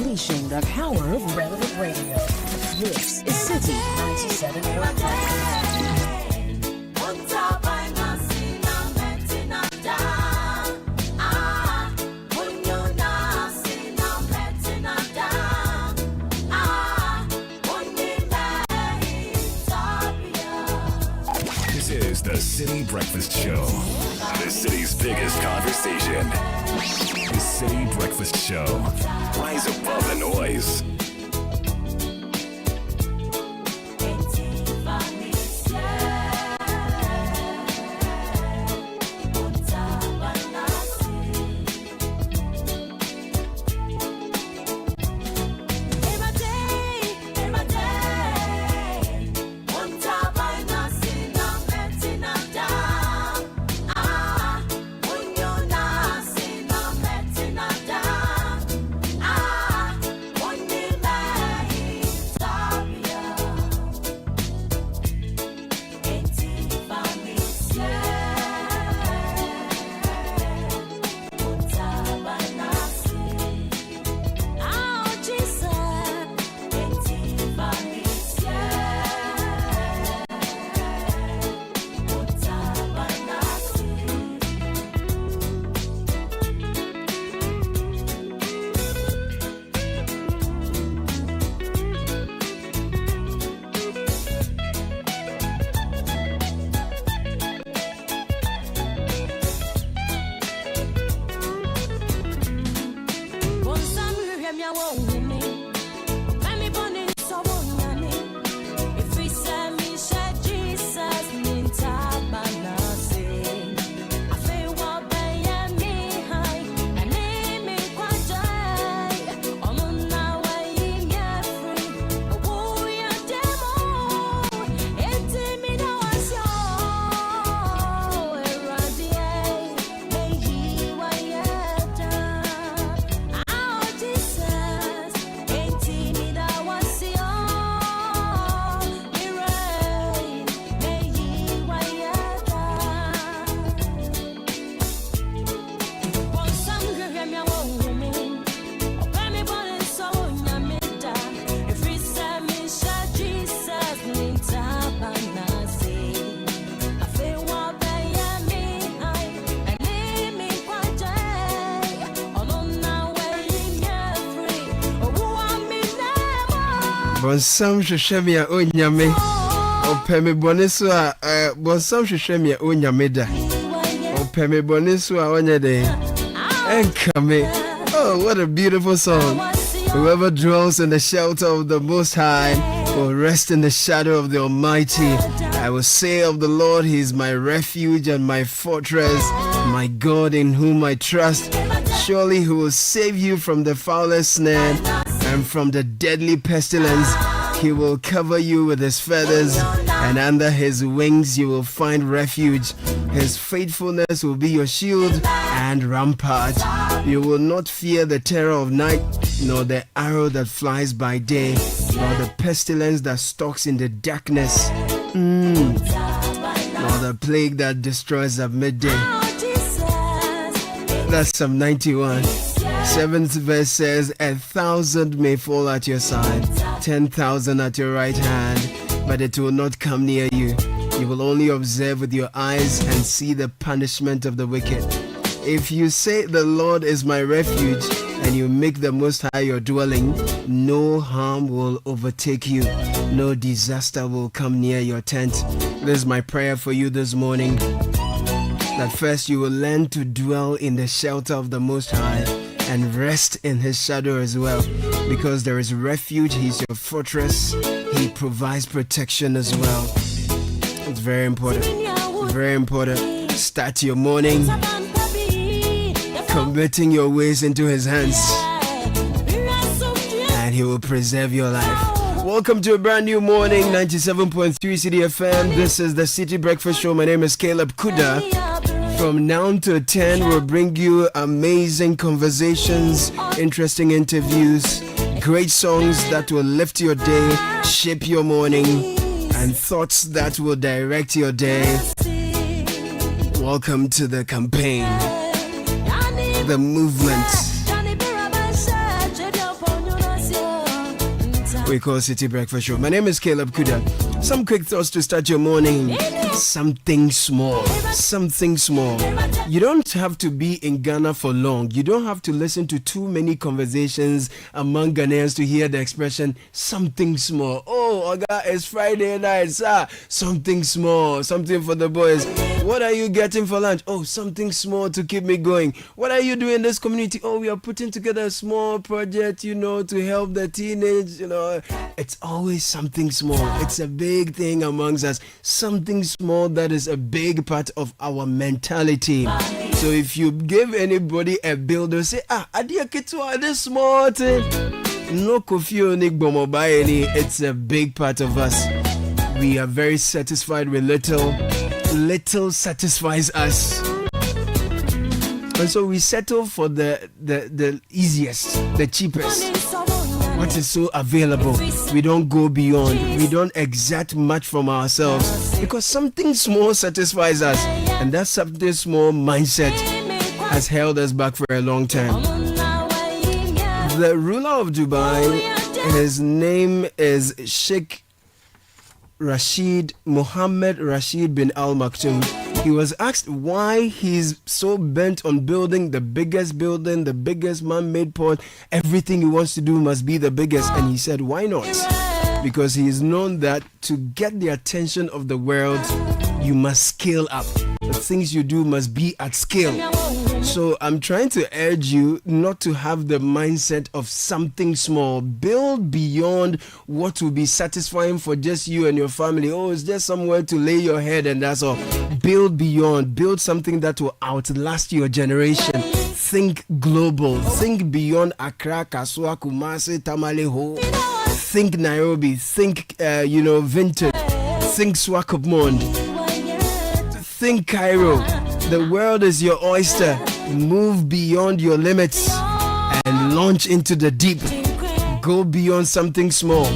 Unleashing the power of relevant radio. This is Citi 97.9. This is the Citi Breakfast Show, the city's biggest conversation. The Citi Breakfast Show. Rise above the noise. Bonsam hwehwemia onyame opeme boneso a bonsam hwehwemia onyame da opeme boneso a onyede enkame. Oh, what a beautiful song. Whoever dwells in the shelter of the Most High will rest in the shadow of the Almighty. I will say of the Lord, He is my refuge and my fortress, my God in whom I trust. Surely He will save you from the foulest snare and from the deadly pestilence. He will cover you with His feathers, and under His wings you will find refuge. His faithfulness will be your shield and rampart. You will not fear the terror of night, nor the arrow that flies by day, nor the pestilence that stalks in the darkness, nor the plague that destroys at midday. That's Psalm 91. 7th verse says, 1,000 may fall at your side, 10,000 at your right hand, but it will not come near you. You will only observe with your eyes and see the punishment of the wicked. If you say the Lord is my refuge and you make the Most High your dwelling, no harm will overtake you, no disaster will come near your tent. This is my prayer for you this morning, that first you will learn to dwell in the shelter of the Most High and rest in His shadow as well, because there is refuge. He's your fortress. He provides protection as well. It's very important. Very important. Start your morning committing your ways into His hands, and He will preserve your life. Welcome to a brand new morning, 97.3 Citi FM. This is the Citi Breakfast Show. My name is Caleb Kuda. From now to 10, we'll bring you amazing conversations, interesting interviews, great songs that will lift your day, shape your morning, and thoughts that will direct your day. Welcome to the campaign, the movement, we call Citi Breakfast Show. My name is Caleb Kuda. Some quick thoughts to start your morning. Something small. Something small. You don't have to be in Ghana for long. You don't have to listen to too many conversations among Ghanaians to hear the expression something small. Oh, Oga, it's Friday night, sir. Something small. Something for the boys. What are you getting for lunch? Oh, something small to keep me going. What are you doing in this community? Oh, we are putting together a small project, to help the teenage, It's always something small. It's a big thing amongst us. Something small that is a big part of our mentality. So if you give anybody a bill, they'll say, adia kitwa, this small thing. No kofio ni bomobayeni. It's a big part of us. We are very satisfied with little. Little satisfies us. And so we settle for the easiest, the cheapest. What is so available? We don't go beyond. We don't exact much from ourselves because something small satisfies us, and that something small mindset has held us back for a long time. The ruler of Dubai, his name is Sheikh Mohammed Rashid bin Al Maktoum. He was asked why he's so bent on building the biggest building, the biggest man-made port. Everything he wants to do must be the biggest. And he said, why not? Because he is known that to get the attention of the world, you must scale up. The things you do must be at scale. So I'm trying to urge you not to have the mindset of something small. Build beyond what will be satisfying for just you and your family. Oh, it's just somewhere to lay your head and that's all. Build beyond. Build something that will outlast your generation. Think global. Think beyond Accra, Kasua, Kumasi, Tamale. Think Nairobi. Think, Vintage. Think Swakopmund. Think Cairo. The world is your oyster. Move beyond your limits and launch into the deep. Go beyond something small.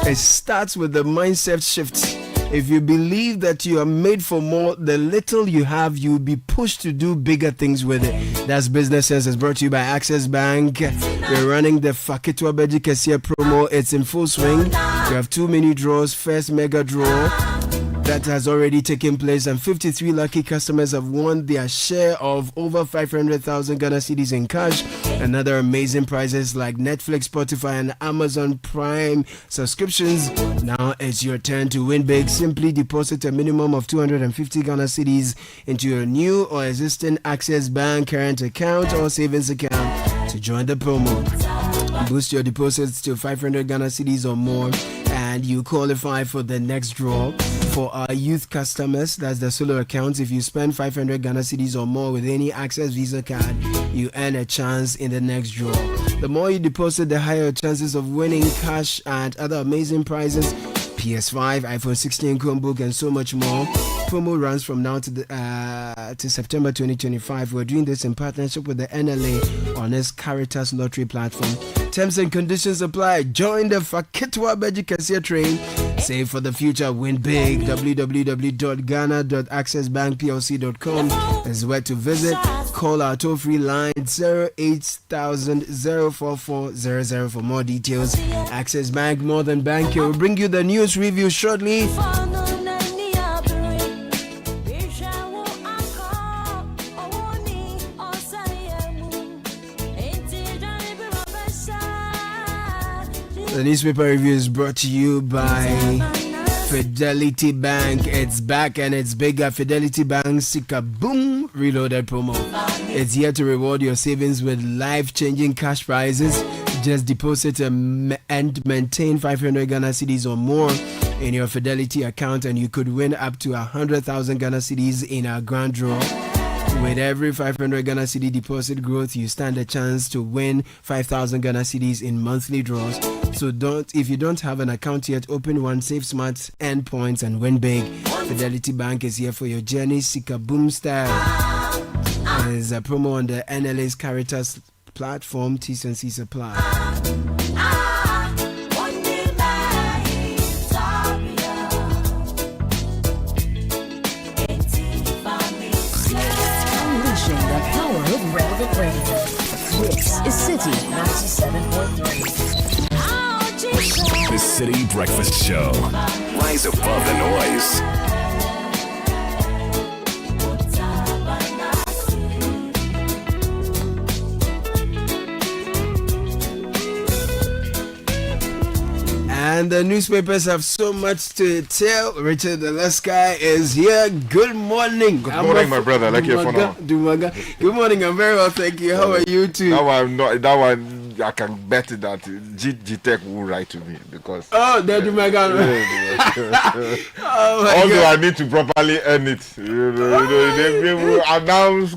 It starts with the mindset shift. If you believe that you are made for more, the little you have, you'll be pushed to do bigger things with it. That's Business Sense. It's brought to you by Access Bank. We're running the Fakitwa Beji Kesia promo. It's in full swing. We have 2 mini draws. First mega draw that has already taken place, and 53 lucky customers have won their share of over 500,000 Ghana cedis in cash and other amazing prizes like Netflix, Spotify, and Amazon Prime subscriptions. Now it's your turn to win big. Simply deposit a minimum of 250 Ghana cedis into your new or existing Access Bank current account or savings account to join the promo. Boost your deposits to 500 Ghana cedis or more, and you qualify for the next draw. For our youth customers, that's the solo accounts. If you spend 500 Ghana cedis or more with any Access Visa card, you earn a chance in the next draw. The more you deposit, the higher chances of winning cash and other amazing prizes. PS5, iPhone 16, Chromebook, and so much more. Promo runs from now to September 2025. We're doing this in partnership with the NLA on its Caritas Lottery platform. Terms and conditions apply. Join the Fakitwa Beji Kesia train. Save for the future. Win big. www.ghana.accessbankplc.com is where to visit. Call our toll-free line 08000 044 00 for more details. Access Bank, more than banking. We'll bring you the news review shortly. The newspaper review is brought to you by Fidelity Bank. It's back and it's bigger. Fidelity Bank Sika Boom Reloaded promo. It's here to reward your savings with life-changing cash prizes. Just deposit and maintain 500 Ghana cedis or more in your Fidelity account, and you could win up to 100,000 Ghana cedis in our grand draw. With every 500 Ghana cedi deposit growth, you stand a chance to win 5,000 Ghana cedis in monthly draws. So if you don't have an account yet, open one, save smart, earn points, and win big. Fidelity Bank is here for your journey. Sika Boom style. There's a promo on the NLA's Caritas platform. T's and C's apply. Relevant Radio. This is Citi 97.3. The City Breakfast Show. Rise above the noise. And the newspapers have so much to tell. Richard Aleska is here. Good morning. Good morning, my brother. Like your phone. Good morning. I'm very well, thank you. How are you too? That one I can bet that G-Tech will write to me because. Oh, that Dumaga. Although I need to properly earn it, they will announce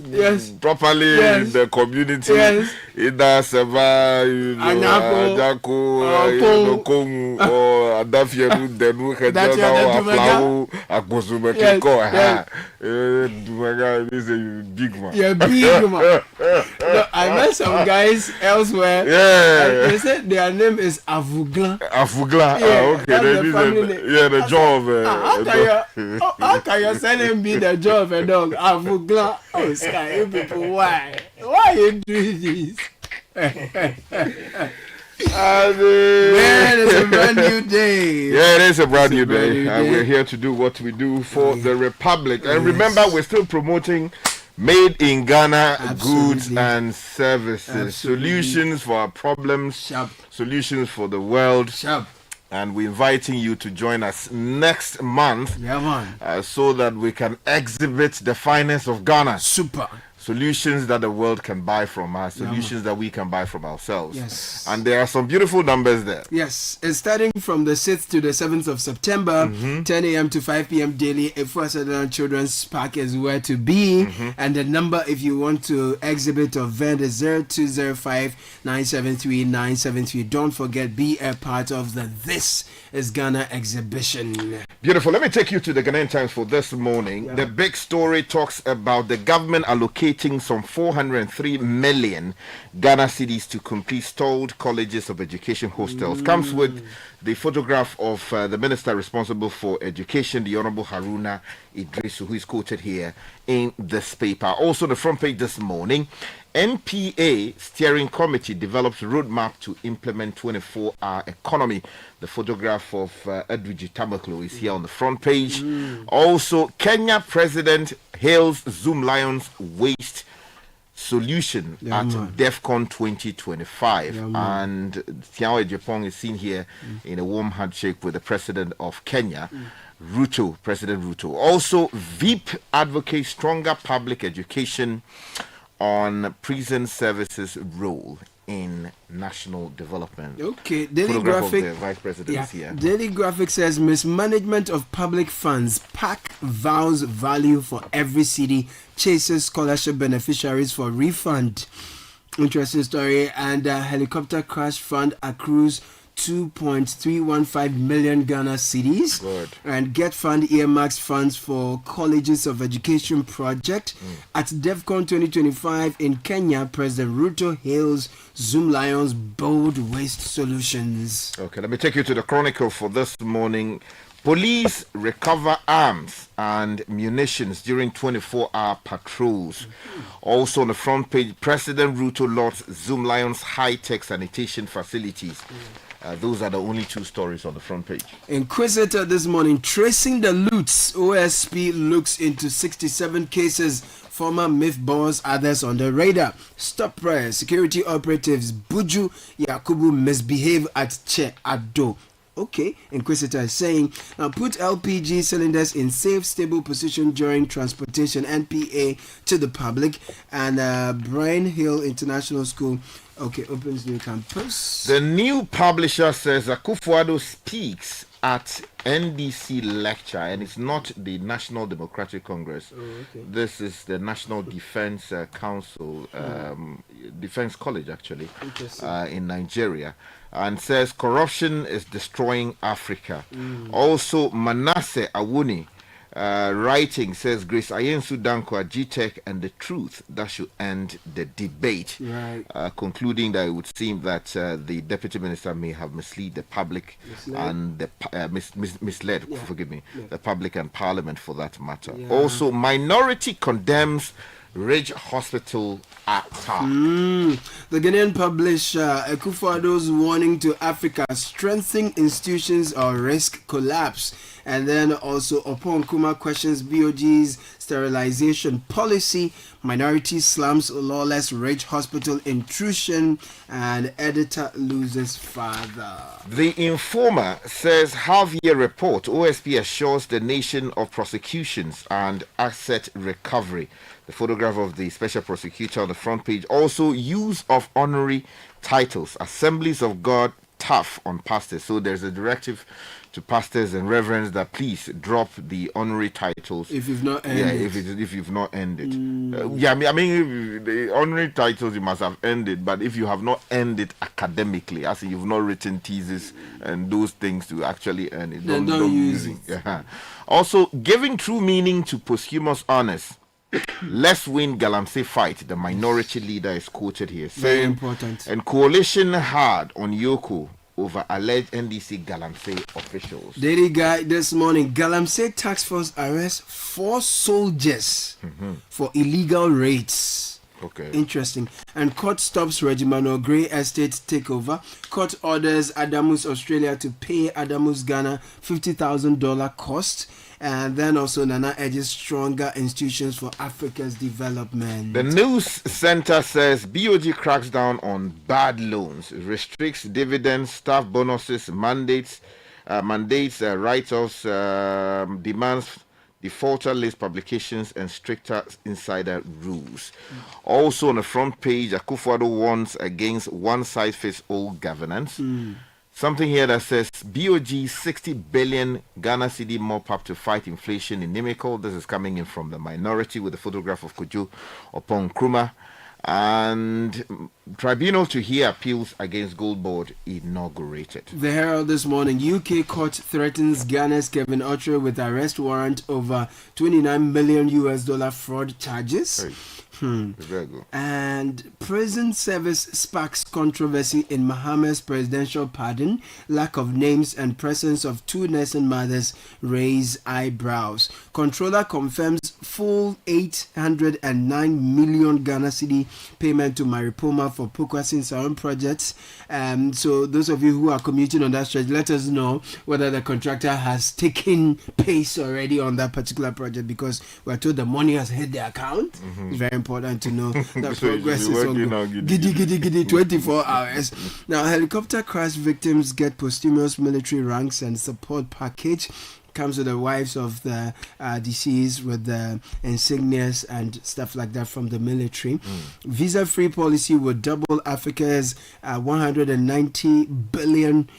properly in the community. Yes. Either Seba, Ajako, Komu, or Adafieru, Denu, Hedana, Aflau, Akosumekiko. Dumaga is a big man. Yeah, big man. No, I met some guys elsewhere. Yeah. They said their name is Avugla. Avugla. Yeah, Okay. The jaw of how can your surname be the jaw of a dog? Avugla. Oh, Sky, you people, why? Why are you doing this? Man, it's a brand new day. Yeah, it is a brand new day. And we're here to do what we do for the Republic. And remember, we're still promoting made in Ghana goods and services. Solutions for our problems. Solutions for the world. And we're inviting you to join us next month so that we can exhibit the finest of Ghana. Super. Solutions that the world can buy from us, solutions that we can buy from ourselves. Yes. And there are some beautiful numbers there. Yes. It's starting from the 6th to the 7th of September, 10 a.m. to 5 p.m. daily. Ifwa Children's Park is where to be. And the number, if you want to exhibit or vend, is 0205-973-973. Don't forget, be a part of the This is Ghana exhibition. Beautiful. Let me take you to the Ghanaian Times for this morning. The big story talks about the government allocating some 403 million Ghana cedis to complete stalled colleges of education hostels. Comes with the photograph of the minister responsible for education, the Honorable Haruna Idrisu, who is quoted here in this paper. Also, the front page this morning, NPA Steering Committee develops roadmap to implement 24-hour economy. The photograph of Edwidge Tamaklo is here on the front page. Also, Kenya President hails Zoom Lions waste solution at DEFCON 2025. And Tiawe Japong is seen here in a warm handshake with the President of Kenya, President Ruto. Also, VIP advocates stronger public education on prison services role in national development. Okay, Daily Photograph Graphic. of the Vice President is here. Daily Graphic says mismanagement of public funds. PAC vows value for every city, chases scholarship beneficiaries for refund. Interesting story. And helicopter crash fund accrues 2.315 million Ghana cedis. Good. And Get Fund earmarks funds for Colleges of Education project. At DEFCON 2025 in Kenya, President Ruto hails Zoom Lions bold waste solutions. Okay, let me take you to the Chronicle for this morning. Police recover arms and munitions during 24-hour patrols. Also on the front page, President Ruto launches Zoom Lions high-tech sanitation facilities. Those are the only two stories on the front page. Inquisitor this morning, tracing the loots. OSP looks into 67 cases. Former MIF boss, others on the radar. Stop prayer. Security operatives Buju Yakubu misbehave at Che Ado. Okay, Inquisitor is saying, put LPG cylinders in safe, stable position during transportation, NPA to the public. And Brian Hill International School, opens new campus. The new publisher says Akufo-Addo speaks at NDC lecture, and it's not the National Democratic Congress. This is the National Defense Council, Defense College actually, in Nigeria, and says corruption is destroying Africa. Also, Manasseh Awuni writing says Grace Ayensu Dankwa, GTEC and the truth that should end the debate. Right. Concluding that it would seem that the deputy minister may have misled the public and misled, forgive me, the public and parliament for that matter. Yeah. Also, minority condemns Ridge Hospital attack. The Ghanaian publisher Akufo-Addo's warning to Africa: strengthening institutions or risk collapse. And then also Opon Kuma questions BOG's sterilization policy, minority slums lawless Ridge Hospital intrusion, and editor loses father. The Informer says half-year report, OSP assures the nation of prosecutions and asset recovery. The photograph of the special prosecutor on the front page. Also, use of honorary titles, Assemblies of God tough on pastors. So there's a directive to pastors and reverends that please drop the honorary titles if you've not ended. If you've not ended. I mean, the honorary titles you must have ended, but if you have not ended academically, as in you've not written thesis and those things to actually earn it, don't use it. Yeah. Also, giving true meaning to posthumous honors. Let's win Galamsey fight. The minority leader is quoted here Very saying, important. and coalition hard on Yoko over alleged NDC Galamsey officials. Daily Guide this morning: Galamsey Task Force arrests 4 soldiers for illegal raids. Okay. Interesting. And court stops Regimano Grey Estate takeover. Court orders Adamus Australia to pay Adamus Ghana $50,000 cost. And then also Nana urges stronger institutions for Africa's development. The news center says BOG cracks down on bad loans, restricts dividends, staff bonuses, mandates, write-offs, demands defaulter list publications, and stricter insider rules. Also on the front page, Akufo-Addo warns against one-size-fits-all governance. Something here that says BOG 60 billion Ghana cedi mop up to fight inflation inimical. This is coming in from the minority with a photograph of Kojo upon Nkrumah. And tribunal to hear appeals against Gold Board inaugurated. The Herald this morning: UK court threatens Ghana's Kevin Otre with arrest warrant over $29 million fraud charges. Hey. Very good. And prison service sparks controversy in Mahama's presidential pardon. Lack of names and presence of 2 nursing mothers raise eyebrows. Controller confirms full 809 million Ghana cedi payment to Maripoma for Pokwasin Saron projects. So those of you who are commuting on that stretch, let us know whether the contractor has taken pace already on that particular project, because we're told the money has hit the account. It's very important to know that progress is on giddy 24 hours. Now, helicopter crash victims get posthumous military ranks and support package. Comes with the wives of the deceased with the insignias and stuff like that from the military. Visa-free policy would double Africa's $190 billion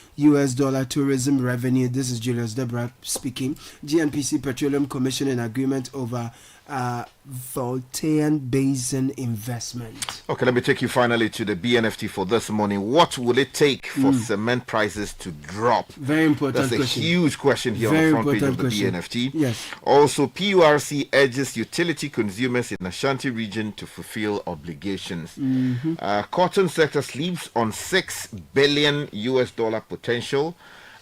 tourism revenue. This is Julius Debra speaking. GNPC Petroleum Commission in agreement over Voltairean Basin investment. Okay, let me take you finally to the BNFT for this morning. What will it take for cement prices to drop? Very important That's question. a huge question here Very on the front page of the question. BNFT. Yes. Also, PURC urges utility consumers in Ashanti region to fulfill obligations. Cotton sector sleeps on $6 billion potential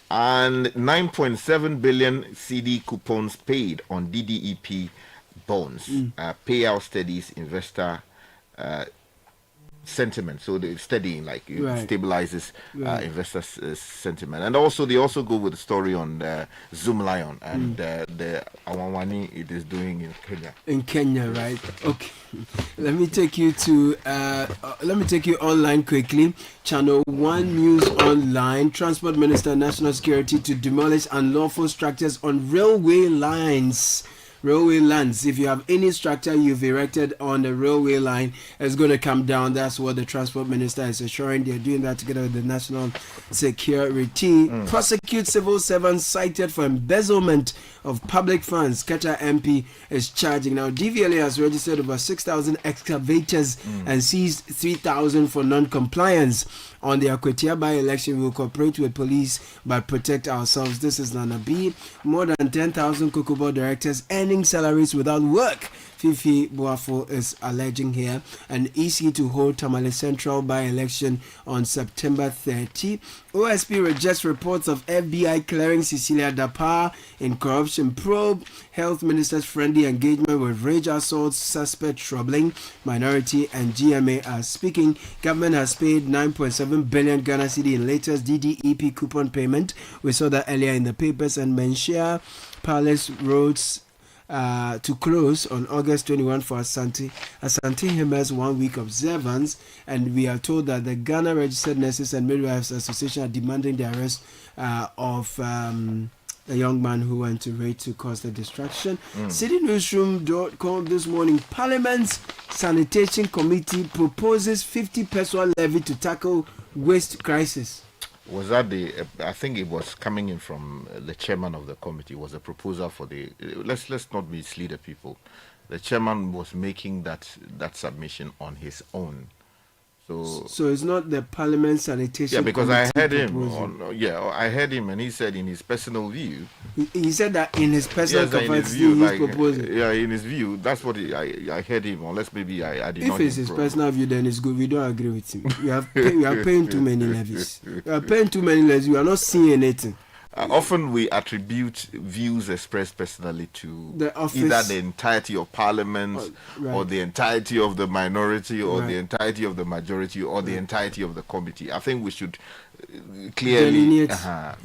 and 9.7 billion CD coupons paid on DDEP bonds. Payout studies investor sentiment, so they're studying, like it stabilizes investors sentiment. And also they also go with the story on Zoom Lion and the Awawani it is doing in Kenya. Right? Okay. Let me take you online quickly. Channel 1 News Online: Transport Minister, National Security to demolish unlawful structures on railway lines. railway lands. If you have any structure you've erected on the railway line, it's going to come down. That's what the Transport Minister is assuring. They're doing that together with the National Security. Prosecute civil servants cited for embezzlement of public funds. Keta MP is charging. Now, DVLA has registered over 6,000 excavators and seized 3,000 for non-compliance. On the Akwetia by-election, we will cooperate with police but protect ourselves. This is Nana B. More than 10,000 Kokobo directors earning salaries without work. Fifi Boafo is alleging here. An EC to hold Tamale Central by-election on September 30. OSP rejects reports of FBI clearing Cecilia Dapar in corruption probe. Health Minister's friendly engagement with rage assaults suspect troubling. Minority and GMA are speaking. Government has paid 9.7 billion Ghana Cedi in latest DDEP coupon payment. We saw that earlier in the papers. And Menshia Palace roads to close on August 21 for Asante Hime's 1 week observance, and we are told that the Ghana Registered Nurses and Midwives Association are demanding the arrest of a young man who went to raid to cause the destruction. CityNewsroom.com this morning, Parliament's Sanitation Committee proposes 50 peso levy to tackle waste crisis. Was that I think it was coming in from the chairman of the committee. It was a proposal for let's not mislead the people. The chairman was making that submission on his own. So it's not the Parliament Sanitation. Yeah, because I heard him. I heard him, and he said in his personal view. He said that in his personal capacity, he's proposing. Yeah, in his view, that's what I heard him. Unless maybe I did not. If it's his personal view, then it's good. We don't agree with him. We are paying too many levies. We are paying too many levies. We are not seeing anything. Often we attribute views expressed personally to either the entirety of Parliament or the entirety of the minority or the entirety of the majority or the entirety of the committee. I think we should clearly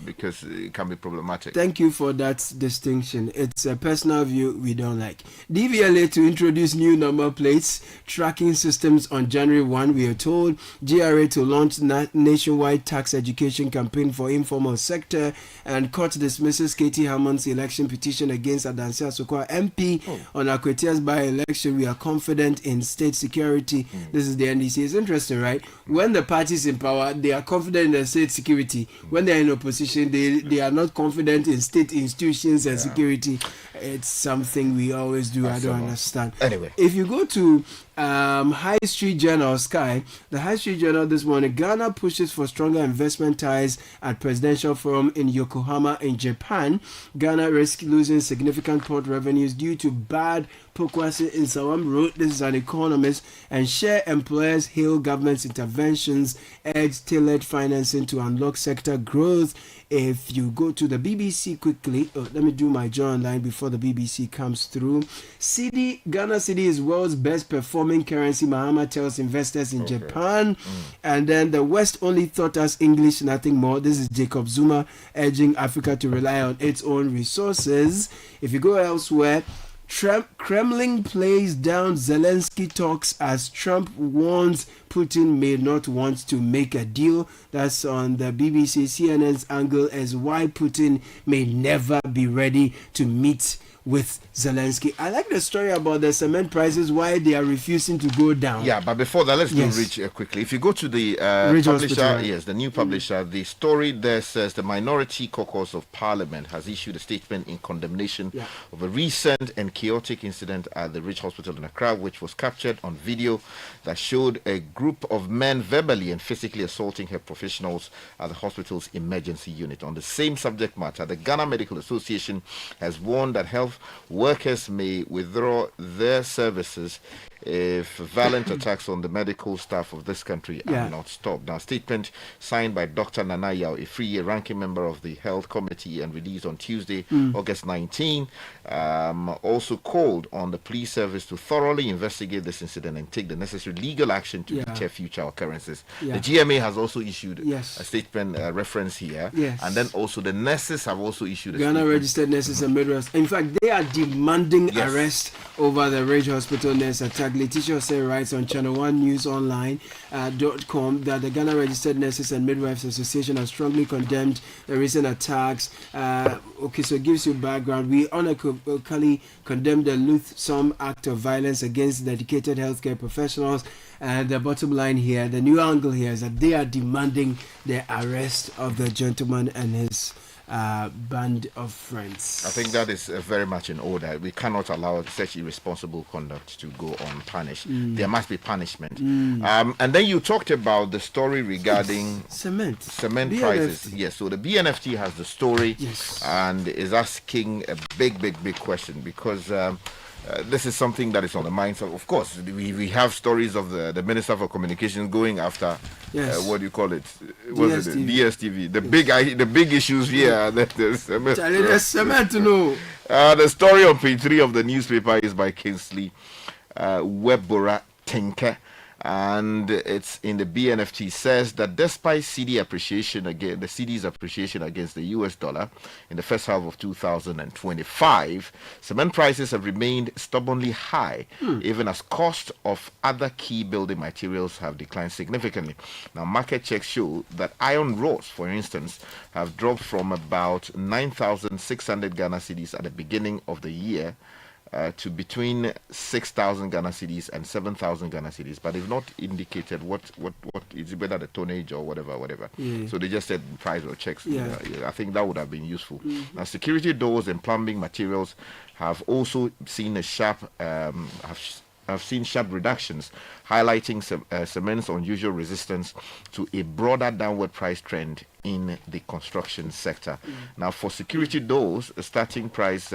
because it can be problematic. Thank you for that distinction. It's a personal view we don't like. DVLA to introduce new number plates tracking systems on January 1, we are told. GRA to launch nationwide tax education campaign for informal sector, and court dismisses Katie Hammond's election petition against Adansi Asokwa MP on Akwetia's by-election. We are confident in state security. This is the NDC. It's interesting, right? When the party is in power, they are confident in the state security. When they are in opposition, they are not confident in state institutions and security. It's something we always do. I don't understand. Anyway, if you go to High Street Journal, Sky, the High Street Journal this morning, Ghana pushes for stronger investment ties at Presidential Forum in Yokohama in Japan. Ghana risks losing significant port revenues due to bad Pokwasi in Sawam Road. This is an economist. And share employers hail government's interventions, urge tailored financing to unlock sector growth. If you go to the BBC quickly, let me do my journal line before the BBC comes through. Ghana Cedi is world's best performing currency, Mahama tells investors in Japan. And then the West only taught us English, nothing more. This is Jacob Zuma urging Africa to rely on its own resources. If you go elsewhere, Kremlin plays down Zelensky talks as Trump warns Putin may not want to make a deal. That's on the BBC. CNN's angle is why Putin may never be ready to meet with Zelensky. I like the story about the cement prices, why they are refusing to go down. Yeah, but before that, let's do Rich quickly. If you go to the publisher, the new publisher, the story there says the Minority Caucus of Parliament has issued a statement in condemnation of a recent and chaotic incident at the Ridge Hospital in Accra, which was captured on video that showed a group of men verbally and physically assaulting health professionals at the hospital's emergency unit. On the same subject matter, the Ghana Medical Association has warned that health workers may withdraw their services if violent attacks on the medical staff of this country are not stopped. Now, statement signed by Dr. Nana Yao, a 3-year ranking member of the Health Committee and released on Tuesday, August 19, also called on the police service to thoroughly investigate this incident and take the necessary legal action to deter future occurrences. The GMA has also issued a statement reference here, and then also the nurses have also issued a Ghana Registered Nurses and Midwives. In fact, they are demanding arrest over the Ridge Hospital nurse attack. like Letitia Osei writes on Channel One News Online .com that the Ghana Registered Nurses and Midwives Association has strongly condemned the recent attacks. Okay, so it gives you background. We unequivocally condemn the loathsome act of violence against dedicated healthcare professionals. And the bottom line here, the new angle here is that they are demanding the arrest of the gentleman and his band of friends. I think that is very much in order. We cannot allow such irresponsible conduct to go unpunished. There must be punishment. And then you talked about the story regarding cement BNFT. Prices. Yes, so the BNFT has the story and is asking a big question because this is something that is on the minds of course, we have stories of the Minister for Communications going after what do you call it? Was it DSTV? The big issues here. The story on page 3 of the newspaper is by Kingsley Webbora Tinker. And it's in the BNFT says that despite the CD's appreciation against the US dollar in the first half of 2025, cement prices have remained stubbornly high, even as cost of other key building materials have declined significantly. Now, market checks show that iron rods, for instance, have dropped from about 9,600 Ghana cedis at the beginning of the year to between 6,000 Ghana cedis and 7,000 Ghana cedis, but they've not indicated what is whether the tonnage or whatever. So they just said price or checks. I think that would have been useful. Now, security doors and plumbing materials have also seen a sharp have seen sharp reductions, highlighting cement's unusual resistance to a broader downward price trend in the construction sector. Now, for security doors, the starting price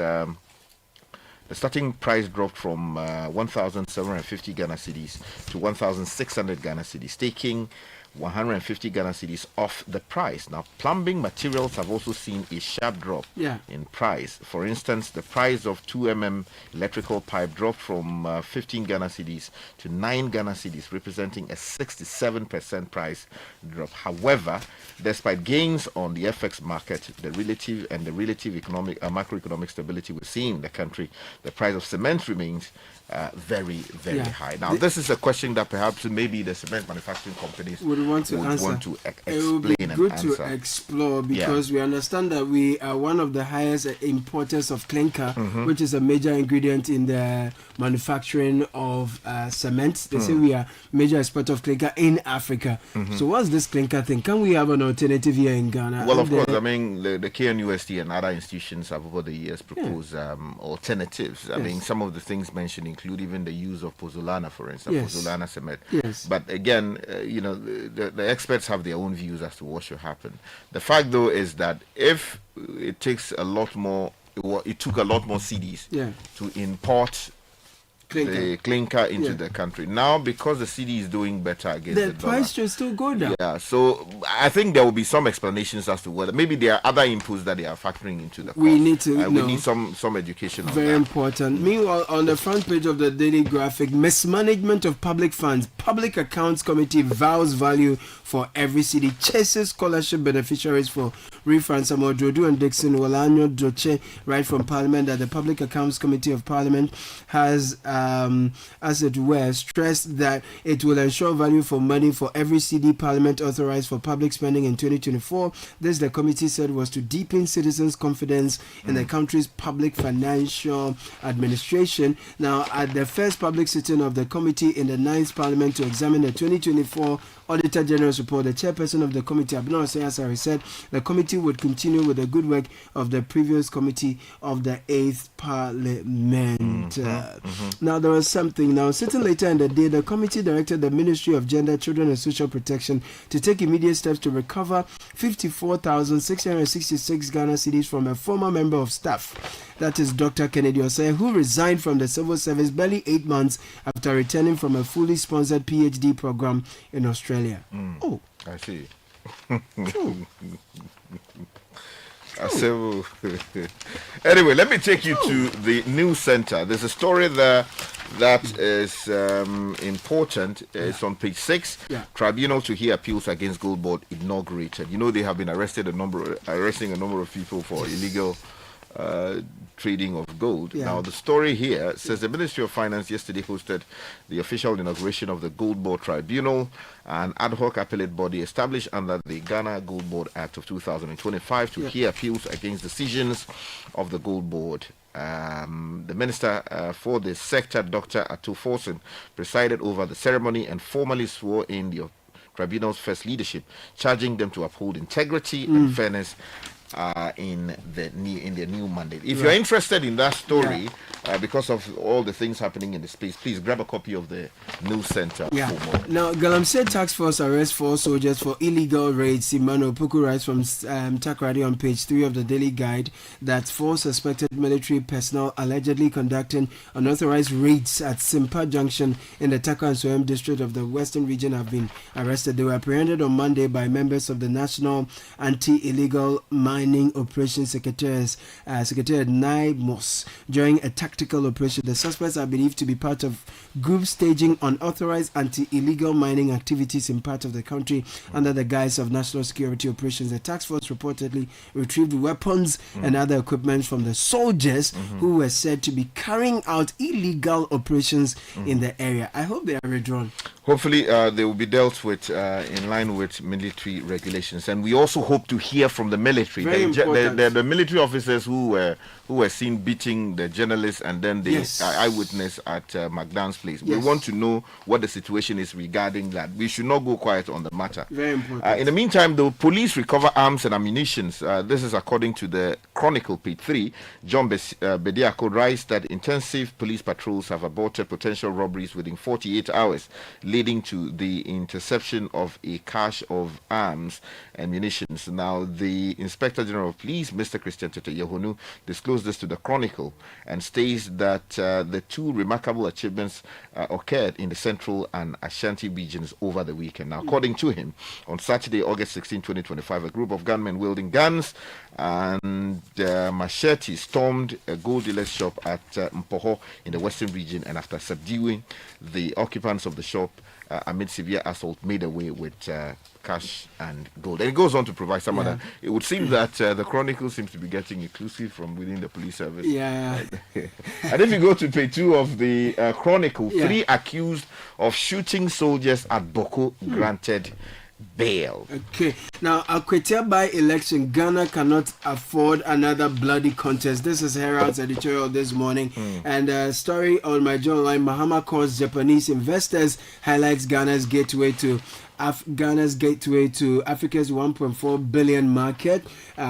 dropped from 1,750 Ghana cedis to 1,600 Ghana cedis, taking 150 Ghana cedis off the price. Now, plumbing materials have also seen a sharp drop in price. For instance, the price of 2mm electrical pipe dropped from 15 Ghana cedis to 9 Ghana cedis, representing a 67% price drop. However, despite gains on the FX market, the relative economic macroeconomic stability we're seeing in the country, the price of cement remains very high. Now, this is a question that perhaps maybe the cement manufacturing companies would want to explain. It would be good to explore because we understand that we are one of the highest importers of clinker, which is a major ingredient in the manufacturing of cement. They say we are major exporter of clinker in Africa. So what's this clinker thing? Can we have an alternative here in Ghana? Well, of course, I mean, the KNUST and other institutions have over the years proposed alternatives. I mean, some of the things mentioned include even the use of pozzolana, for instance, pozzolana cement. But again, the experts have their own views as to what should happen. The fact, though, is that if it takes a lot more, it took a lot more CDs to import the clinker into the country. Now, because the CD is doing better against the dollar, price should still go down. Yeah, so I think there will be some explanations as to whether maybe there are other inputs that they are factoring into the cost. We need to we need some education on very that. important. Meanwhile, on the front page of the Daily Graphic, mismanagement of public funds. Public Accounts Committee vows value for every city, chases scholarship beneficiaries for refunds. Samuel Drodu and Dixon Walanyo Doche write from Parliament that the Public Accounts Committee of Parliament has as it were, stressed that it will ensure value for money for every CD Parliament authorized for public spending in 2024. This, the committee said, was to deepen citizens' confidence in the country's public financial administration. Now, at the first public sitting of the committee in the 9th Parliament to examine the 2024 Auditor General's report, the chairperson of the committee, Abner Osei, said the committee would continue with the good work of the previous committee of the 8th Parliament. Now, there was something. Now, sitting later in the day, the committee directed the Ministry of Gender, Children and Social Protection to take immediate steps to recover 54,666 Ghana cedis from a former member of staff. That is Dr. Kennedy Osei, who resigned from the civil service barely 8 months after returning from a fully sponsored PhD program in Australia. Oh, I see. Anyway, let me take you to the news center. There's a story there that is important. It's on page 6. Tribunal to hear appeals against Gold Board inaugurated. You know, they have been arresting a number of people for illegal trading of gold. Now, the story here says the Ministry of Finance yesterday hosted the official inauguration of the Gold Board Tribunal, an ad hoc appellate body established under the Ghana Gold Board Act of 2025 to hear appeals against decisions of the Gold Board. The Minister for the sector, Dr. Ato Forson, presided over the ceremony and formally swore in the tribunal's first leadership, charging them to uphold integrity and fairness in their new mandate. If you're interested in that story, because of all the things happening in the space, please grab a copy of the news center for more. Now, Galamsey Task Force arrests 4 soldiers for illegal raids. Simano Puku writes from Takrady on page 3 of the Daily Guide that 4 suspected military personnel allegedly conducting unauthorized raids at Simpa Junction in the Taka and Soem district of the Western region have been arrested. They were apprehended on Monday by members of the National Anti-Illegal Mining Operations Secretariat NIMOS during a tactical operation. The suspects are believed to be part of group staging unauthorized anti-illegal mining activities in part of the country under the guise of national security operations. The task force reportedly retrieved weapons and other equipment from the soldiers who were said to be carrying out illegal operations in the area. I hope they are withdrawn. Hopefully, they will be dealt with in line with military regulations, and we also hope to hear from the military. The military officers who were seen beating the journalists and then the eyewitness at McDonald's place. We want to know what the situation is regarding that. We should not go quiet on the matter. Very important. In the meantime, the police recover arms and ammunition. This is according to the Chronicle, page 3. John Bediako writes that intensive police patrols have aborted potential robberies within 48 hours, leading to the interception of a cache of arms and munitions. Now, the Inspector General of Police, Mr. Christian Tete Yehonu, disclosed this to the Chronicle and states that the 2 remarkable achievements occurred in the Central and Ashanti regions over the weekend. Now, according to him, on Saturday, August 16, 2025, a group of gunmen wielding guns and machetes stormed a gold dealer's shop at Mpoho in the Western region, and after subduing the occupants of the shop amid severe assault, made away with cash and gold. And it goes on to provide some other. It would seem that the Chronicle seems to be getting exclusive from within the police service. Yeah. And if you go to page 2 of the Chronicle, 3 accused of shooting soldiers at Boko granted bail. Okay. Now, Akwetia by-election, Ghana cannot afford another bloody contest. This is Herald's editorial this morning. And a story on my journal line, Mahama calls Japanese investors, highlights Ghana's gateway to Africa's 1.4 billion market.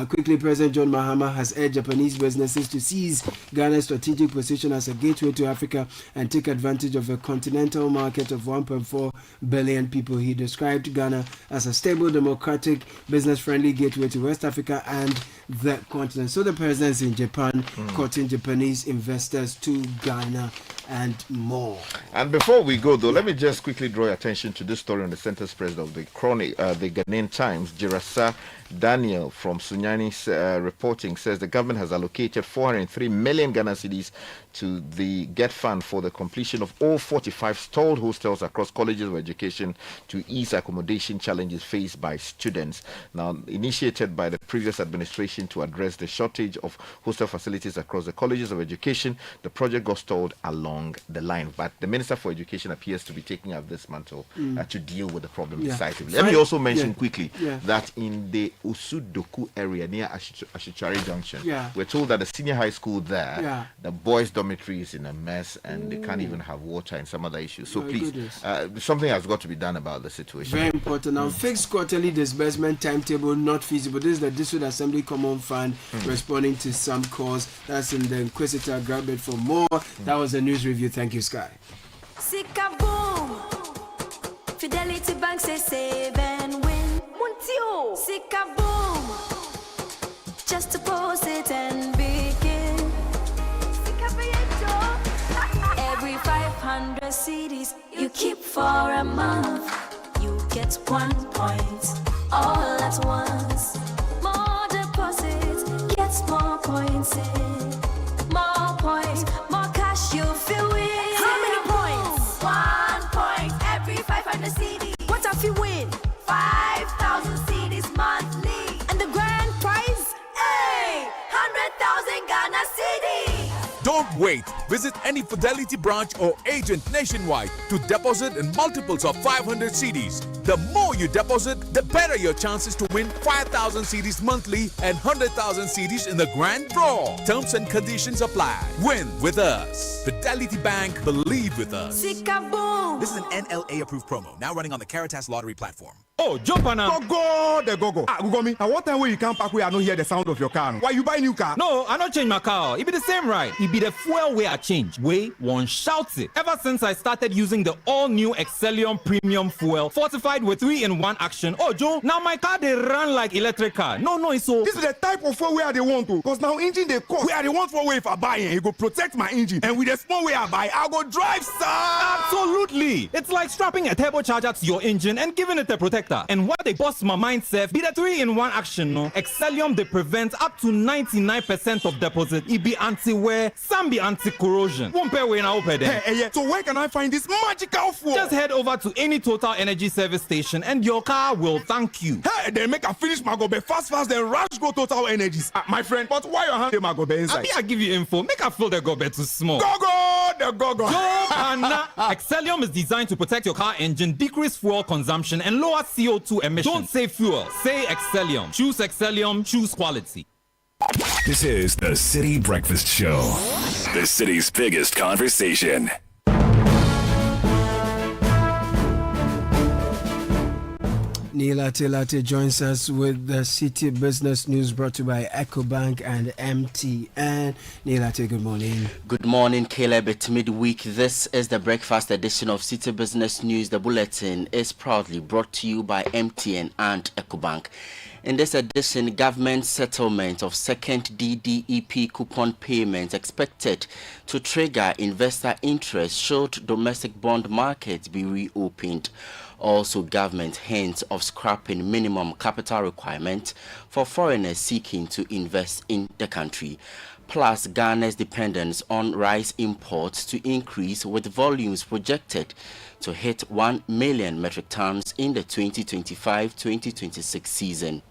Quickly, President John Mahama has urged Japanese businesses to seize Ghana's strategic position as a gateway to Africa and take advantage of a continental market of 1.4 billion people. He described Ghana as a stable, democratic, business-friendly gateway to West Africa and the continent. So the president is in Japan, courting Japanese investors to Ghana and more. And before we go, though, let me just quickly draw your attention to this story on the center spread of the Ghanaian Times. Jirasa Daniel from Sunyani's reporting says the government has allocated 403 million Ghana cedis to the GET Fund for the completion of all 45 stalled hostels across colleges of education to ease accommodation challenges faced by students. Now, initiated by the previous administration to address the shortage of hostel facilities across the colleges of education, the project got stalled along the line. But the Minister for Education appears to be taking up this mantle to deal with the problem decisively. Let me also mention quickly that in the Usudoku area near Ashichari Junction, we're told that the senior high school there, the boys' dormitory is in a mess and they can't even have water and some other issues. So please, something has got to be done about the situation. Very important. Now, fixed quarterly disbursement timetable not feasible. This is the District Assembly Common Fund responding to some calls. That's in the Inquisitor. Grab it for more. That was a news review. Thank you, Sky. Fidelity Bank says save and win. Muntio. Sikaboom. Just to post it and begin. Every 500 CDs you keep for a month, you get 1 point all at once. More deposits, gets more points in. More points, more cash you feel with. How many points? 1 point every 500 CDs. What if you win? 5,000 CDs monthly. And the grand prize? Hey! 100,000 Ghana CDs. Don't wait. Visit any Fidelity branch or agent nationwide to deposit in multiples of 500 CDs. The more you deposit, the better your chances to win 5,000 CDs monthly and 100,000 CDs in the grand draw. Terms and conditions apply. Win with us. Fidelity Bank, believe with us. Sikaboom. This is an NLA approved promo, now running on the Caritas Lottery platform. Oh, jump on now. Go. Google me. What time will you come back where I don't hear the sound of your car? Why you buy new car? No, I don't change my car. It be the same ride. It be the fuel way I change. Way one shouts it. Ever since I started using the all-new Excellium Premium Fuel, fortified with 3-in-1 action. Oh, Joe, now my car they run like electric car. No, it's so. This is the type of fuel where they want to. Because now engine they cost. Where they want for way if I buy it, it go protect my engine. And with the small way I buy, I'll go drive, sir. Absolutely. It's like strapping a turbocharger to your engine and giving it a protector. And what they bust my mind, Seth, be the 3-in-1 action, no? Excellium, they prevent up to 99% of deposit. It be anti-wear, some be anti-corrosion. Won't pay when I open them. Hey, so where can I find this magical fuel? Just head over to any Total Energy service station and your car will thank you. Hey, then make a finish my gobe fast, then rush go Total Energies. My friend, but why your hand my gobe inside? I give you info. Make a fill the gobe too small. Go. Anna. Excellium is designed to protect your car engine, decrease fuel consumption, and lower CO2 emissions. Don't say fuel, say Excellium. Choose Excellium, choose quality. This is the Citi Breakfast Show, the city's biggest conversation. Neela Telate joins us with the City Business News brought to you by EcoBank and MTN. Neela, good morning. Good morning, Caleb. It's midweek. This is the breakfast edition of City Business News. The bulletin is proudly brought to you by MTN and EcoBank. In this edition, government settlement of second DDEP coupon payments expected to trigger investor interest should domestic bond markets be reopened. Also, government hints of scrapping minimum capital requirement for foreigners seeking to invest in the country. Plus, Ghana's dependence on rice imports to increase, with volumes projected to hit 1 million metric tons in the 2025-2026 season.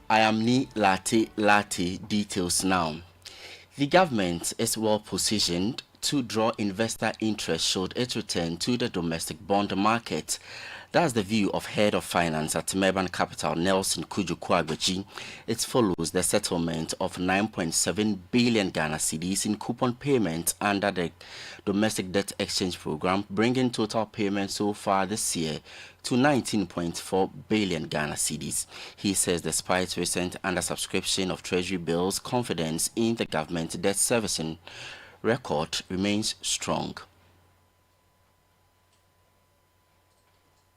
I am Ni Latte details now. The government is well positioned to draw investor interest should it return to the domestic bond market. That's the view of Head of Finance at Merban Capital, Nelson Kujukwagbeji. It follows the settlement of 9.7 billion Ghana cedis in coupon payments under the Domestic Debt Exchange Program, bringing total payments so far this year to 19.4 billion Ghana cedis. He says despite recent undersubscription of Treasury bills, confidence in the government debt servicing record remains strong.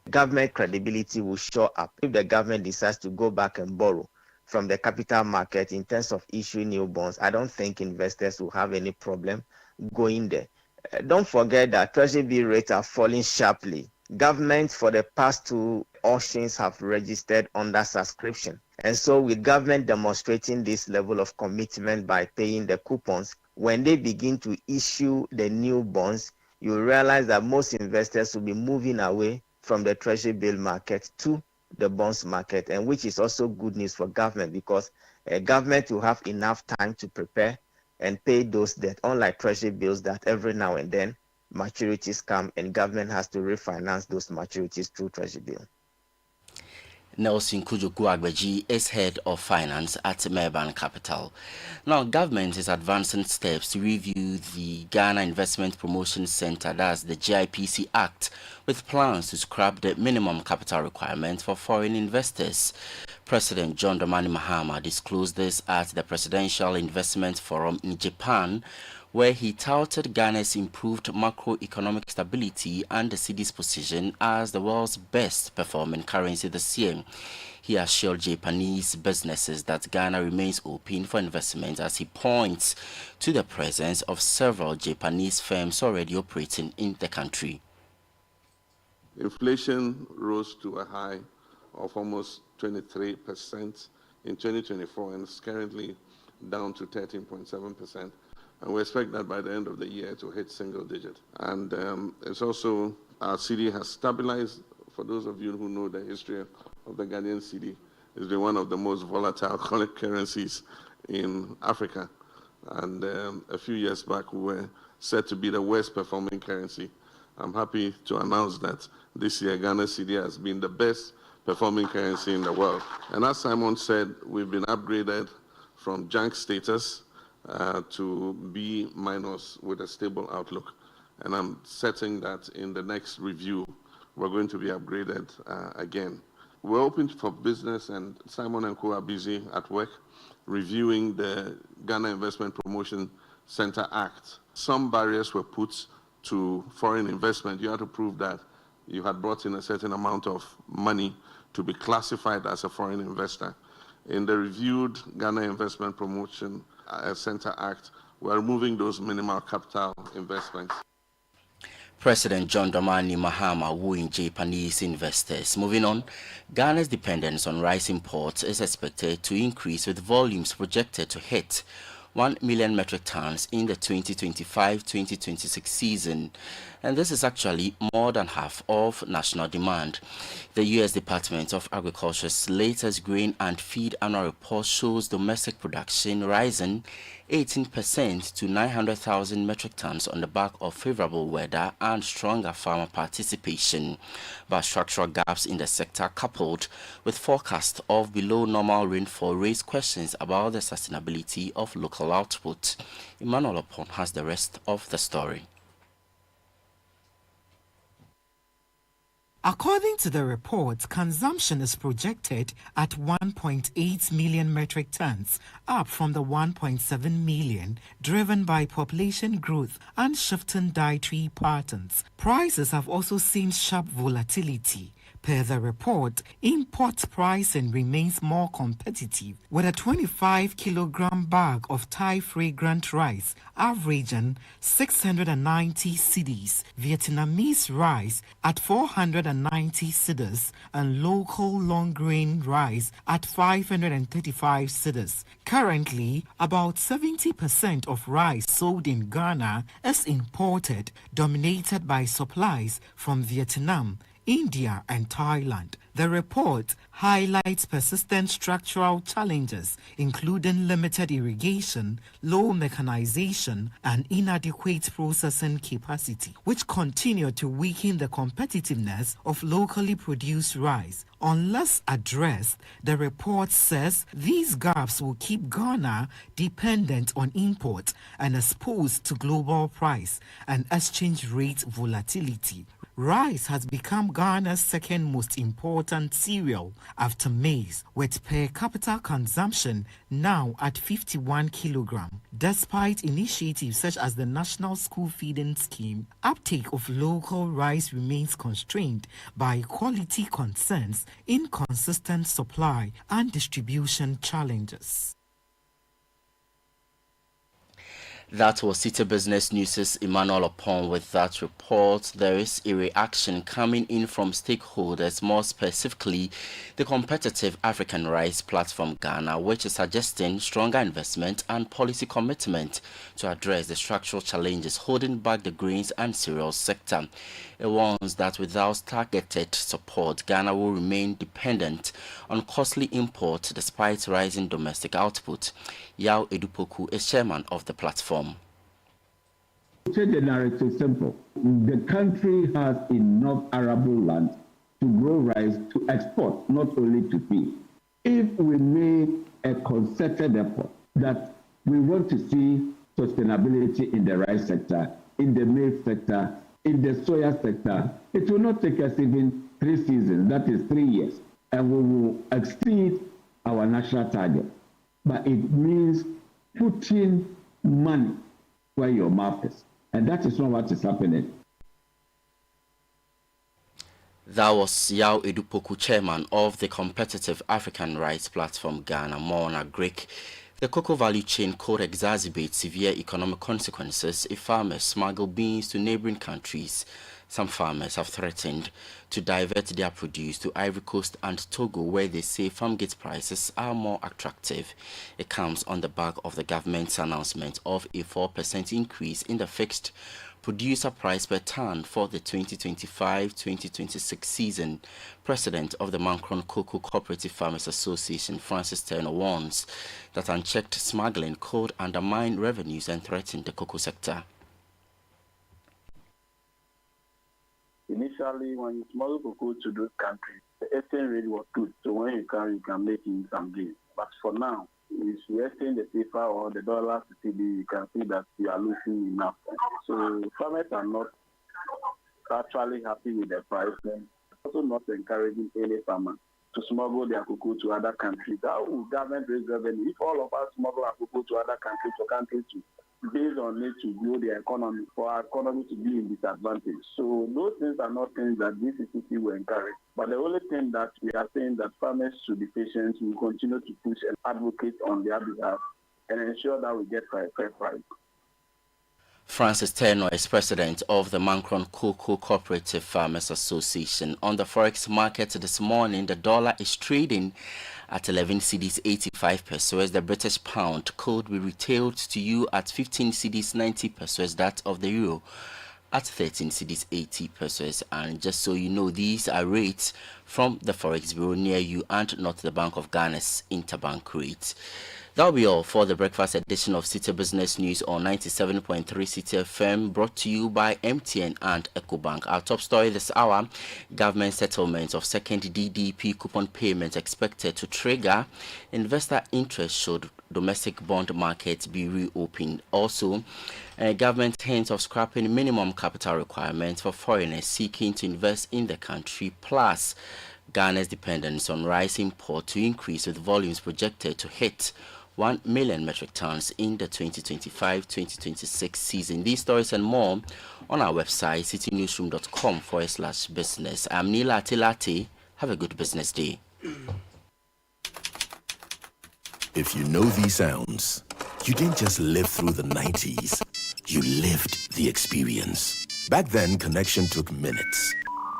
Government credibility will show up if the government decides to go back and borrow from the capital market in terms of issuing new bonds. I don't think investors will have any problem going there. Don't forget that Treasury bill rates are falling sharply. Governments for the past two auctions have registered under subscription. And so with government demonstrating this level of commitment by paying the coupons, when they begin to issue the new bonds, you realize that most investors will be moving away from the Treasury bill market to the bonds market, and which is also good news for government because government will have enough time to prepare and pay those debt, unlike Treasury bills that every now and then maturities come and government has to refinance those maturities through Treasury bill. Nelson Kujukwagbeji is Head of Finance at Merban Capital. Now, government is advancing steps to review the Ghana Investment Promotion Center, that's the GIPC Act, with plans to scrap the minimum capital requirement for foreign investors. President John Dramani Mahama disclosed this at the Presidential Investment Forum in Japan, where he touted Ghana's improved macroeconomic stability and the cedi's position as the world's best performing currency this year. He assured Japanese businesses that Ghana remains open for investment as he points to the presence of several Japanese firms already operating in the country. Inflation rose to a high of almost 23% in 2024 and is currently down to 13.7%. And we expect that by the end of the year to hit single digit. And it's also, our cedi has stabilized. For those of you who know the history of the Ghanaian cedi, it's been one of the most volatile currencies in Africa. And a few years back, we were said to be the worst performing currency. I'm happy to announce that this year, Ghana's cedi has been the best performing currency in the world. And as Simon said, we've been upgraded from junk status to B- with a stable outlook. And I'm certain that in the next review, we're going to be upgraded again. We're open for business, and Simon and Co are busy at work reviewing the Ghana Investment Promotion Center Act. Some barriers were put to foreign investment. You had to prove that you had brought in a certain amount of money to be classified as a foreign investor. In the reviewed Ghana Investment Promotion Center Act, we're removing those minimal capital investments. President John Dramani Mahama wooing Japanese investors. Moving on, Ghana's dependence on rice imports is expected to increase, with volumes projected to hit 1 million metric tons in the 2025-2026 season, and this is actually more than half of national demand. The U.S. Department of Agriculture's latest grain and feed annual report shows domestic production rising 18% to 900,000 metric tons on the back of favorable weather and stronger farmer participation. But structural gaps in the sector, coupled with forecasts of below normal rainfall, raise questions about the sustainability of local output. Emmanuel Opon has the rest of the story. According to the report, consumption is projected at 1.8 million metric tons, up from the 1.7 million, driven by population growth and shifting dietary patterns. Prices have also seen sharp volatility. Per the report, import pricing remains more competitive, with a 25-kilogram bag of Thai fragrant rice averaging 690 cedis, Vietnamese rice at 490 cedis, and local long-grain rice at 535 cedis. Currently, about 70% of rice sold in Ghana is imported, dominated by supplies from Vietnam, India and Thailand. The report highlights persistent structural challenges, including limited irrigation, low mechanization, and inadequate processing capacity, which continue to weaken the competitiveness of locally produced rice. Unless addressed, the report says these gaps will keep Ghana dependent on import and exposed to global price and exchange rate volatility. Rice has become Ghana's second most important cereal after maize, with per capita consumption now at 51 kilograms. Despite initiatives such as the National School Feeding Scheme, uptake of local rice remains constrained by quality concerns, inconsistent supply, and distribution challenges. That was Citi Business News' Emmanuel Opon with that report. There is a reaction coming in from stakeholders, more specifically the Competitive African Rice Platform Ghana, which is suggesting stronger investment and policy commitment to address the structural challenges holding back the grains and cereals sector. It warns that without targeted support, Ghana will remain dependent on costly import despite rising domestic output. Yao Edupoku is chairman of the platform. The narrative is simple. The country has enough arable land to grow rice to export, not only to feed. If we make a concerted effort that we want to see sustainability in the rice sector, in the maize sector, in the soya sector, it will not take us even 3 seasons, that is 3 years, and we will exceed our national target. But it means putting money where your mouth is. And that is not what is happening. That was Yao Edupoku, chairman of the Competitive African Rice Platform Ghana. More on a Greek. The cocoa value chain could exacerbate severe economic consequences if farmers smuggle beans to neighboring countries. Some farmers have threatened to divert their produce to Ivory Coast and Togo, where they say farm gate prices are more attractive. It comes on the back of the government's announcement of a 4% increase in the fixed producer price per ton for the 2025-2026 season. President of the Macron Cocoa Cooperative Farmers Association, Francis Turner, warns that unchecked smuggling could undermine revenues and threaten the cocoa sector. Initially, when you smuggle cocoa to those countries, the exchange rate was good. So when you can make in some gains. But for now, if you exchange the paper or the dollar to CB, you can see that you are losing enough. So farmers are not actually happy with the price, and also not encouraging any farmer to smuggle their cocoa to other countries. How will government raise revenue if all of us smuggle our cocoa to other countries for countries to based on it to grow their economy, for our economy to be in disadvantage? So those things are not things that this Citi will encourage. But the only thing that we are saying that farmers should be patient, we continue to push and advocate on their behalf and ensure that we get a fair price. Francis Turner is president of the Macron Cocoa Cooperative Farmers Association. On the forex market this morning, the dollar is trading at 11 cedis 85 pesos. The British pound could be retailed to you at 15 cedis 90 pesos. That of the euro at 13 cedis 80 pesos. And just so you know, these are rates from the forex bureau near you and not the Bank of Ghana's interbank rates. That'll be all for the breakfast edition of Citi Business News on 97.3 Citi FM, brought to you by MTN and EcoBank. Our top story this hour: government settlement of second DDP coupon payment expected to trigger investor interest should domestic bond market be reopened. Also, government hints of scrapping minimum capital requirements for foreigners seeking to invest in the country, plus Ghana's dependence on rice import to increase, with volumes projected to hit 1 million metric tons in the 2025-2026 season. These stories and more on our website, citinewsroom.com/business. I'm Nila Atilati. Have a good business day. If you know these sounds, you didn't just live through the 90s. You lived the experience. Back then, connection took minutes.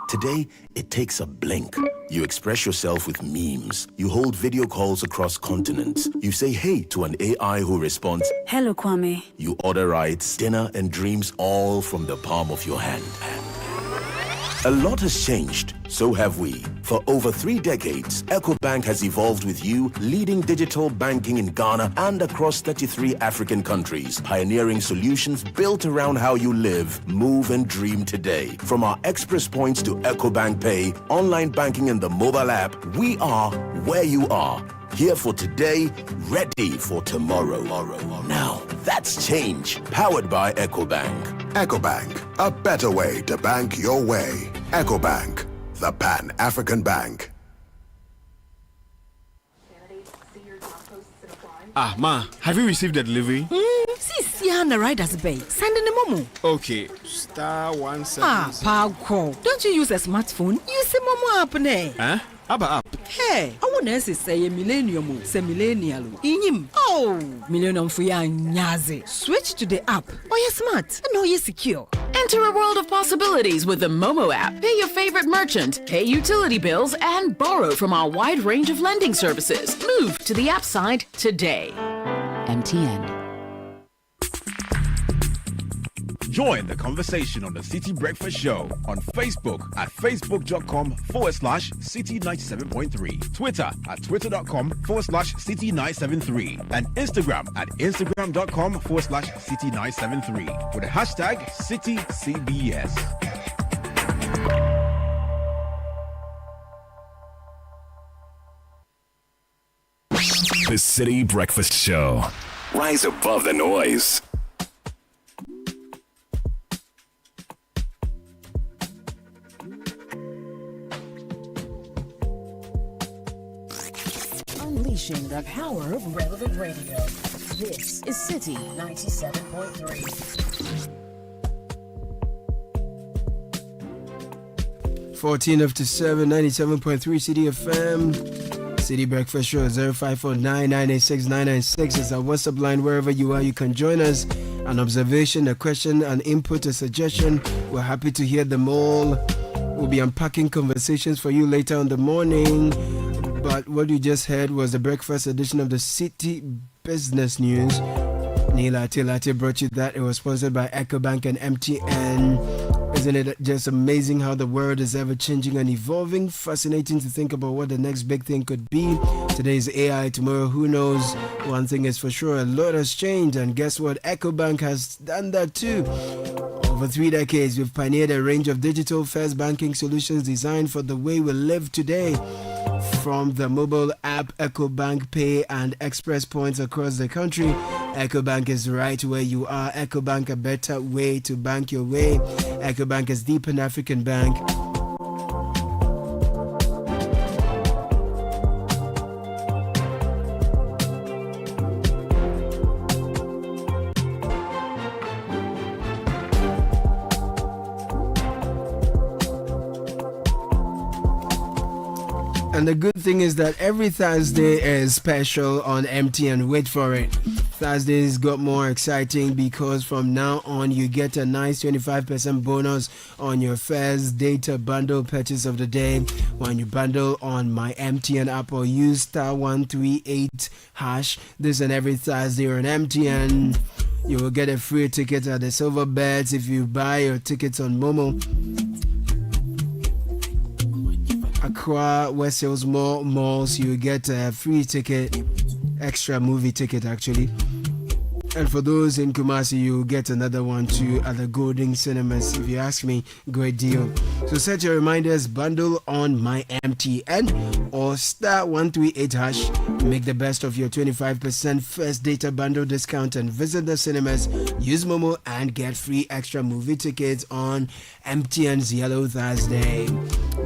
Today, it takes a blink. You express yourself with memes. You hold video calls across continents. You say hey to an AI who responds, "Hello, Kwame." You order rides, dinner, and dreams all from the palm of your hand. A lot has changed, so have we. For over 3 decades, EcoBank has evolved with you, leading digital banking in Ghana and across 33 African countries, pioneering solutions built around how you live, move, and dream today. From our express points to EcoBank Pay, online banking, and the mobile app, we are where you are. Here for today, ready for tomorrow. Now, that's change, powered by EcoBank. EcoBank, a better way to bank your way. EcoBank, the Pan-African Bank. Ah, Ma, have you received the delivery? See, on the rider's bay. Send in the momo. Okay, *177. Ah, Paco, don't you use a smartphone? Use the momo app, ne? Huh? App. Hey, I want to say a millennium, say millennial. Inyim. Oh, millennium for ya nyaze. Switch to the app. Oh, you're smart. And you're secure. Enter a world of possibilities with the Momo app. Pay your favorite merchant, pay utility bills, and borrow from our wide range of lending services. Move to the app side today. MTN. Join the conversation on the Citi Breakfast Show on Facebook at facebook.com/Citi97.3, Twitter at twitter.com/Citi973, and Instagram at instagram.com/Citi973 with the hashtag CitiCBS. The Citi Breakfast Show. Rise above the noise. Unleashing the power of relevant radio. This is Citi 97.3. 14 after 7, 97.3 Citi FM. Citi Breakfast Show 0549986996 is our WhatsApp line. Wherever you are, you can join us. An observation, a question, an input, a suggestion, We're happy to hear them all. We'll be unpacking conversations for you later in the morning. But what you just heard was the breakfast edition of the Citi Business News. Neela Tilate brought you that. It was sponsored by EcoBank and MTN. Isn't it just amazing how the world is ever changing and evolving? Fascinating to think about what the next big thing could be. Today is AI, tomorrow who knows? One thing is for sure, a lot has changed, and guess what? EcoBank has done that too. Over 3 decades, we've pioneered a range of digital-first banking solutions designed for the way we live today. From the mobile app EcoBank Pay and Express Points across the country, EcoBank is right where you are. EcoBank, a better way to bank your way. EcoBank is the Pan-African Bank. And the good thing is that every Thursday is special on MTN. Wait for it. Thursdays got more exciting because from now on you get a nice 25% bonus on your first data bundle purchase of the day when you bundle on my MTN app or use *138# this and every Thursday on MTN. You will get a free ticket at the Silver Beds if you buy your tickets on Momo. Accra, West Hills malls, you get a free ticket, extra movie ticket actually. And for those in Kumasi, you get another one too at the Golden Cinemas. If you ask me, great deal. So set your reminders, bundle on my MTN or *138#. Make the best of your 25% first data bundle discount and visit the cinemas. Use Momo and get free extra movie tickets on MTN's Yellow Thursday.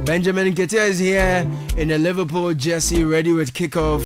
Benjamin Nketiah is here in a Liverpool jersey, ready with kickoff.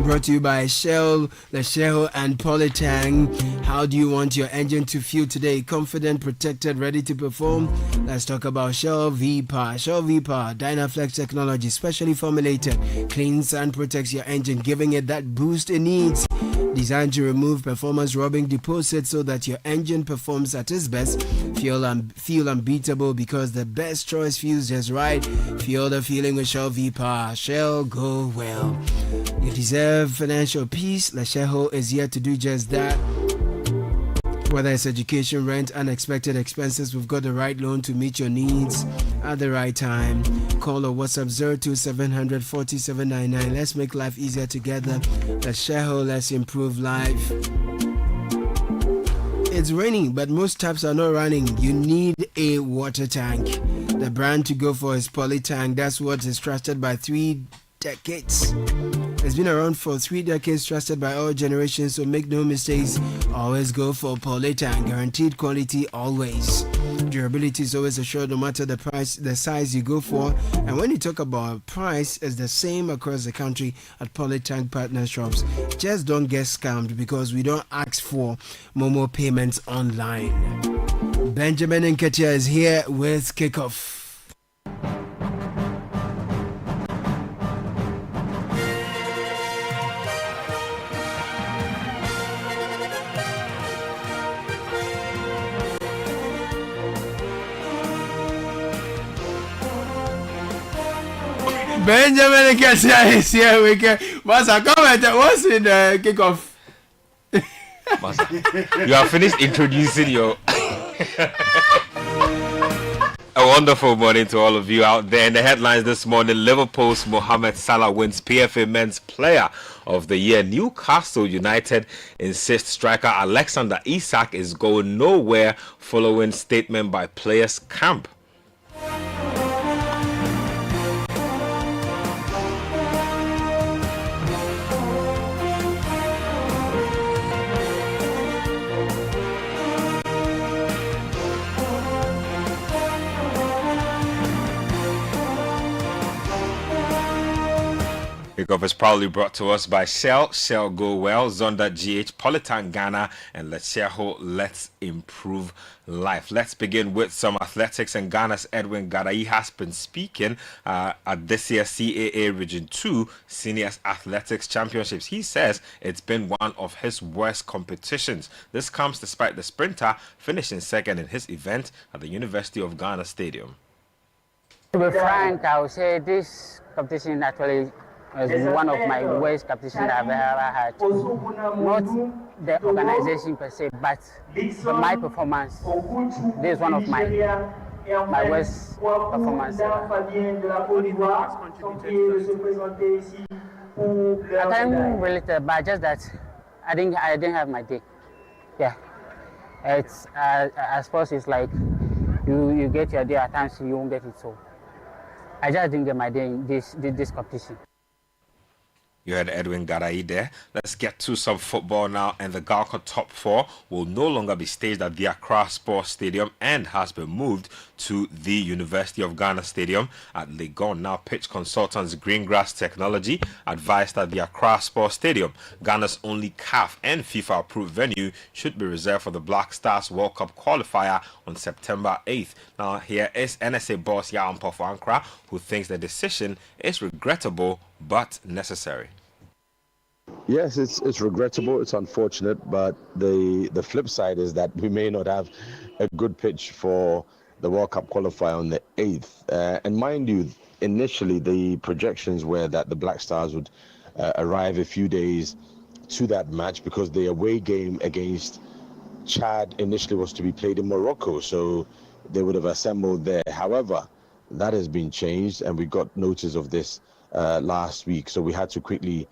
Brought to you by Shell, the Shell and Polytang. How do you want your engine to feel today? Confident, protected, ready to perform? Let's talk about Shell V-Power. Shell V-Power, Dynaflex technology, specially formulated, cleans and protects your engine, giving it that boost it needs. Designed to remove performance-robbing deposits so that your engine performs at its best. Feel unbeatable because the best choice feels just right. Feel the feeling with Shell V-Power. Shell, go well. You deserve financial peace. Lasheho is here to do just that. Whether it's education, rent, unexpected expenses, we've got the right loan to meet your needs at the right time. Call or WhatsApp 02700 4799. Let's make life easier together. Lasheho, let's improve life. It's raining, but most taps are not running. You need a water tank. The brand to go for is Polytank. That's what is trusted by 3 decades. It's been around for 3 decades, trusted by all generations, so make no mistakes. Always go for Polytank. Guaranteed quality always. Durability is always assured no matter the price, the size you go for. And when you talk about price, it's the same across the country at Polytank partner shops. Just don't get scammed because we don't ask for Momo payments online. Benjamin Nketiah is here with kickoff. Benjamin Nketiah is here. We can. Masa, comment. What's in the kickoff? Masa, you have finished introducing your. A wonderful morning to all of you out there. In the headlines this morning, Liverpool's Mohamed Salah wins PFA Men's Player of the Year. Newcastle United insists striker Alexander Isak is going nowhere following statement by players' camp. Kickoff is proudly brought to us by Shell, Shell Go Well, Zonda GH, Politan Ghana, and Let's Share Let's Improve Life. Let's begin with some athletics, and Ghana's Edwin Gadayi has been speaking at this year's CAA Region 2 Seniors Athletics Championships. He says it's been one of his worst competitions. This comes despite the sprinter finishing second in his event at the University of Ghana Stadium. To be frank, I would say this competition actually is one of my worst competitions I've ever had. Not the organization per se, but my performance. This is one of my worst performances ever. I can't relate it, but just that I didn't have my day. Yeah, it's I suppose it's like you get your day at times you won't get it, so I just didn't get my day in this competition. You had Edwin Gadayi there. Let's get to some football now. And the Galco Top 4 will no longer be staged at the Accra Sports Stadium and has been moved to the University of Ghana Stadium at Legon. Now, pitch consultants Greengrass Technology advised that the Accra Sports Stadium, Ghana's only CAF and FIFA approved venue, should be reserved for the Black Stars World Cup qualifier on September 8th. Now, here is NSA boss Yaon Pofuankra, who thinks the decision is regrettable but necessary. Yes, it's regrettable, it's unfortunate, but the flip side is that we may not have a good pitch for the World Cup qualifier on the 8th. And mind you, initially the projections were that the Black Stars would arrive a few days to that match because the away game against Chad initially was to be played in Morocco, so they would have assembled there. However, that has been changed, and we got notice of this last week, so we had to quickly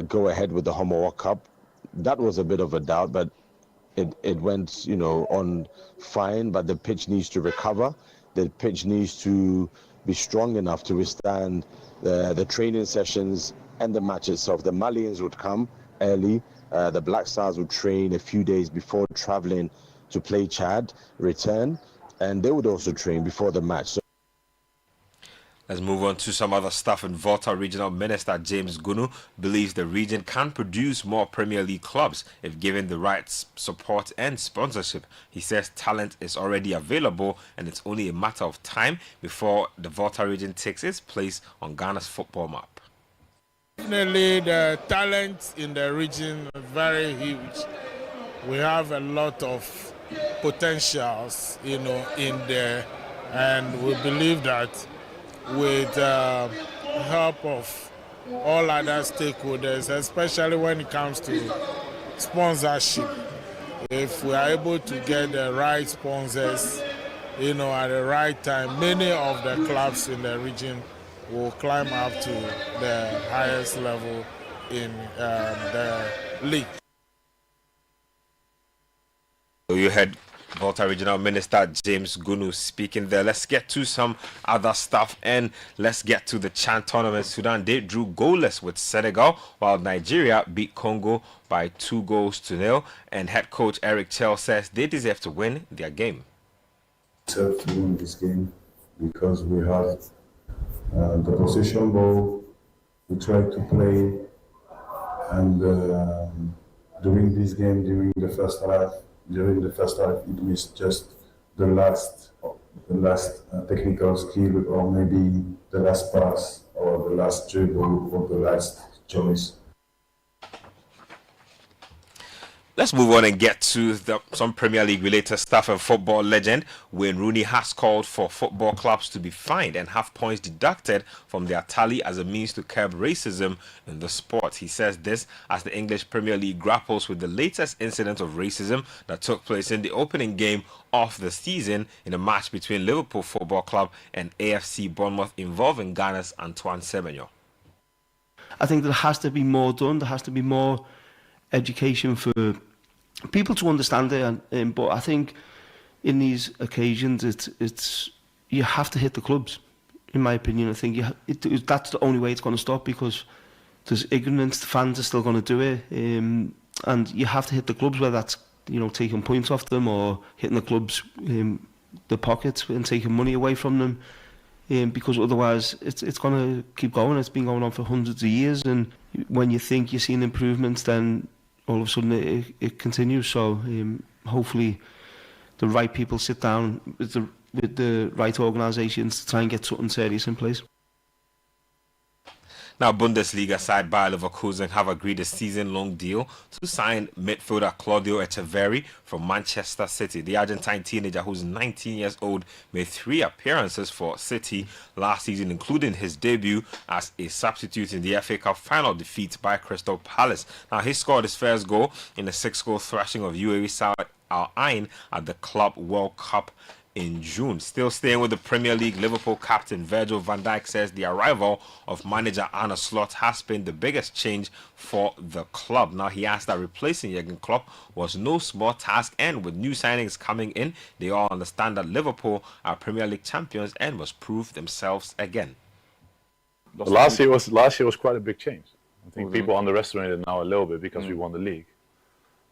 go ahead with the Homo World Cup. That was a bit of a doubt, but it went, on fine. But the pitch needs to recover. The pitch needs to be strong enough to withstand the training sessions and the match itself. The Malians would come early. The Black Stars would train a few days before traveling to play Chad, return, and they would also train before the match. So let's move on to some other stuff. In Volta Regional Minister James Gunu believes the region can produce more Premier League clubs if given the right support and sponsorship. He says talent is already available and it's only a matter of time before the Volta region takes its place on Ghana's football map. Definitely the talent in the region is very huge. We have a lot of potentials, in there, and we believe that with help of all other stakeholders, especially when it comes to sponsorship. If we are able to get the right sponsors, at the right time, many of the clubs in the region will climb up to the highest level in the league. So you had Volta Regional Minister James Gunu speaking there. Let's get to some other stuff, and let's get to the Chan tournament. Sudan, they drew goalless with Senegal, while Nigeria beat Congo by 2-0. And head coach Eric Chell says they deserve to win their game. Deserve to win this game because we have the possession ball. We try to play, and during this game, during the first half, it was just the last technical skill, or maybe the last pass, or the last dribble, or the last choice. Let's move on and get to some Premier League related stuff. And football legend Wayne Rooney has called for football clubs to be fined and have points deducted from their tally as a means to curb racism in the sport. He says this as the English Premier League grapples with the latest incident of racism that took place in the opening game of the season in a match between Liverpool Football Club and AFC Bournemouth involving Ghana's Antoine Semenyo. I think there has to be more done. There has to be more education for people to understand it, but I think in these occasions it's you have to hit the clubs. In my opinion, I think that's the only way it's going to stop, because there's ignorance. The fans are still going to do it, and you have to hit the clubs, whether that's taking points off them or hitting the clubs the pockets and taking money away from them. because otherwise it's going to keep going. It's been going on for hundreds of years, and when you think you're seeing improvements, then all of a sudden it continues. So hopefully the right people sit down with the right organisations to try and get something serious in place. Now, Bundesliga side Bayer Leverkusen have agreed a season-long deal to sign midfielder Claudio Echeverri from Manchester City. The Argentine teenager, who's 19 years old, made 3 appearances for City last season, including his debut as a substitute in the FA Cup final defeat by Crystal Palace. Now, he scored his first goal in a 6-goal thrashing of UAE Saud Al Ain at the Club World Cup in June. Still staying with the Premier League, Liverpool captain Virgil van Dijk says the arrival of manager Arne Slot has been the biggest change for the club. Now, he asked that replacing Jurgen Klopp was no small task, and with new signings coming in, they all understand that Liverpool are Premier League champions and must prove themselves again. Last year was quite a big change. I think people underestimate it now a little bit because we won the league.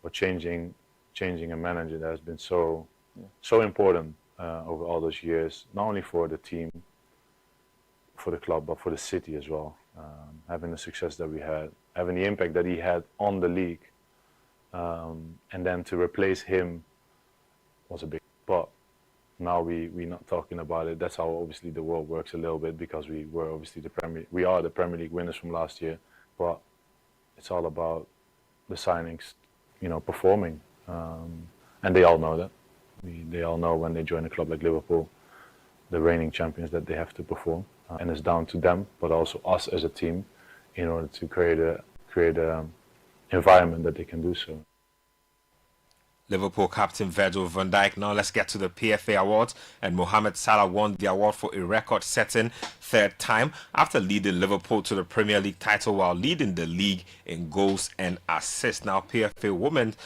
But changing a manager that has been so important over all those years, not only for the team, for the club, but for the city as well. Having the success that we had, having the impact that he had on the league, and then to replace him was a big. But now we're not talking about it. That's how obviously the world works a little bit, because we were obviously we are the Premier League winners from last year. But it's all about the signings, performing, and they all know that. They all know when they join a club like Liverpool, the reigning champions, that they have to perform, and it's down to them, but also us as a team, in order to create a environment that they can do so. Liverpool captain Virgil van Dijk. Now let's get to the PFA Awards, and Mohamed Salah won the award for a record-setting 3rd time after leading Liverpool to the Premier League title while leading the league in goals and assists. Now, PFA Women's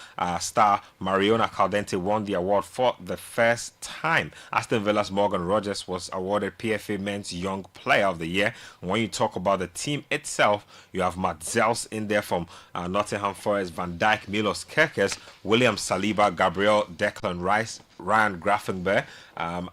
star Mariona Caldente won the award for the first time. Aston Villa's Morgan Rogers was awarded PFA Men's Young Player of the Year. And when you talk about the team itself, you have Matt Zels in there from Nottingham Forest, Van Dijk, Milos Kerkez, William Saliba, Gabriel Declan Rice, Ryan Grafenberg,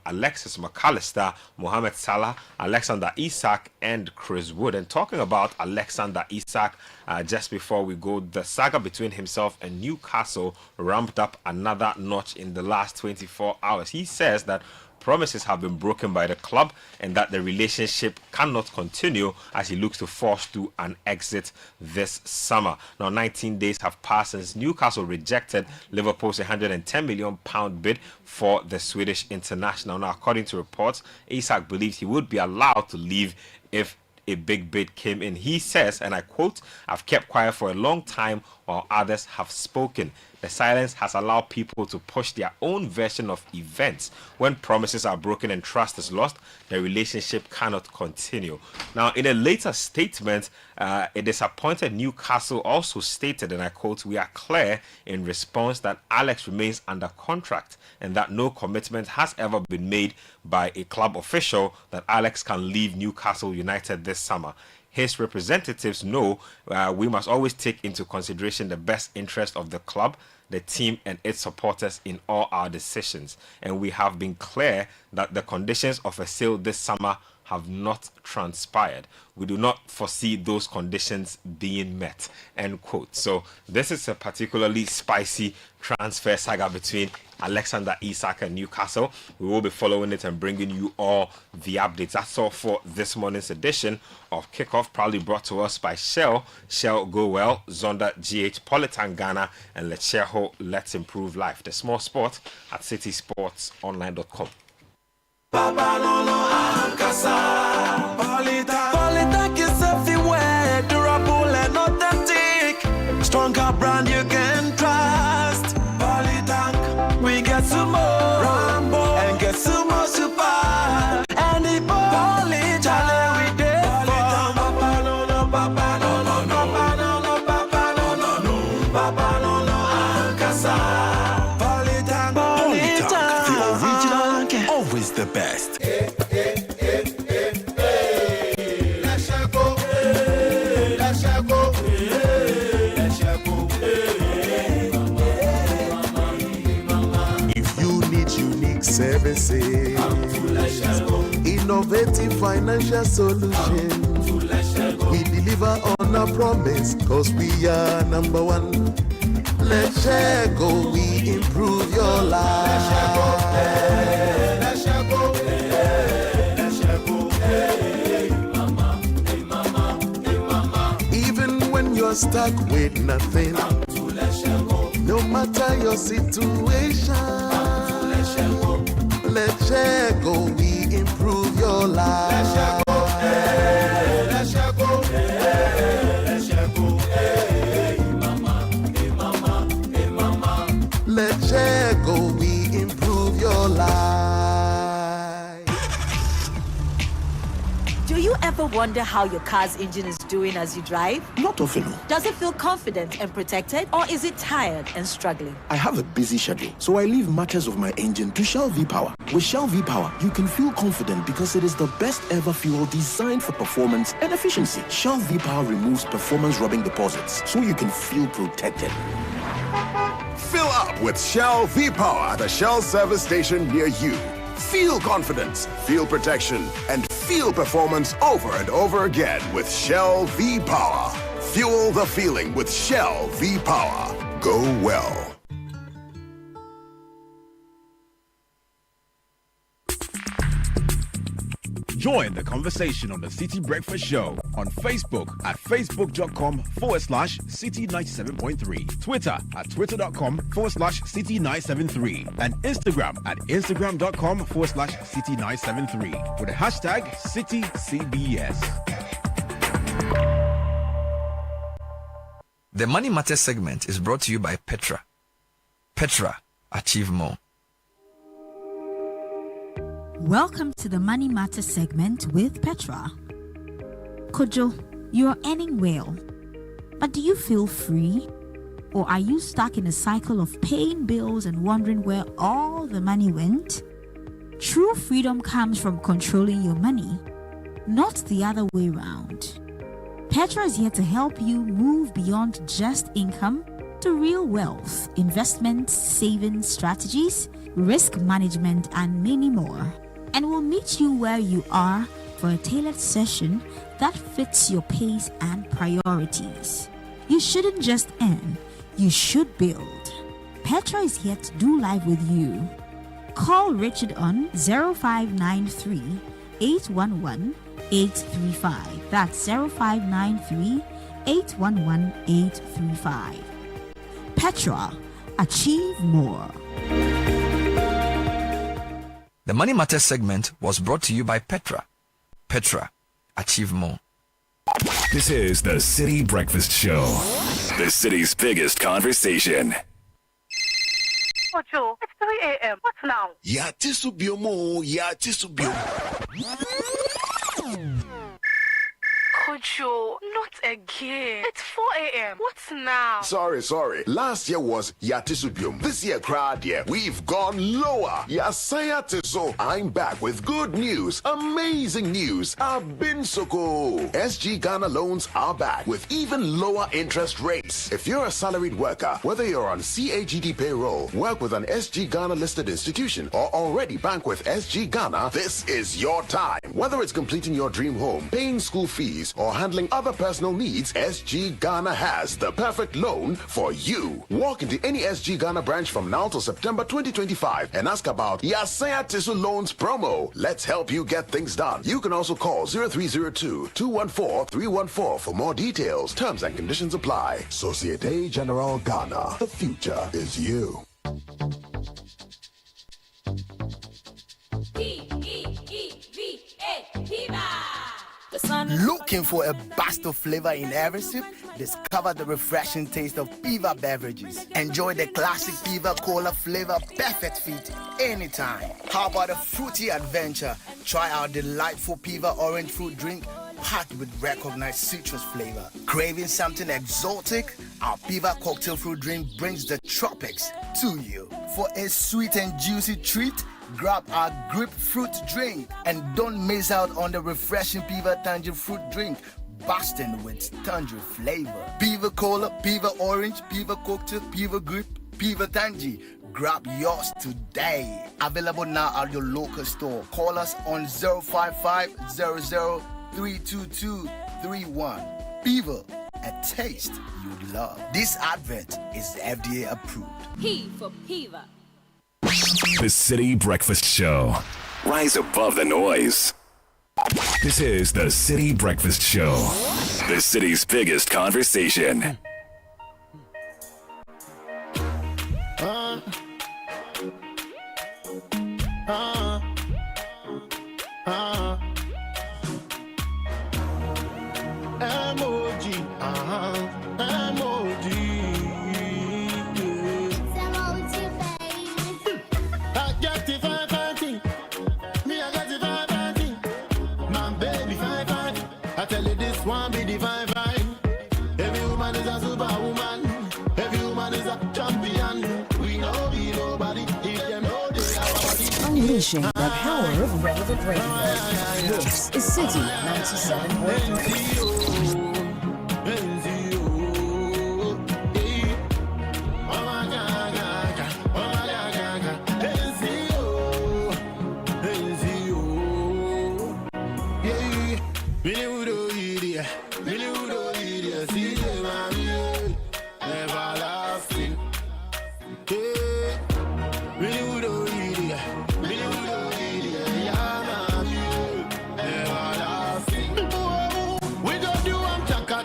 Alexis McAllister, Mohamed Salah, Alexander Isak, and Chris Wood. And talking about Alexander Isak, just before we go, the saga between himself and Newcastle ramped up another notch in the last 24 hours. He says that promises have been broken by the club and that the relationship cannot continue as he looks to force through an exit this summer. Now, 19 days have passed since Newcastle rejected Liverpool's £110 million bid for the Swedish international. Now, according to reports, Isak believes he would be allowed to leave if a big bid came in. He says, and I quote, "I've kept quiet for a long time while others have spoken. The silence has allowed people to push their own version of events. When promises are broken and trust is lost, the relationship cannot continue." Now, in a later statement, a disappointed Newcastle also stated, and I quote, "We are clear in response that Alex remains under contract and that no commitment has ever been made by a club official that Alex can leave Newcastle United this summer. His representatives know we must always take into consideration the best interest of the club, the team, and its supporters in all our decisions. And we have been clear that the conditions of a sale this summer have not transpired. We do not foresee those conditions being met." End quote. So this is a particularly spicy transfer saga between Alexander Isak and Newcastle. We will be following it and bringing you all the updates. That's all for this morning's edition of Kickoff, proudly brought to us by Shell, Shell Go Well, Zonda GH, Politan Ghana, and Lecheho Let's Improve Life. The small sport at citysportsonline.com. Politank is everywhere, durable and authentic. Stronger brand you can trust. Politank, we get some more Rambo and get some more Super. And the Politank we did Politank, Papa no no, Papa no no no, Papa no no, Papa no no no, Papa no no, Ankasa. Politank, Politank, the original, always the best. Services in innovative financial solutions. We deliver on our promise, cause we are number one. Let's share go, we improve your life. Let's share go, let's share go, hey mama, hey mama, hey mama. Even when you're stuck with nothing, no matter your situation, let's share go, we improve your life. Let's share go, let's share go, let's share go, hey mama, hey mama, hey mama. Let's share go, we improve your life. Do you ever wonder how your car's engine is doing as you drive? Not often. Does it feel confident and protected, or is it tired and struggling? I have a busy schedule, so I leave matters of my engine to Shell V-Power. With Shell V-Power, you can feel confident because it is the best ever fuel designed for performance and efficiency. Shell V-Power removes performance-robbing deposits, so you can feel protected. Fill up with Shell V-Power at a Shell service station near you. Feel confidence, feel protection, and feel performance over and over again with Shell V-Power. Fuel the feeling with Shell V-Power. Go well. Join the conversation on the Citi Breakfast Show on Facebook at facebook.com/Citi97.3, Twitter at twitter.com/Citi973, and Instagram at instagram.com/Citi973 with the hashtag CitiCBS. The Money Matters segment is brought to you by Petra. Petra, achieve more. Welcome to the Money Matters segment with Petra. Kojo, you're earning well, but do you feel free? Or are you stuck in a cycle of paying bills and wondering where all the money went? True freedom comes from controlling your money, not the other way around. Petra is here to help you move beyond just income to real wealth, investments, savings strategies, risk management, and many more. And we'll meet you where you are for a tailored session that fits your pace and priorities. You shouldn't just earn, you should build. Petra is here to do life with you. Call Richard on 0593 811 835. That's 0593 811 835. Petra, achieve more. The Money Matters segment was brought to you by Petra. Petra, achieve more. This is the Citi Breakfast Show, the city's biggest conversation. Oh, Joe, it's 3 a.m. What now? Ya tisubiomo, ya tisubiomo. Kojo, not again. It's 4 a.m. What's now? Sorry. Last year was Yatisubium. This year, crowd, we've gone lower. Yasaya Tiso. I'm back with good news. Amazing news. I've been so cool. SG Ghana loans are back with even lower interest rates. If you're a salaried worker, whether you're on CAGD payroll, work with an SG Ghana listed institution, or already bank with SG Ghana, this is your time. Whether it's completing your dream home, paying school fees, or handling other personal needs, SG Ghana has the perfect loan for you. Walk into any SG Ghana branch from now till September 2025 and ask about Yasaya Tisu Loans promo. Let's help you get things done. You can also call 0302-214-314 for more details. Terms and conditions apply. Societe Generale Ghana. The future is you. Looking for a burst of flavor in every sip? Discover the refreshing taste of Piva beverages. Enjoy the classic Piva Cola flavor, perfect fit anytime. How about a fruity adventure? Try our delightful Piva orange fruit drink packed with recognized citrus flavor. Craving something exotic? Our Piva cocktail fruit drink brings the tropics to you. For a sweet and juicy treat, grab our grapefruit drink and don't miss out on the refreshing Piva Tangerine fruit drink, bursting with tangerine flavor. Piva Cola, Piva Orange, Piva Cocktail, Piva Grape, Piva Tangy. Grab yours today. Available now at your local store. Call us on 055-00-32231. Beaver, a taste you'd love. This advert is FDA approved. P for Piva. The City Breakfast Show. Rise above the noise. This is the City Breakfast Show. The city's biggest conversation. Emoji, emoji. I get the fine thing. Me, I get the fine thing. My baby, fine. I tell you this one be the fine. Every woman is a superwoman. Every woman is a champion. We know be nobody. If them know they are body. Unleashing the power of relevant radio. This is City 97.3.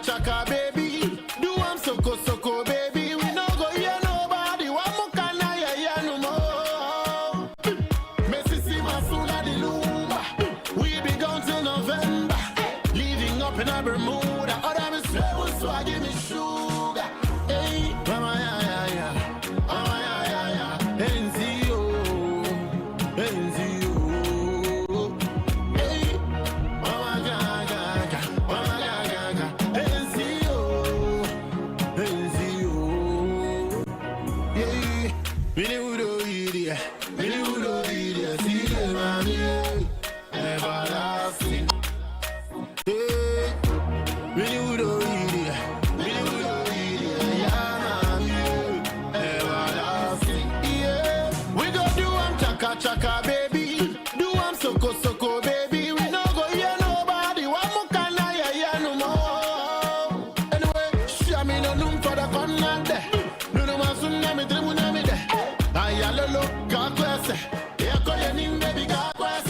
Chaka baby, do I'm soko baby. We no go hear nobody. One more can I hear no more. Messi see my soul at the Lumba. We be gone till November. Living up in a Bermuda. Other me swell, so I give me sugar. Hey, mama ya. Mama ya. NCO. Hey, mama ya. Chaka baby, do I'm soko baby. We no go hear nobody. One more can I hear no more. Anyway, show me no room for the corner there. No masuna me tribuna me there. Ayalolo God bless. Yeah, call your name baby God bless.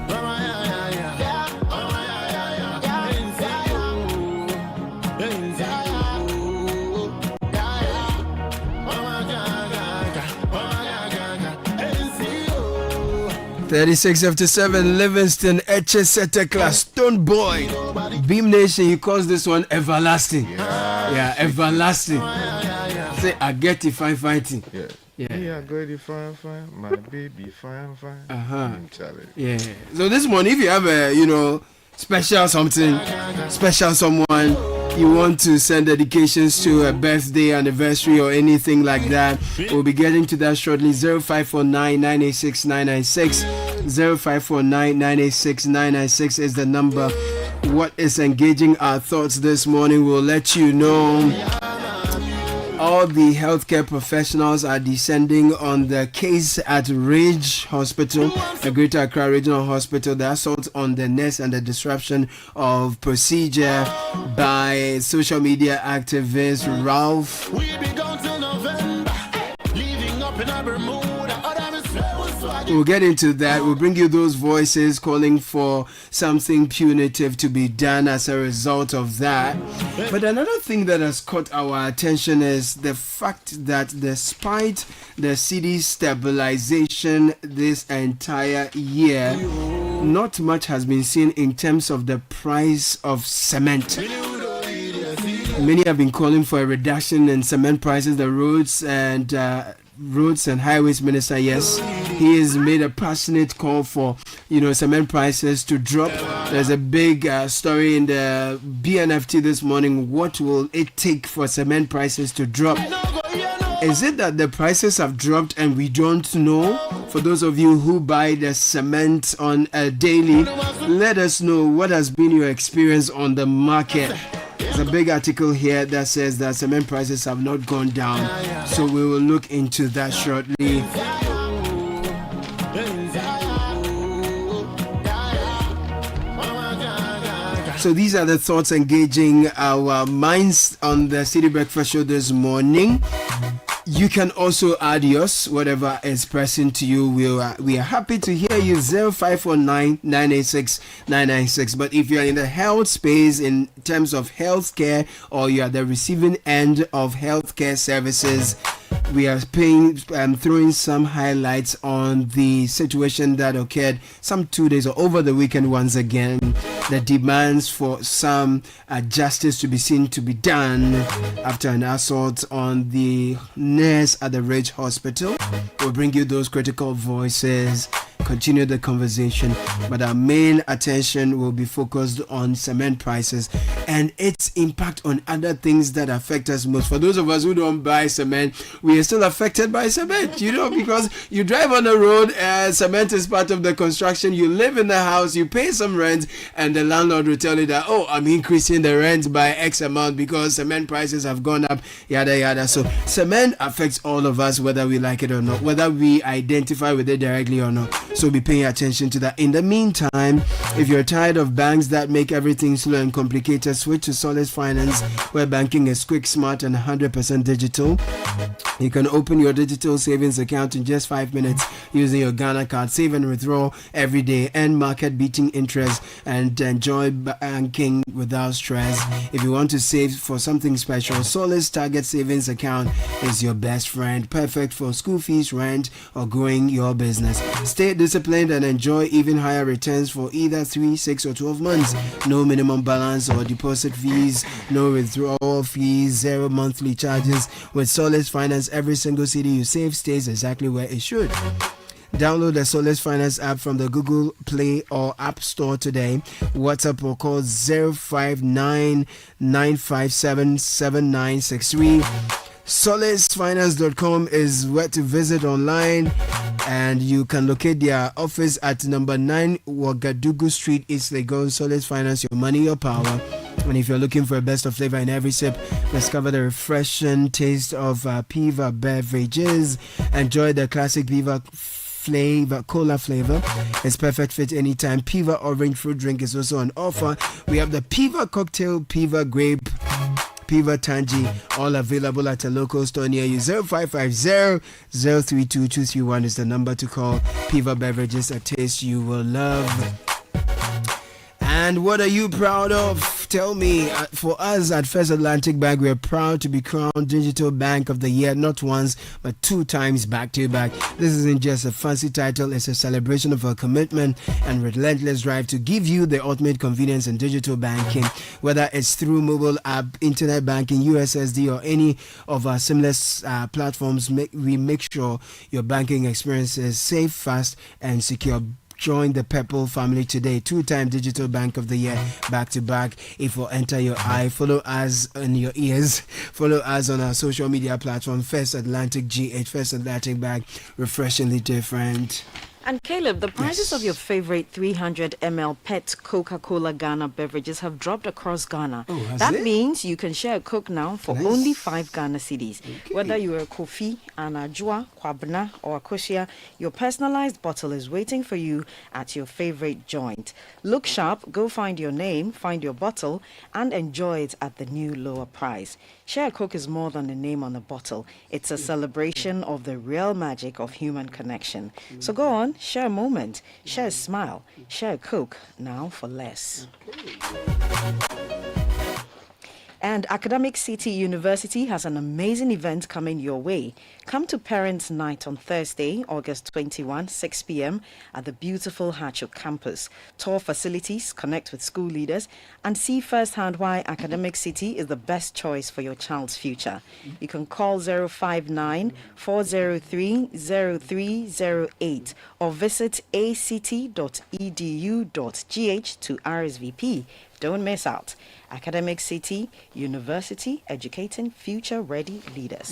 Mama ya. Mama ya. NCO. 36 after 7, Livingston, Etchesette class, Stone Boy, Beam Nation, he calls this one everlasting. Yeah, everlasting. Say, I get it, fine fighting. Yeah, I got it, fine. My baby, fine. Yeah. So this morning, if you have a, special something, special someone, you want to send dedications to a birthday, anniversary, or anything like that, we'll be getting to that shortly. 0549 986 996. 0549 986 996 is the number. What is engaging our thoughts this morning? We'll let you know. All the healthcare professionals are descending on the case at Ridge Hospital, the Greater Accra Regional Hospital, the assault on the nurse and the disruption of procedure by social media activist Ralph. We'll get into that. We'll bring you those voices calling for something punitive to be done as a result of that. But another thing that has caught our attention is the fact that despite the city's stabilization this entire year, not much has been seen in terms of the price of cement. Many have been calling for a reduction in cement prices. The Roads and Highways Minister, yes, he has made a passionate call for cement prices to drop. There's a big story in the BNFT this morning. What will it take for cement prices to drop? Is it that the prices have dropped and we don't know? For those of you who buy the cement on a daily, let us know what has been your experience on the market. There's a big article here that says that cement prices have not gone down. So we will look into that shortly. So these are the thoughts engaging our minds on the City Breakfast Show this morning. You can also add yours, whatever is pressing to you. We are happy to hear you. 0549 986 996. But if you are in the health space in terms of healthcare, or you are the receiving end of healthcare services, we are throwing some highlights on the situation that occurred some 2 days or over the weekend once again. The demands for some justice to be seen to be done after an assault on the nurse at the Ridge Hospital. We'll bring you those critical voices, continue the conversation, but our main attention will be focused on cement prices and its impact on other things that affect us most. For those of us who don't buy cement, we are still affected by cement, because you drive on the road and cement is part of the construction. You live in the house, you pay some rent, and the landlord will tell you that, I'm increasing the rent by X amount because cement prices have gone up, yada yada. So cement affects all of us, whether we like it or not, whether we identify with it directly or not. So be paying attention to that. In the meantime, if you're tired of banks that make everything slow and complicated, switch to Solid Finance, where banking is quick, smart, and 100% digital. You can open your digital savings account in just 5 minutes using your Ghana card. Save and withdraw every day, and market-beating interest, and enjoy banking without stress. If you want to save for something special, Solid's Target Savings Account is your best friend, perfect for school fees, rent, or growing your business. Stay disciplined and enjoy even higher returns for either 3, 6, or 12 months. No minimum balance or deposit fees, no withdrawal fees, zero monthly charges. With Solid Finance, every single cedi you save stays exactly where it should. Download the Solid Finance app from the Google Play or App Store today. WhatsApp or call 059 957 7963. SolidFinance.com is where to visit online, and you can locate their office at number 9 Ouagadougou Street, East Legon. Solid Finance, your money, your power. And if you're looking for a best of flavor in every sip, discover the refreshing taste of Piva beverages. Enjoy the classic Piva cola flavor. It's perfect fit anytime. Piva orange fruit drink is also on offer. We have the Piva cocktail, Piva grape, Piva Tangy, all available at a local store near you. 0550-032-231 is the number to call. Piva beverages, a taste you will love. And what are you proud of? Tell me. For us at First Atlantic Bank, we are proud to be crowned Digital Bank of the Year, not once, but 2 times back to back. This isn't just a fancy title, it's a celebration of our commitment and relentless drive to give you the ultimate convenience in digital banking. Whether it's through mobile app, internet banking, USSD, or any of our seamless platforms, we make sure your banking experience is safe, fast, and secure. Join the Pepple family today. 2-time Digital Bank of the Year, back to back. It will enter your eye. Follow us in your ears. Follow us on our social media platform. First Atlantic GH, First Atlantic Bank, refreshingly different. And Caleb, the prices of your favorite 300 ml PET Coca-Cola Ghana beverages have dropped across Ghana. That means you can share a Coke now for only 5 Ghana cedis. Whether you're a Kofi, an Ajwa, Kwabna, or a Koshia, your personalized bottle is waiting for you at your favorite joint. Look sharp, go find your name, find your bottle, and enjoy it at the new lower price. Share a Coke is more than a name on a bottle. It's a celebration of the real magic of human connection. So go on, share a moment, share a smile, share a Coke, now for less. And Academic Citi University has an amazing event coming your way. Come to Parents' Night on Thursday, August 21, 6 p.m. at the beautiful Hacho campus. Tour facilities, connect with school leaders, and see firsthand why Academic Citi is the best choice for your child's future. You can call 059-403-0308 or visit act.edu.gh to RSVP. Don't miss out. Academic Citi University, educating future-ready leaders.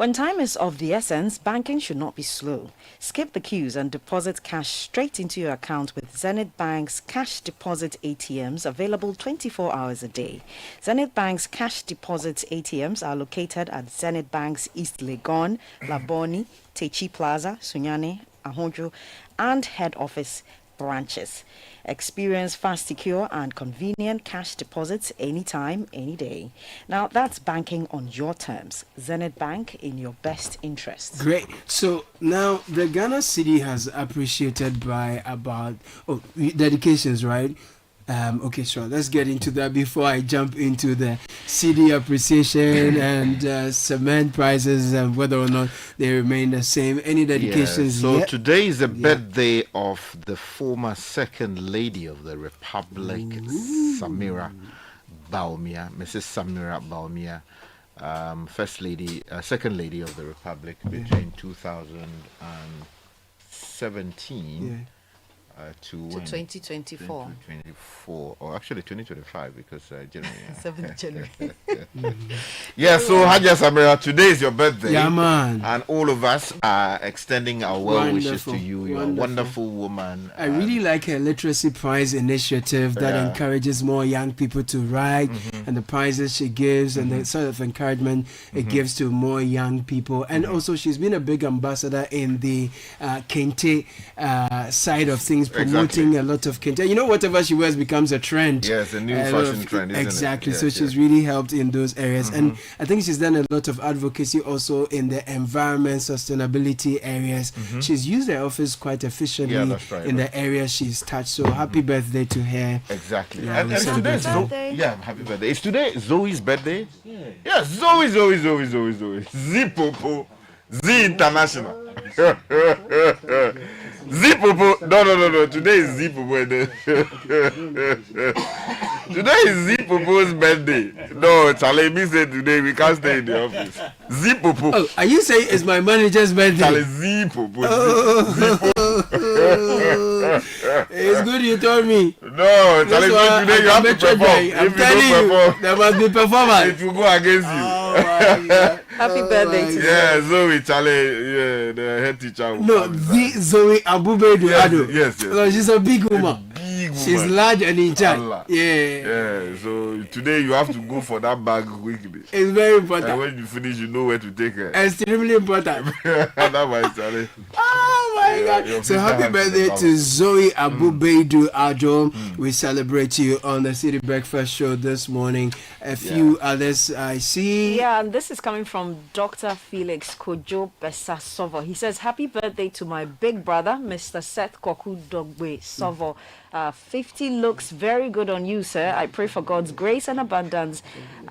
When time is of the essence, banking should not be slow. Skip the queues and deposit cash straight into your account with Zenith Bank's cash deposit ATMs available 24 hours a day. Zenith Bank's cash deposit ATMs are located at Zenith Bank's East Legon, Laboni, Techi Plaza, Sunyani, Ahonjo, and head office branches. Experience fast, secure, and convenient cash deposits anytime, any day. Now, that's banking on your terms. Zenith Bank, in your best interest. Great. So now the Ghana Citi has appreciated by about dedications, right? Okay, sure. Let's get into that before I jump into the CD appreciation and cement prices and whether or not they remain the same. Any dedications? So today is the birthday of the former Second Lady of the Republic, Samira Baumia, Mrs. Samira Baumia, First Lady, Second Lady of the Republic between 2017. To 2024. 2024, or actually 2025, because January. 7th January. Yeah, so Haja Samira, today is your birthday. Yeah, man. And all of us are extending our well wishes to you. You're a wonderful woman. I really like her literacy prize initiative that encourages more young people to write, and the prizes she gives and the sort of encouragement it gives to more young people. And also, she's been a big ambassador in the Kente side of things, promoting a lot of Kente. You know, whatever she wears becomes a trend. Yes, a new fashion trend, isn't exactly. it? So she's really helped in those areas. And I think she's done a lot of advocacy also in the environment, sustainability areas. She's used her office quite efficiently in the areas she's touched. So happy birthday to her. Exactly. Yeah, and today's happy birthday. Is today Zoe's birthday? Yeah, Zoe. Zipopo. Z International. Zipopo. No. Today is Zipopo. Today is Zipopo's birthday. No, Charlie, me said today we can't stay in the office. Zipopo. Oh, are you saying it's my manager's birthday? Charlie, Zipopo. It's good you told me. No, Charlie, today you have to perform. I'm telling you, there must be performance. It will go against you. Oh my God. Happy birthday to you. Yeah, Zoe, Charlie, the head teacher. No, the Zoe Abubedu Ado. Yes. No, she's a big woman. She's large and in charge. Yeah, so today you have to go for that bag quickly. It's very important. And when you finish, you know where to take her. Extremely important. That was Charlie. Oh my God. So happy birthday to Zoe Abubedu Ado. We celebrate you on the City Breakfast Show this morning. A few others I see. Yeah, and this is coming from Dr. Felix Kojo Besasovo. He says, happy birthday to my big brother, Mr. Seth Koku Dogbe Sovo. 50 looks very good on you, sir. I pray for God's grace and abundance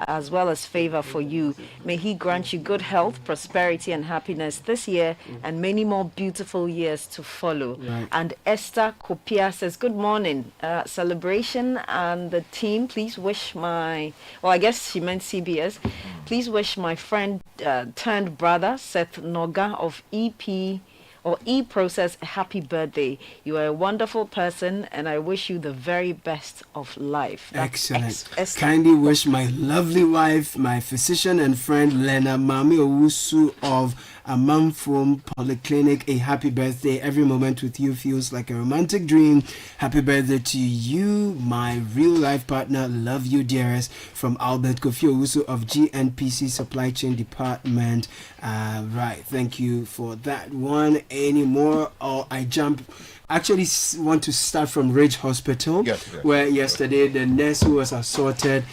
as well as favor for you. May he grant you good health, prosperity and happiness this year and many more beautiful years to follow. Right. And Esther Kopia says, good morning. Celebration and the team, please wish my, well, I guess she meant CBS. Please wish my friend turned brother, Seth Noga of EP or E-Process a happy birthday. You are a wonderful person and I wish you the very best of life. That's excellent. Kindly wish my lovely wife, my physician and friend Lena Mami Owusu of Amamfom Polyclinic a happy birthday. Every moment with you feels like a romantic dream. Happy birthday to you, my real life partner. Love you, dearest. From Albert Kofi Owusu of GNPC Supply Chain Department. Right, thank you for that one. Any more? Or I jump. Actually want to start from Ridge Hospital, where yesterday the nurse who was assaulted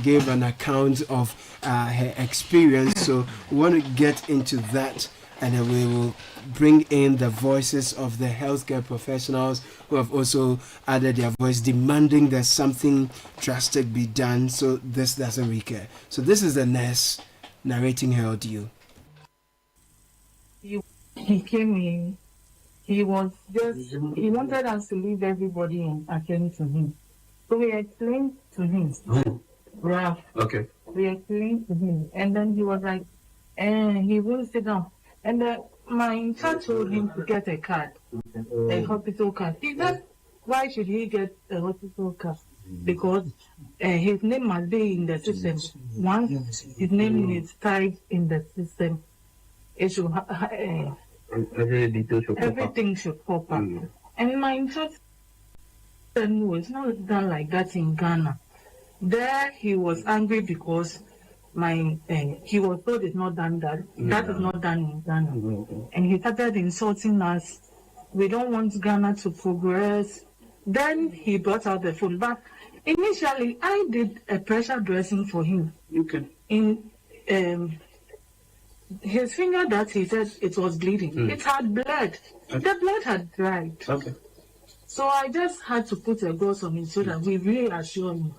gave an account of her experience. So we want to get into that, and then we will bring in the voices of the healthcare professionals who have also added their voice, demanding that something drastic be done so this doesn't recur. So this is the nurse narrating her audio. He came in. He wanted us to leave everybody and attend to him. So we explained to him. Ralph. Okay. We explained to him. And then he was like, he wouldn't sit down. And my son told him to get a card, a hospital card. He said, why should he get a hospital card? Because his name must be in the system. Once his name is typed in the system, it should everything should pop up. And my interest was not done like that in Ghana. There he was angry because he was told it's not done that. That is not done in Ghana. And he started insulting us. We don't want Ghana to progress. Then he brought out the phone. But initially, I did a pressure dressing for him. In his finger that he said it was bleeding. It had bled. The blood had dried. So I just had to put a gauze on it so that we reassure him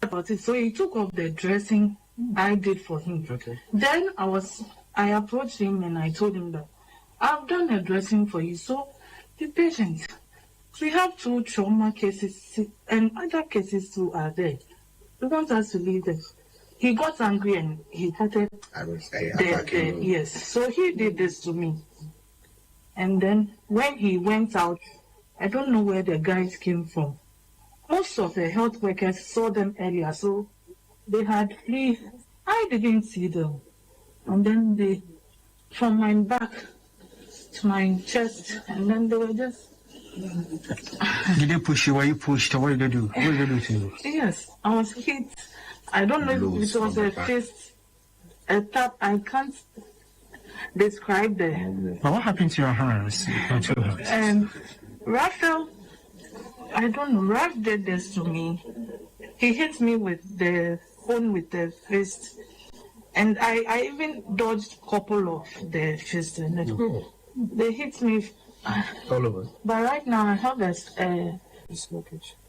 about it. So he took off the dressing I did for him. Then I approached him and I told him that I've done a dressing for you. So be patient. We have 2 trauma cases and other cases too are there. We want us to leave them. He got angry and he started yes. So he did this to me. And then when he went out, I don't know where the guys came from. Most of the health workers saw them earlier, so they had flee. I didn't see them. And then they, from my back to my chest, and then they were just... Did they push you? Were you pushed? Or what did they do? What did they do to you? Yes, I was hit. I don't know if it was a fist, a tap. I can't describe the... But what happened to your hands? Raphael, I don't know. Raph did this to me. He hit me with the phone with the fist. And I even dodged a couple of the fists. And they hit me all over. But right now I have a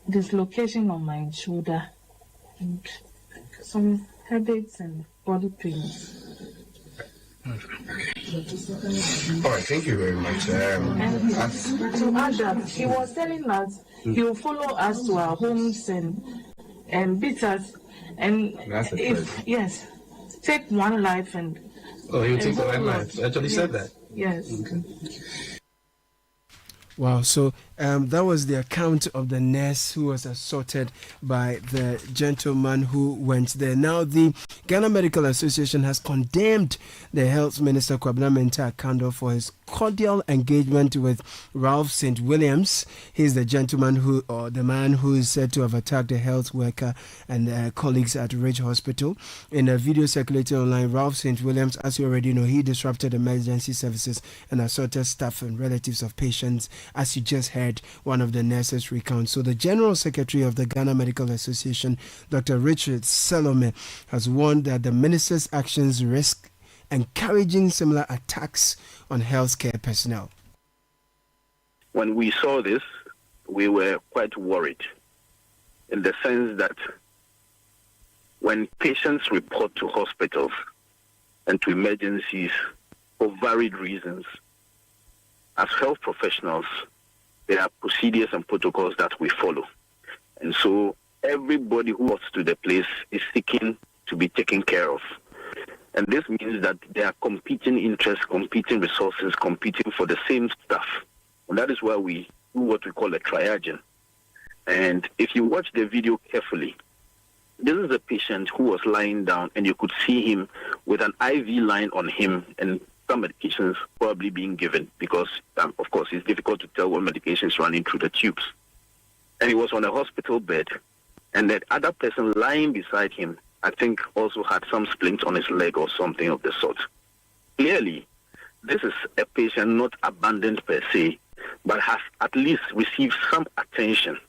dislocation on my shoulder and some headaches and body pains. All right, thank you very much. And to add that, he was telling us he will follow us to our homes and beat us. And if take one life and... Oh, he'll take one life. He actually said that? Yes. Okay. Wow, so that was the account of the nurse who was assaulted by the gentleman who went there. Now, the Ghana Medical Association has condemned the Health Minister, Kwabena Mensah Akando, for his cordial engagement with Ralph St. Williams. He's the gentleman the man who is said to have attacked a health worker and colleagues at Ridge Hospital. In a video circulated online, Ralph St. Williams, as you already know, he disrupted emergency services and assaulted staff and relatives of patients, as you just heard one of the nurses recount. So the General Secretary of the Ghana Medical Association, Dr. Richard Salome, has warned that the minister's actions risk encouraging similar attacks on healthcare personnel. When we saw this, we were quite worried in the sense that when patients report to hospitals and to emergencies for varied reasons, as health professionals, there are procedures and protocols that we follow. And so everybody who walks to the place is seeking to be taken care of. And this means that there are competing interests, competing resources, competing for the same stuff. And that is why we do what we call a triaging. And if you watch the video carefully, this is a patient who was lying down and you could see him with an IV line on him and some medications probably being given because, of course, it's difficult to tell what medication is running through the tubes. And he was on a hospital bed, and that other person lying beside him, I think, also had some splints on his leg or something of the sort. Clearly, this is a patient not abandoned per se, but has at least received some attention.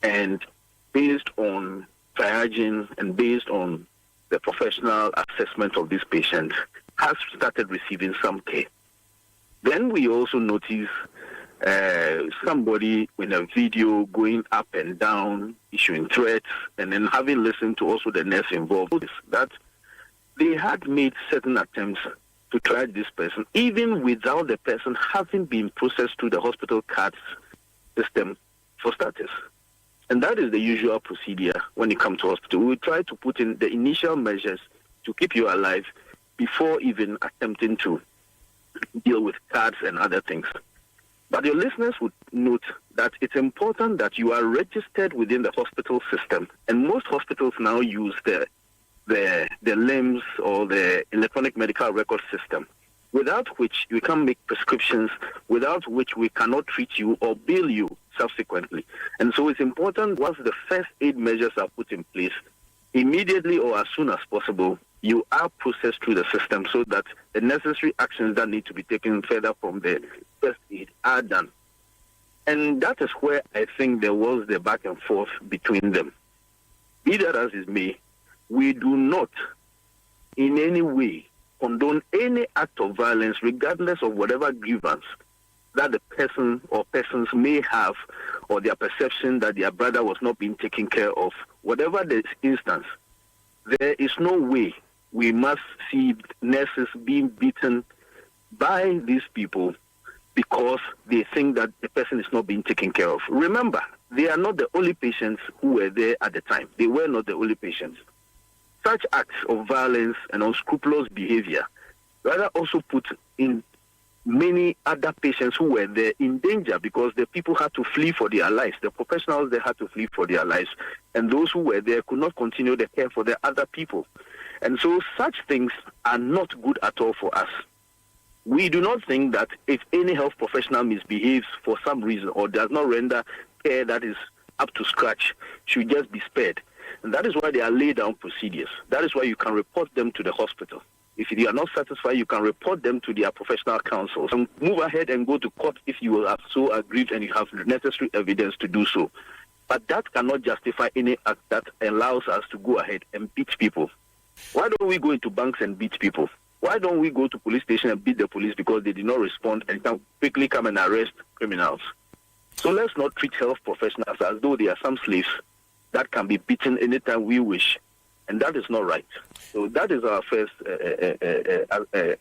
And based on triaging and based on the professional assessment of this patient, has started receiving some care. Then we also notice somebody in a video going up and down, issuing threats, and then having listened to also the nurse involved, that they had made certain attempts to triage this person, even without the person having been processed through the hospital cards system for status. And that is the usual procedure when you come to hospital. We try to put in the initial measures to keep you alive before even attempting to deal with cards and other things. But your listeners would note that it's important that you are registered within the hospital system. And most hospitals now use the the LIMS or the electronic medical record system, without which we can't make prescriptions, without which we cannot treat you or bill you subsequently. And so it's important, once the first aid measures are put in place, immediately or as soon as possible, you are processed through the system so that the necessary actions that need to be taken further from the first aid are done. And that is where I think there was the back and forth between them. Be that as it may, we do not in any way condone any act of violence, regardless of whatever grievance that the person or persons may have, or their perception that their brother was not being taken care of. Whatever the instance, there is no way we must see nurses being beaten by these people because they think that the person is not being taken care of. Remember, they are not the only patients who were there at the time. They were not the only patients. Such acts of violence and unscrupulous behavior rather also put in many other patients who were there in danger because the people had to flee for their lives. The professionals, they had to flee for their lives. And those who were there could not continue the care for the other people. And so such things are not good at all for us. We do not think that if any health professional misbehaves for some reason or does not render care that is up to scratch, should just be spared. And that is why they are laid down procedures. That is why you can report them to the hospital. If you are not satisfied, you can report them to their professional counsels and move ahead and go to court if you are so aggrieved and you have necessary evidence to do so. But that cannot justify any act that allows us to go ahead and beat people. Why don't we go into banks and beat people? Why don't we go to police station and beat the police because they did not respond and can quickly come and arrest criminals? So let's not treat health professionals as though they are some slaves that can be beaten anytime we wish. And that is not right. So that is our first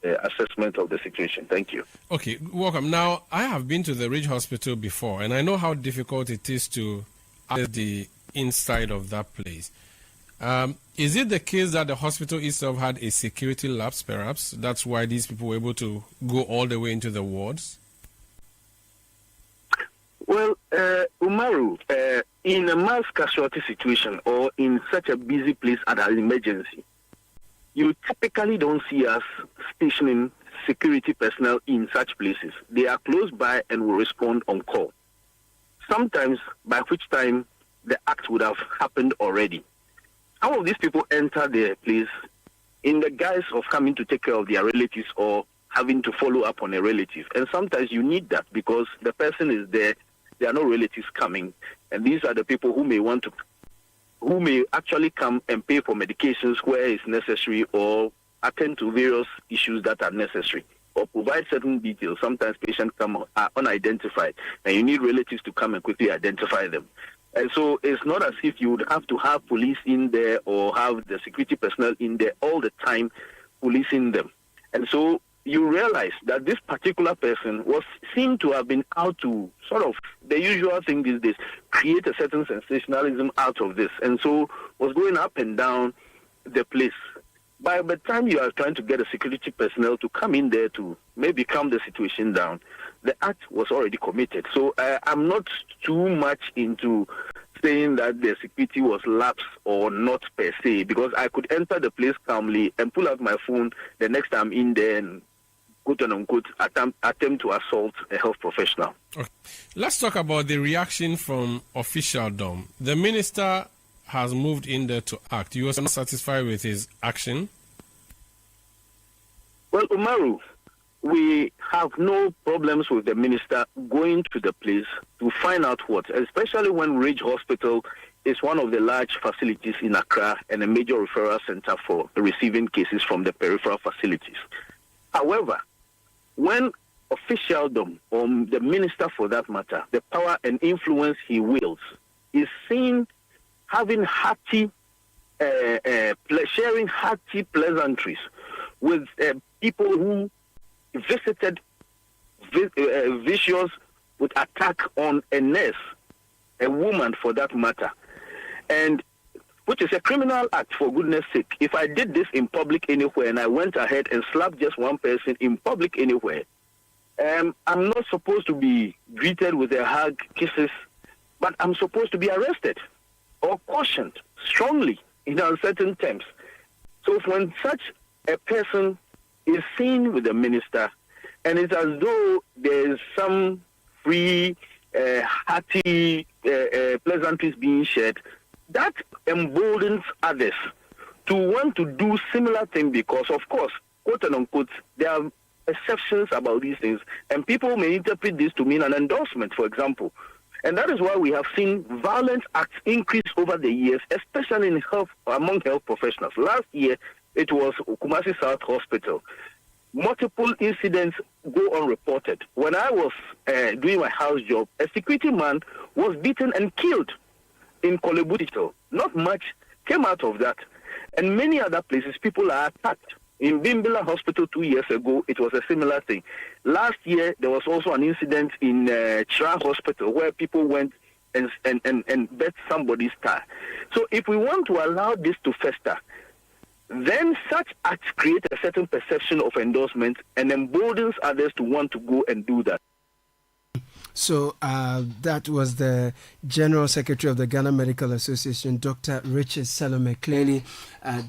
assessment of the situation. Thank you. Okay, welcome. Now, I have been to the Ridge Hospital before, and I know how difficult it is to access the inside of that place. Is it the case that the hospital itself had a security lapse, perhaps? That's why these people were able to go all the way into the wards? Well, Umaru, in a mass casualty situation or in such a busy place at an emergency, you typically don't see us stationing security personnel in such places. They are close by and will respond on call. Sometimes, by which time the act would have happened already. Some of these people enter their place in the guise of coming to take care of their relatives or having to follow up on a relative. And sometimes you need that because the person is there. There are no relatives coming, and these are the people who may actually come and pay for medications where it's necessary or attend to various issues that are necessary or provide certain details. Sometimes patients come are unidentified, and you need relatives to come and quickly identify them. And so it's not as if you would have to have police in there or have the security personnel in there all the time policing them. And so you realize that this particular person was seen to have been out to sort of the usual thing these days, create a certain sensationalism out of this, and so was going up and down the place. By the time you are trying to get a security personnel to come in there to maybe calm the situation down, the act was already committed. So I'm not too much into saying that the security was lapsed or not per se, because I could enter the place calmly and pull out my phone the next time in there and quote-unquote attempt to assault a health professional. Okay. Let's talk about the reaction from officialdom. The minister has moved in there to act. You are not satisfied with his action? Well, Umaru, we have no problems with the minister going to the place to find out what, especially when Ridge Hospital is one of the large facilities in Accra and a major referral center for receiving cases from the peripheral facilities. However, when officialdom, or the minister for that matter, the power and influence he wields, is seen having sharing hearty pleasantries with people who visited vicious with attack on a nurse, a woman for that matter, and which is a criminal act, for goodness sake. If I did this in public anywhere and I went ahead and slapped just one person in public anywhere, I'm not supposed to be greeted with a hug, kisses, but I'm supposed to be arrested or cautioned strongly in uncertain terms. So when such a person is seen with the minister, and it's as though there is some free, hearty pleasantries being shared, that emboldens others to want to do similar thing because, of course, quote and unquote, there are exceptions about these things, and people may interpret this to mean an endorsement, for example. And that is why we have seen violent acts increase over the years, especially in health, among health professionals. Last year, it was Kumasi South Hospital. Multiple incidents go unreported. When I was doing my house job, a security man was beaten and killed in Kolebutito. Not much came out of that. And many other places, people are attacked. In Bimbila Hospital 2 years ago, it was a similar thing. Last year, there was also an incident in Chira Hospital where people went and bet somebody's car. So if we want to allow this to fester, then such acts create a certain perception of endorsement and emboldens others to want to go and do that. So that was the General Secretary of the Ghana Medical Association, Dr. Richard Salome, clearly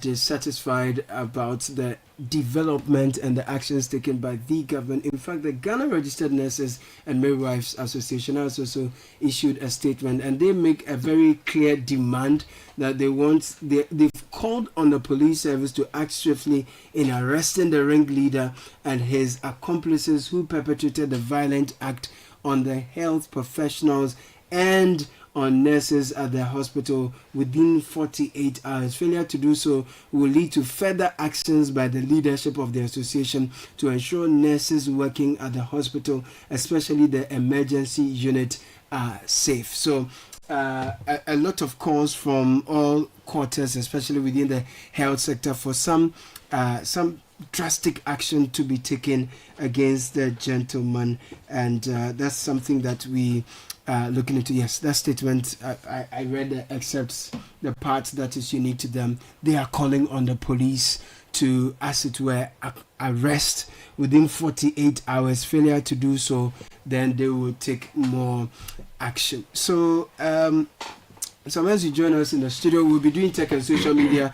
dissatisfied about the development and the actions taken by the government. In fact, the Ghana Registered Nurses and Midwives Association has also issued a statement, and they make a very clear demand that they've called on the police service to act swiftly in arresting the ringleader and his accomplices who perpetrated the violent act on the health professionals and on nurses at the hospital within 48 hours. Failure to do so will lead to further actions by the leadership of the association to ensure nurses working at the hospital, especially the emergency unit, are safe. So a lot of calls from all quarters, especially within the health sector, for some drastic action to be taken against the gentleman, and that's something that we are looking into. Yes, that statement, I read the excerpts, the part that is unique to them. They are calling on the police to, as it were, arrest within 48 hours. Failure to do so, then they will take more action. So so as you join us in the studio, we'll be doing tech and social media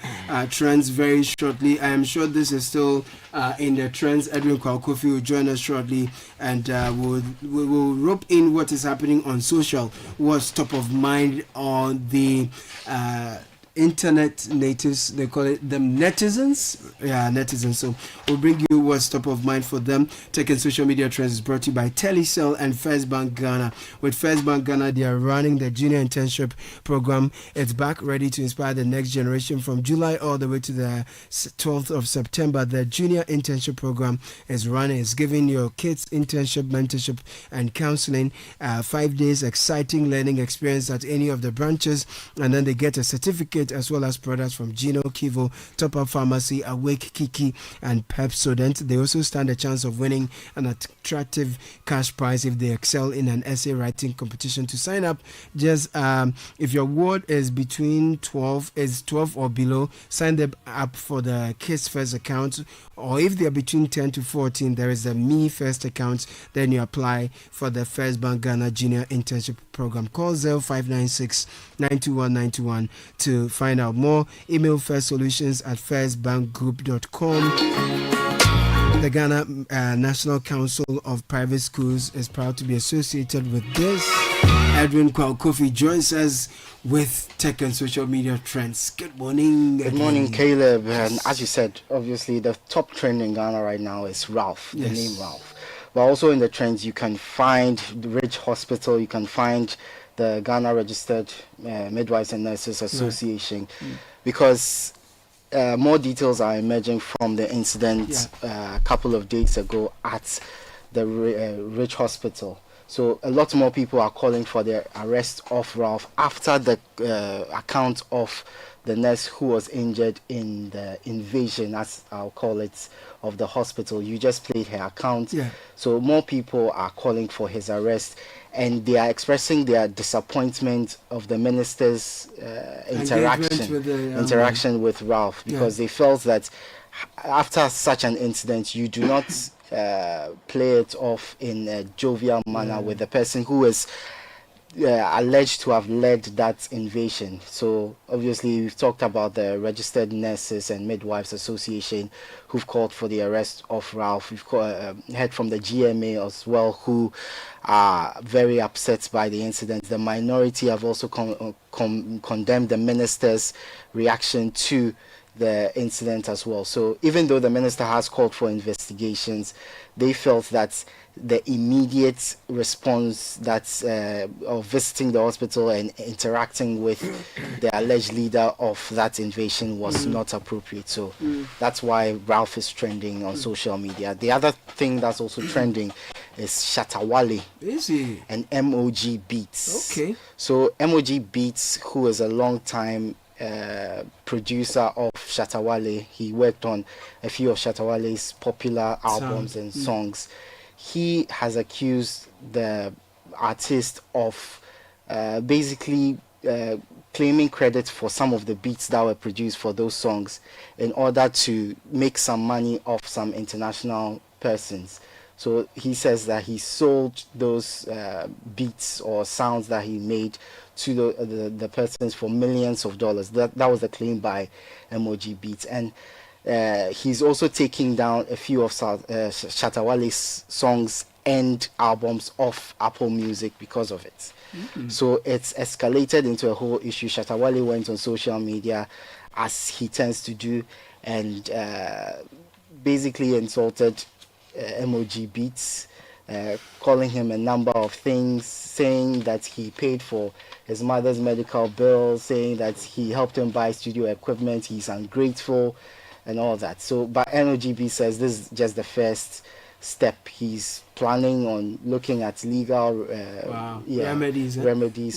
trends very shortly. I am sure this is still in the trends. Edwin Kwaukofi will join us shortly, and we'll rope in what is happening on social, what's top of mind on the internet natives, they call it them netizens. Yeah, netizens. So we'll bring you what's top of mind for them. Tech and social media trends is brought to you by Telecel and First Bank Ghana. With First Bank Ghana, they are running the junior internship program. It's back, ready to inspire the next generation. From July all the way to the 12th of September, the junior internship program is running. It's giving your kids internship, mentorship, and counseling. 5 days exciting learning experience at any of the branches, and then they get a certificate as well as products from Gino, Kivo, Top Up Pharmacy, Awake, Kiki, and Pepsodent. They also stand a chance of winning an attractive cash prize if they excel in an essay writing competition. To sign up, just if your ward is between 12 or below, sign them up for the Kids First account, or if they are between 10 to 14, there is a Me First account. Then you apply for the First Bank Ghana Junior Internship Program. Call 0596 921 921 to find out more. Email firstsolutions@firstbankgroup.com. The Ghana National Council of Private Schools is proud to be associated with this. Edwin Kwaukofi joins us with tech and social media trends. Good morning. Good morning, Caleb. And as you said, obviously the top trend in Ghana right now is Ralph, the name Ralph. But also in the trends, you can find the Rich Hospital, you can find the Ghana Registered Midwives and Nurses Association, because more details are emerging from the incident a couple of days ago at the Rich Hospital. So a lot more people are calling for the arrest of Ralph after the account of the nurse who was injured in the invasion, as I'll call it, of the hospital. You just played her account. So more people are calling for his arrest, and they are expressing their disappointment of the minister's interaction with Ralph, because they felt that after such an incident, you do not play it off in a jovial manner with the person who is alleged to have led that invasion. So obviously we've talked about the Registered Nurses and Midwives Association who've called for the arrest of Ralph. We've heard from the GMA as well, who are very upset by the incident. The minority have also condemned the minister's reaction to the incident as well. So even though the minister has called for investigations, they felt that the immediate response that's of visiting the hospital and interacting with the alleged leader of that invasion was not appropriate. So that's why Ralph is trending on social media. The other thing that's also trending is Shatawale. Is he? And MOG Beats. Okay. So MOG Beats, who is a long time producer of Shatawale, he worked on a few of Shatawale's popular albums and songs. He has accused the artist of basically claiming credit for some of the beats that were produced for those songs in order to make some money off some international persons. So he says that he sold those beats or sounds that he made to the persons for millions of dollars. That was the claim by MOG Beats. And he's also taking down a few of Shatawale's songs and albums off Apple Music because of it. So it's escalated into a whole issue. Shatawale went on social media, as he tends to do, and basically insulted MOG Beats, calling him a number of things, saying that he paid for his mother's medical bill, saying that he helped him buy studio equipment, he's ungrateful, and all that. So, but NOGB says this is just the first step. He's planning on looking at legal remedies.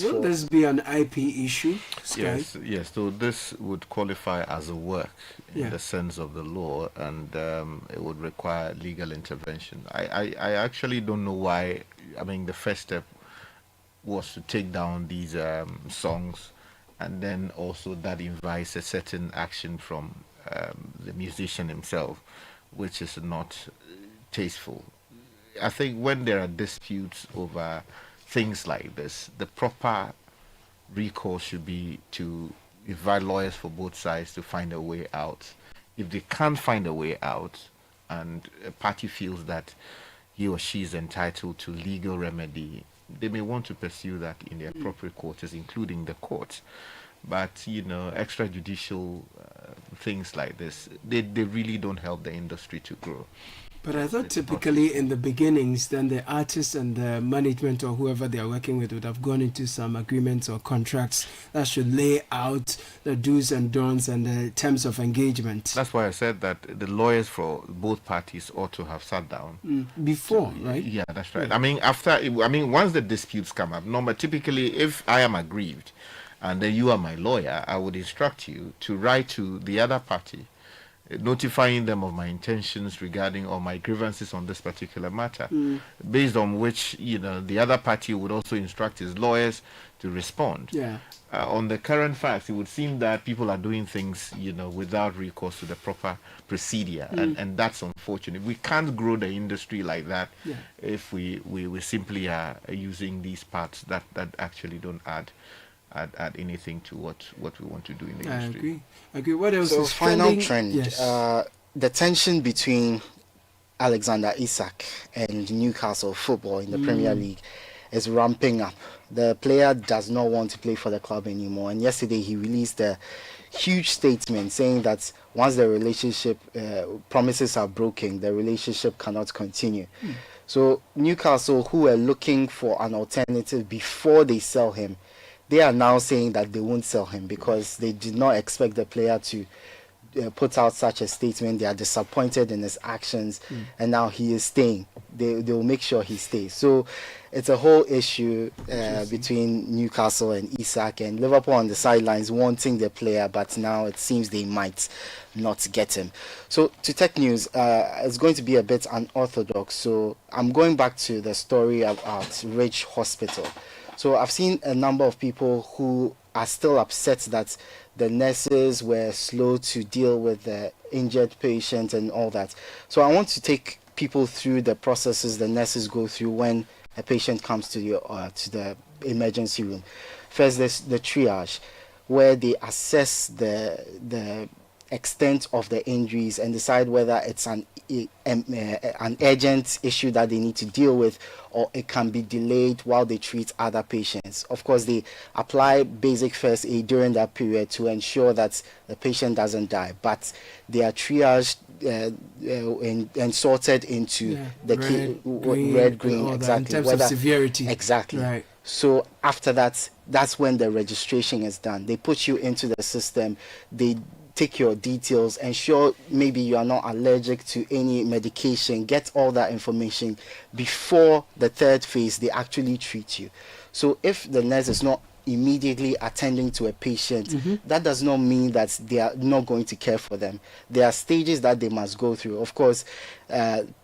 Will this be an IP issue, Sky? Yes. So this would qualify as a work in the sense of the law, and it would require legal intervention. I actually don't know why. I mean, the first step was to take down these songs, and then also that invites a certain action from the musician himself, which is not tasteful. I think when there are disputes over things like this, the proper recourse should be to invite lawyers for both sides to find a way out. If they can't find a way out and a party feels that he or she is entitled to legal remedy, they may want to pursue that in the appropriate courts, including the courts. But, extrajudicial things like this, they really don't help the industry to grow. But I thought typically in the beginnings, then the artists and the management or whoever they are working with would have gone into some agreements or contracts that should lay out the do's and don'ts and the terms of engagement. That's why I said that the lawyers for both parties ought to have sat down before, right? Yeah, that's right. Yeah. Once the disputes come up, typically if I am aggrieved and then you are my lawyer, I would instruct you to write to the other party, notifying them of my intentions regarding all my grievances on this particular matter, based on which the other party would also instruct his lawyers to respond. On the current facts, it would seem that people are doing things without recourse to the proper procedure, and that's unfortunate. We can't grow the industry like that if we simply are using these parts that actually don't add anything to what we want to do in the industry. I agree. What else so is final trending? Trend, the tension between Alexander Isak and Newcastle football in the Premier League is ramping up. The player does not want to play for the club anymore, and yesterday he released a huge statement saying that once the relationship promises are broken, the relationship cannot continue. So Newcastle, who were looking for an alternative before they sell him, they are now saying that they won't sell him because they did not expect the player to put out such a statement. They are disappointed in his actions, and now he is staying. They will make sure he stays. So it's a whole issue between Newcastle and Isak, and Liverpool on the sidelines wanting the player, but now it seems they might not get him. So to tech news, it's going to be a bit unorthodox. So I'm going back to the story about Ridge Hospital. So I've seen a number of people who are still upset that the nurses were slow to deal with the injured patient and all that. So I want to take people through the processes the nurses go through when a patient comes to the emergency room. First, there's the triage, where they assess the extent of the injuries and decide whether it's an urgent issue that they need to deal with, or it can be delayed while they treat other patients. Of course, they apply basic first aid during that period to ensure that the patient doesn't die, but they are triaged and sorted into the red, green, exactly. In terms of severity. Exactly. Right. So after that, that's when the registration is done. They put you into the system. They take your details, ensure maybe you are not allergic to any medication, get all that information before the third phase. They actually treat you. So if the nurse is not immediately attending to a patient, that does not mean that they are not going to care for them. There are stages that they must go through. Of course,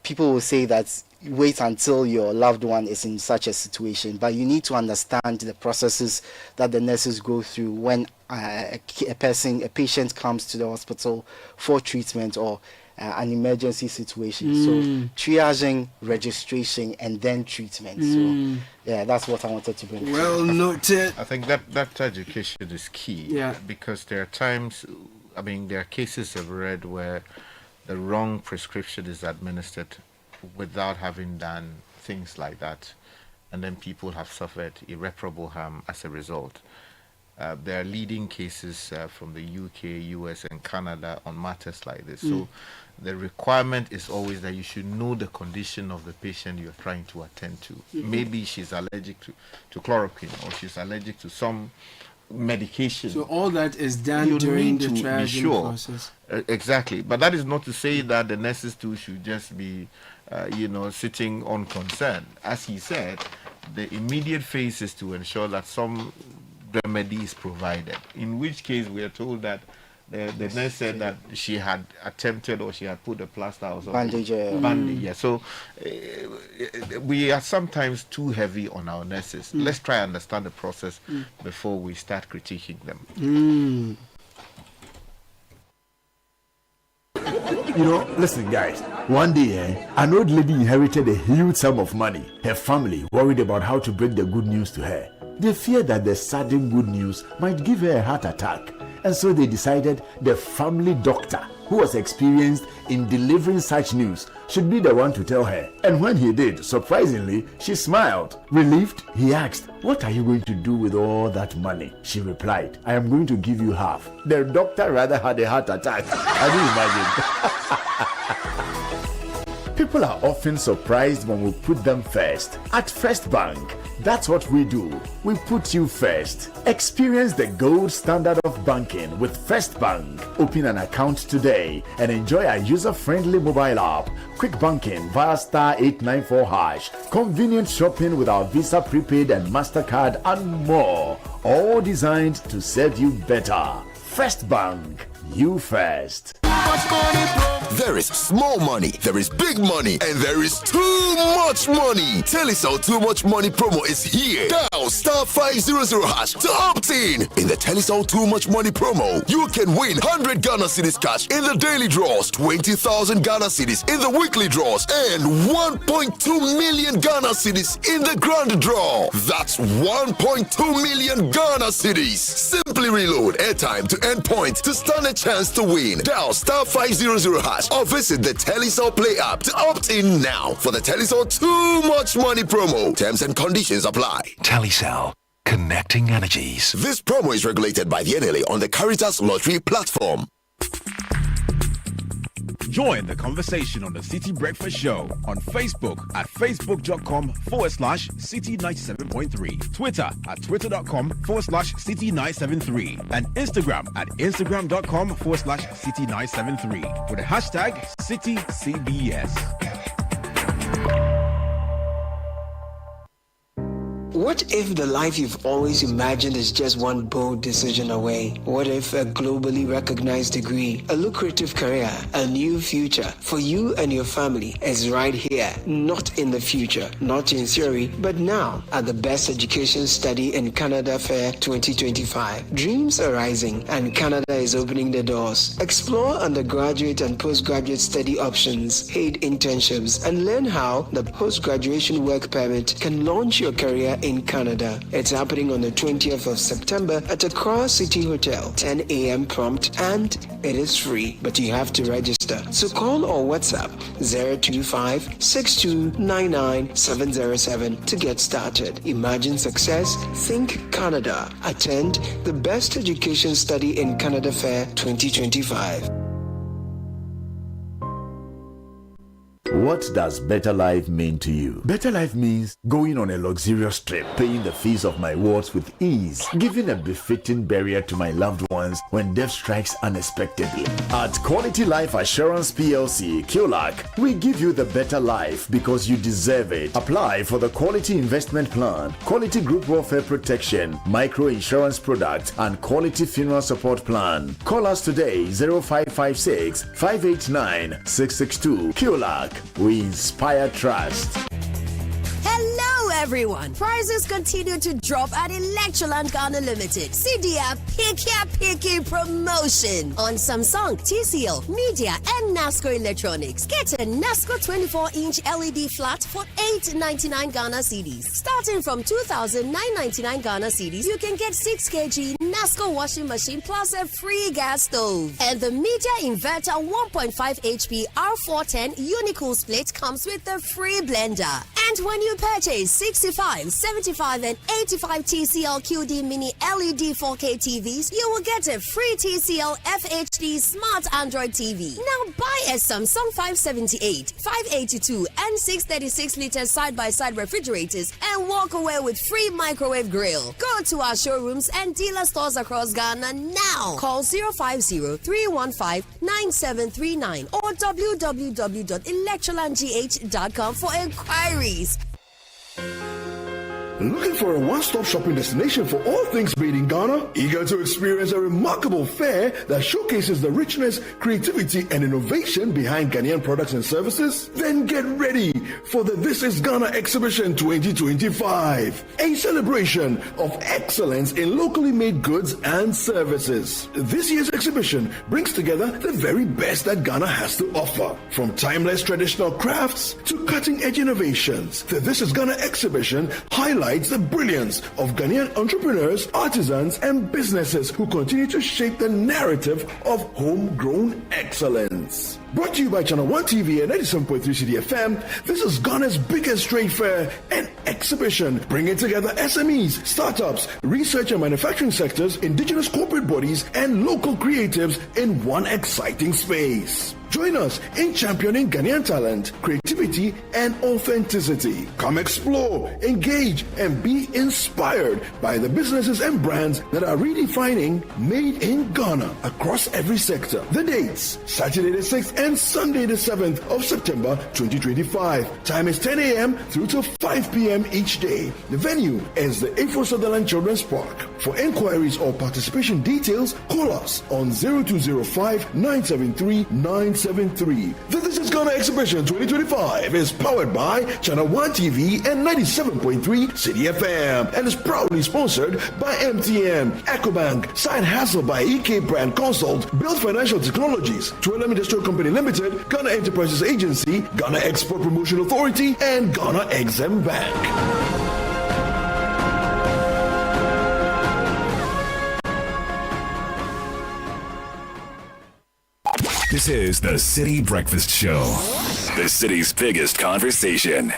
people will say that wait until your loved one is in such a situation, but you need to understand the processes that the nurses go through when a patient comes to the hospital for treatment or an emergency situation. So triaging, registration, and then treatment. So yeah, that's what I wanted to bring. Well noted. I think that education is key. Yeah. Because there are times, there are cases I've read where the wrong prescription is administered without having done things like that, and then people have suffered irreparable harm as a result. There are leading cases from the UK, US, and Canada on matters like this. So the requirement is always that you should know the condition of the patient you're trying to attend to. Maybe she's allergic to chloroquine, or she's allergic to some medication. So all that is done during the triaging process. Exactly. But that is not to say that the nurses too should just be sitting unconcerned. As he said, the immediate phase is to ensure that some remedy is provided, in which case we are told that the nurse said that she had attempted, or she had put a plaster or something. Bandage. Yeah. So we are sometimes too heavy on our nurses. Let's try and understand the process before we start critiquing them. Listen, guys. One day, an old lady inherited a huge sum of money. Her family worried about how to break the good news to her. They feared that the sudden good news might give her a heart attack. And so they decided the family doctor, who was experienced in delivering such news, should be the one to tell her. And when he did, surprisingly, she smiled. Relieved, he asked, "What are you going to do with all that money?" She replied, "I am going to give you half." The doctor rather had a heart attack. Can you imagine? People are often surprised when we put them first. At First Bank, that's what we do. We put you first. Experience the gold standard of banking with First Bank. Open an account today and enjoy our user-friendly mobile app, quick banking via *894#, convenient shopping with our Visa Prepaid and MasterCard, and more. All designed to serve you better. First Bank, you first. There is small money, there is big money, and there is too much money. Telecel Too Much Money promo is here. Dial *500# to opt in. In the Telecel Too Much Money promo, you can win 100 Ghana cedis cash in the daily draws, 20,000 Ghana cedis in the weekly draws, and 1.2 million Ghana cedis in the grand draw. That's 1.2 million Ghana cedis. Simply reload airtime to end points to stand a chance to win. Dial *500# or visit the Telecel Play app to opt in now for the Telecel Too Much Money promo. Terms and conditions apply. Telecel, connecting energies. This promo is regulated by the NLA on the Caritas Lottery platform. Join the conversation on the City Breakfast Show on Facebook at facebook.com/City97.3, Twitter at twitter.com/City973, and Instagram at instagram.com/City973 with the hashtag CityCBS. What if the life you've always imagined is just one bold decision away? What if a globally recognized degree, a lucrative career, a new future for you and your family is right here, not in the future, not in theory, but now at the Best Education Study in Canada Fair 2025. Dreams are rising and Canada is opening the doors. Explore undergraduate and postgraduate study options, paid internships, and learn how the post-graduation work permit can launch your career in in Canada. It's happening on the 20th of September at Accra City Hotel, 10 a.m. prompt, and it is free, but you have to register. So call or WhatsApp 025-6299-707 to get started. Imagine success. Think Canada. Attend the Best Education Study in Canada Fair 2025. What does better life mean to you? Better life means going on a luxurious trip, paying the fees of my wards with ease, giving a befitting burial to my loved ones when death strikes unexpectedly. At Quality Life Assurance PLC, QLAC, we give you the better life because you deserve it. Apply for the Quality Investment Plan, Quality Group Welfare Protection, Micro Insurance Product, and Quality Funeral Support Plan. Call us today, 0556 589 662. QLAC. We inspire trust. Hello everyone! Prices continue to drop at Electroland Ghana Limited. CDA Picky promotion on Samsung, TCL, Media and NASCO Electronics. Get a NASCO 24-inch LED flat for $899 Ghana cedis. Starting from 2,999 Ghana cedis, you can get 6 kg NASCO washing machine plus a free gas stove. And the Media Inverter 1.5 HP R410 Unicool split comes with a free blender. And when you purchase 65, 75 and 85 TCL QD Mini LED 4K TVs, you will get a free TCL FHD Smart Android TV. Now buy a Samsung 578, 582 and 636-liter side-by-side refrigerators and walk away with free microwave grill. Go to our showrooms and dealer stores across Ghana now. Call 050-315-9739 or www.electrolandgh.com for inquiries. Looking for a one-stop shopping destination for all things made in Ghana? Eager to experience a remarkable fair that showcases the richness, creativity, and innovation behind Ghanaian products and services? Then get ready for the This is Ghana Exhibition 2025, a celebration of excellence in locally made goods and services. This year's exhibition brings together the very best that Ghana has to offer, from timeless traditional crafts to cutting-edge innovations. The This is Ghana Exhibition highlights the brilliance of Ghanaian entrepreneurs, artisans, and businesses who continue to shape the narrative of homegrown excellence. Brought to you by Channel 1 TV and 97.3 Citi FM, this is Ghana's biggest trade fair and exhibition, bringing together SMEs, startups, research and manufacturing sectors, indigenous corporate bodies, and local creatives in one exciting space. Join us in championing Ghanaian talent, creativity, and authenticity. Come explore, engage, and be inspired by the businesses and brands that are redefining Made in Ghana across every sector. The dates, Saturday the 6th and Sunday the 7th of September 2025. Time is 10 a.m. through to 5 p.m. each day. The venue is the Afro Sutherland Children's Park. For inquiries or participation details, call us on 0205 973 973. The This is Ghana Exhibition 2025 is powered by Channel 1 TV and 97.3 Citi FM and is proudly sponsored by MTN, EcoBank, Side Hustle by EK Brand Consult, Build Financial Technologies, Twilem Industrial Company Limited, Ghana Enterprises Agency, Ghana Export Promotion Authority, and Ghana Exim Bank. This is the Citi Breakfast Show, the city's biggest conversation.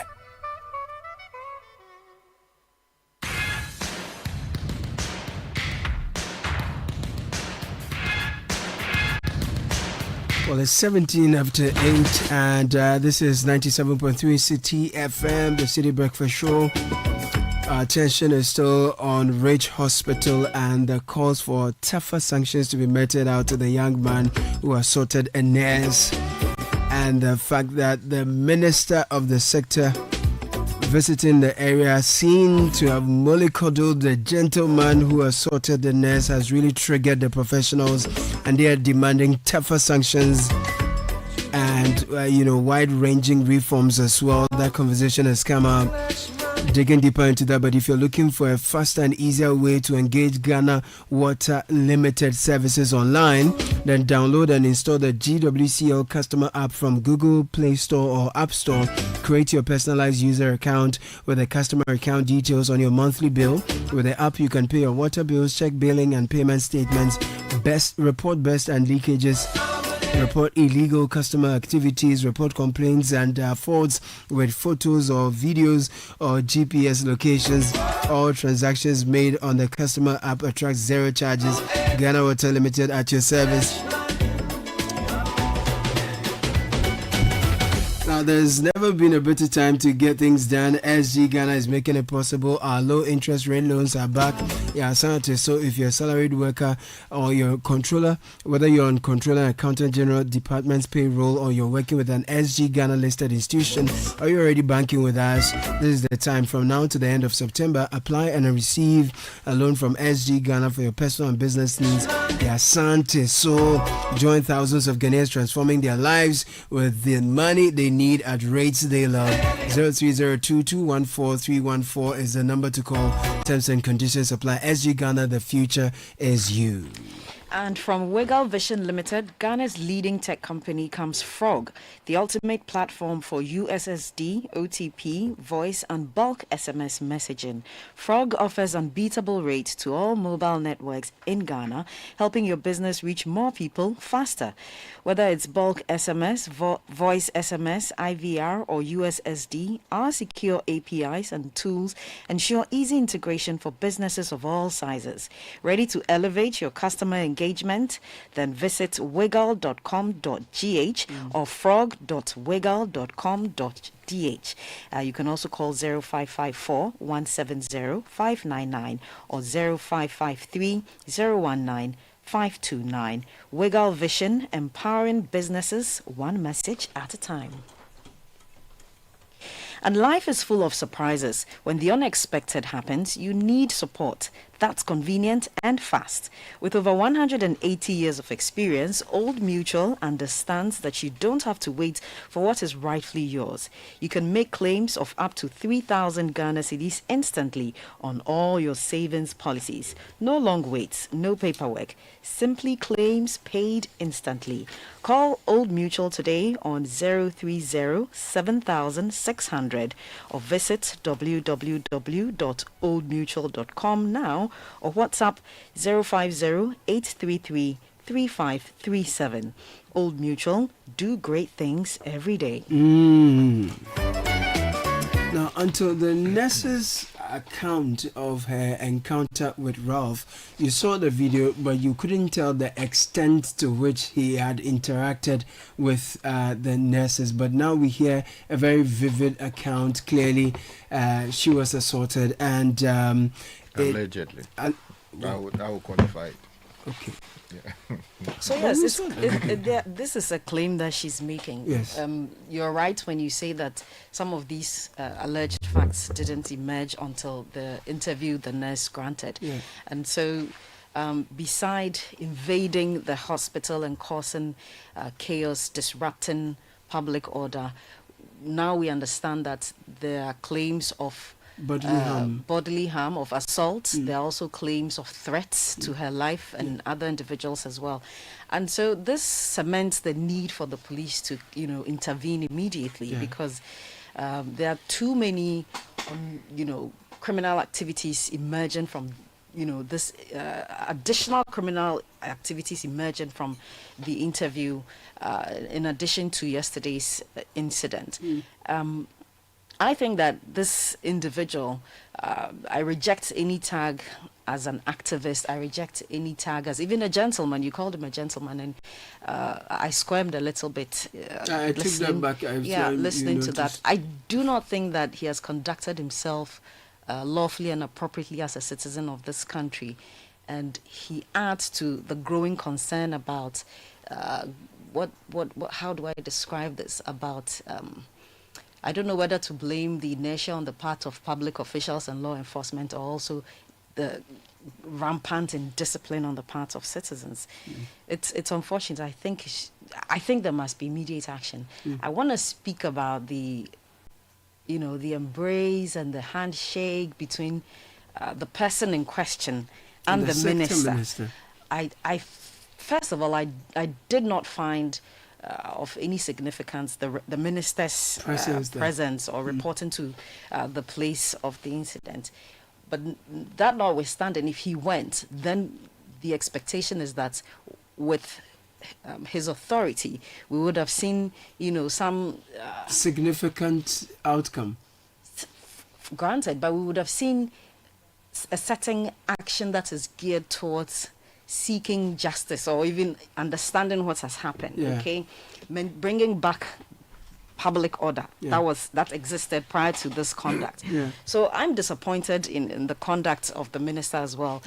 Well, it's 17 after 8, and this is 97.3 Citi FM, the Citi Breakfast Show. Our attention is still on Ridge Hospital and the calls for tougher sanctions to be meted out to the young man who assaulted a nurse, and the fact that the minister of the sector visiting the area seemed to have mollycoddled the gentleman who assaulted the nurse has really triggered the professionals, and they are demanding tougher sanctions and wide-ranging reforms as well. That conversation has come up digging deeper into that. But if you're looking for a faster and easier way to engage Ghana Water Limited services online, then download and install the GWCL customer app from Google Play Store or App Store. Create your personalized user account with the customer account details on your monthly bill. With the app, you can pay your water bills, check billing and payment statements, report best and leakages, report illegal customer activities, report complaints and faults with photos or videos or GPS locations. All transactions made on the customer app attract zero charges. Ghana Water Limited at your service. Now, there's never been a better time to get things done. SG Ghana is making it possible. Our low interest rate loans are back. Yeah, so if you're a salaried worker or you're a controller, whether you're on controller, accountant general department's payroll, or you're working with an SG Ghana listed institution, or you're already banking with us, this is the time. From now to the end of September, apply and receive a loan from SG Ghana for your personal and business needs. Yeah, so join thousands of Ghanaians transforming their lives with the money they need at rates they love. 0302214314 is the number to call. Terms and conditions apply. SG Ghana, the future is you. And from Wiggle Vision Limited, Ghana's leading tech company, comes Frog, the ultimate platform for USSD, OTP, voice, and bulk SMS messaging. Frog offers unbeatable rates to all mobile networks in Ghana, helping your business reach more people faster. Whether it's bulk SMS, voice SMS, IVR, or USSD, our secure APIs and tools ensure easy integration for businesses of all sizes. Ready to elevate your customer engagement? Then visit wiggle.com.gh or frog.wiggle.com.gh. You can also call 0554 170 599 or 0553 019 529. Wiggle Vision, empowering businesses one message at a time. And life is full of surprises. When the unexpected happens, you need support that's convenient and fast. With over 180 years of experience, Old Mutual understands that you don't have to wait for what is rightfully yours. You can make claims of up to 3,000 Ghana cedis instantly on all your savings policies. No long waits, no paperwork. Simply claims paid instantly. Call Old Mutual today on 030-7600 or visit www.oldmutual.com now or WhatsApp 050-833-3537. Old Mutual, do great things every day. Now, until the nurse's account of her encounter with Ralph, you saw the video, but you couldn't tell the extent to which he had interacted with the nurses. But now we hear a very vivid account. Clearly, she was assaulted and allegedly. I will qualify it. Okay. Yeah. So yes, this is a claim that she's making. Yes. You're right when you say that some of these alleged facts didn't emerge until the interview the nurse granted. Yeah. And so beside invading the hospital and causing chaos, disrupting public order, now we understand that there are claims of bodily harm, of assault. There are also claims of threats to her life and other individuals as well. And so this cements the need for the police to, intervene immediately because there are too many, criminal activities emerging from, this additional criminal activities emerging from the interview in addition to yesterday's incident. I think that this individual, I reject any tag as an activist. I reject any tag as even a gentleman. You called him a gentleman, and I squirmed a little bit. I took that back. Listening to that. I do not think that he has conducted himself lawfully and appropriately as a citizen of this country. And he adds to the growing concern about how do I describe this? About I don't know whether to blame the inertia on the part of public officials and law enforcement, or also the rampant indiscipline on the part of citizens. It's unfortunate. I think there must be immediate action. I want to speak about the the embrace and the handshake between the person in question and the minister. First of all, I did not find of any significance the minister's presence or reporting to the place of the incident. But that notwithstanding, if he went, then the expectation is that with his authority, we would have seen, some significant outcome. Granted, but we would have seen a certain action that is geared towards seeking justice or even understanding what has happened. Okay, bringing back public order that existed prior to this conduct. So I'm disappointed in the conduct of the minister as well.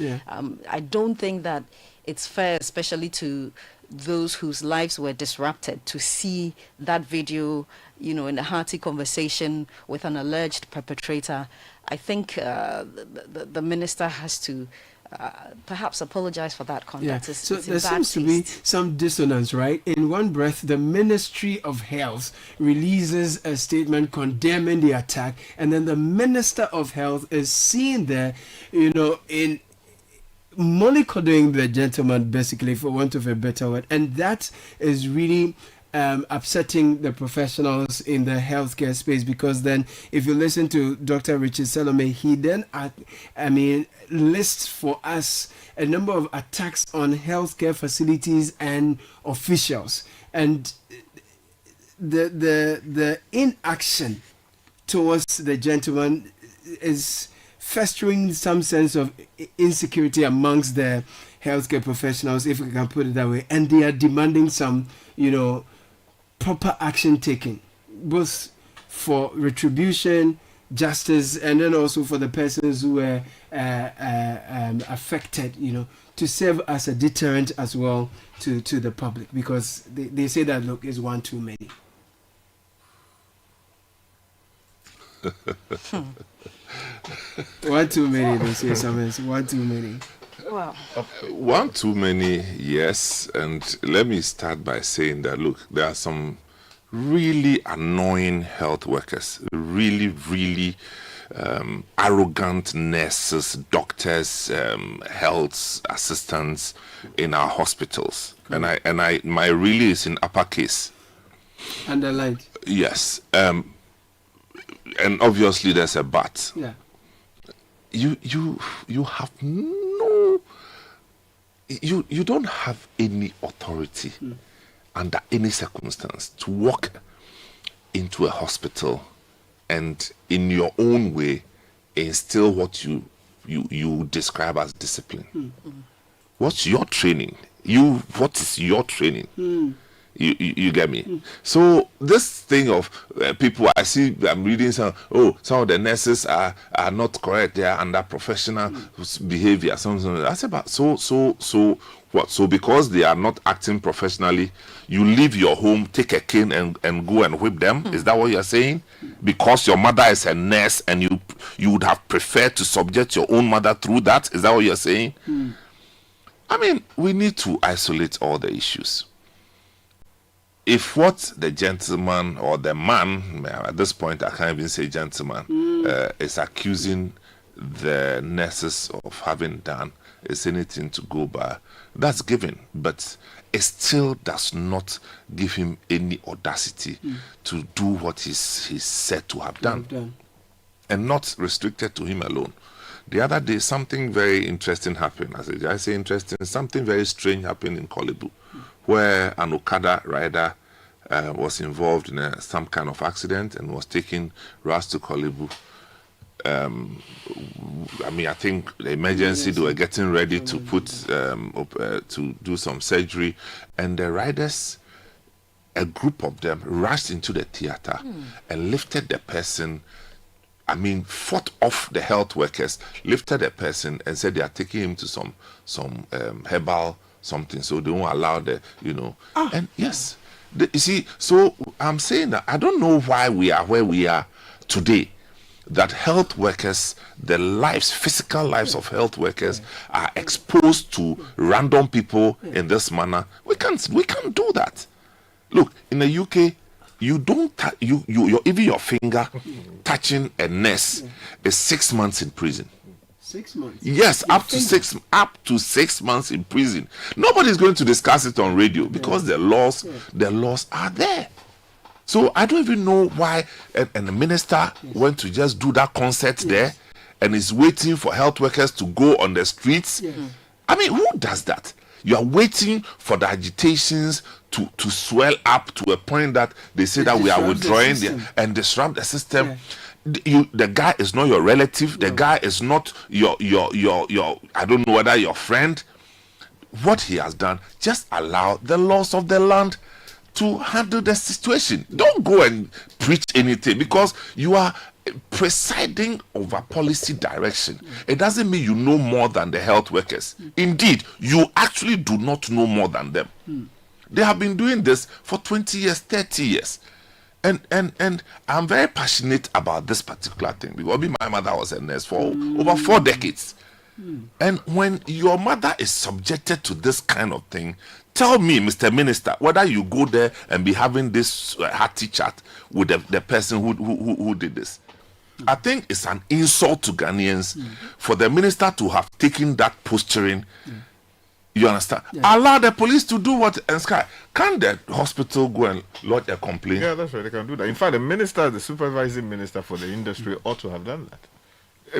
I don't think that it's fair, especially to those whose lives were disrupted, to see that video, in a hearty conversation with an alleged perpetrator. I think the minister has to perhaps apologize for that conduct. So there seems to be some dissonance, right? In one breath, the Ministry of Health releases a statement condemning the attack, and then the Minister of Health is seen there, in mollycoddling the gentleman, basically, for want of a better word. And that is really upsetting the professionals in the healthcare space, because then if you listen to Dr. Richard Salome, he then lists for us a number of attacks on healthcare facilities and officials, and the inaction towards the gentleman is festering some sense of insecurity amongst the healthcare professionals, if we can put it that way, and they are demanding some proper action taken, both for retribution, justice, and then also for the persons who were affected, to serve as a deterrent as well to the public, because they say that, look, it's one too many. One too many, they say, sometimes. One too many. Wow. One too many, yes. And let me start by saying that, look, there are some really annoying health workers, really, really arrogant nurses, doctors, health assistants in our hospitals. And my really is in uppercase. Underlined. Yes. And obviously there's a but. Yeah. You have no, you don't have any authority under any circumstance to walk into a hospital and in your own way instill what you describe as discipline. What's your training? What is your training? You get me? So this thing of people, I'm reading some of the nurses are not correct, they are under professional behavior, something. I said, but so what? So because they are not acting professionally, you leave your home, take a cane and go and whip them? Is that what you're saying? Because your mother is a nurse and you would have preferred to subject your own mother through that? Is that what you're saying? I mean, we need to isolate all the issues. If what the gentleman or the man, at this point I can't even say gentleman, is accusing the nurses of having done is anything to go by, that's given. But it still does not give him any audacity to do what he's said to have done. And not restricted to him alone. The other day, something very interesting happened. I say interesting, something very strange happened in Kolebu, where an Okada rider was involved in some kind of accident and was taken Ras to Kolebu. I think the emergency, they were getting ready to put to do some surgery, and the riders, a group of them, rushed into the theater and lifted the person. Fought off the health workers, lifted the person and said they are taking him to some herbal something, so they won't allow and yes, you see. So I'm saying that I don't know why we are where we are today, that health workers, the lives, physical lives of health workers are exposed to random people in this manner. We can't do that. Look, in the UK, you don't even your finger touching a nurse is 6 months in prison. 6 months. Yes, up to 6 months in prison. Nobody's going to discuss it on radio because the laws are there. So I don't even know why and the minister went to just do that concert there and is waiting for health workers to go on the streets. I mean, who does that? You are waiting for the agitations to swell up to a point that they say that we are withdrawing and disrupt the system. The guy is not your relative. The guy is not your I don't know whether your friend. What he has done, just allow the laws of the land to handle the situation. Don't go and preach anything because you are presiding over policy direction. It doesn't mean you know more than the health workers. Indeed, you actually do not know more than them. They have been doing this for 20 years, 30 years. And I'm very passionate about this particular thing because my mother was a nurse for over 4 decades. And when your mother is subjected to this kind of thing, tell me, Mr. Minister, whether you go there and be having this hearty chat with the person who did this. I think it's an insult to Ghanaians for the minister to have taken that posturing. You understand? Allow the police to do what and Sky. Can the hospital go and lodge a complaint? Yeah, that's right. They can do that. In fact, the minister, the supervising minister for the industry, ought to have done that.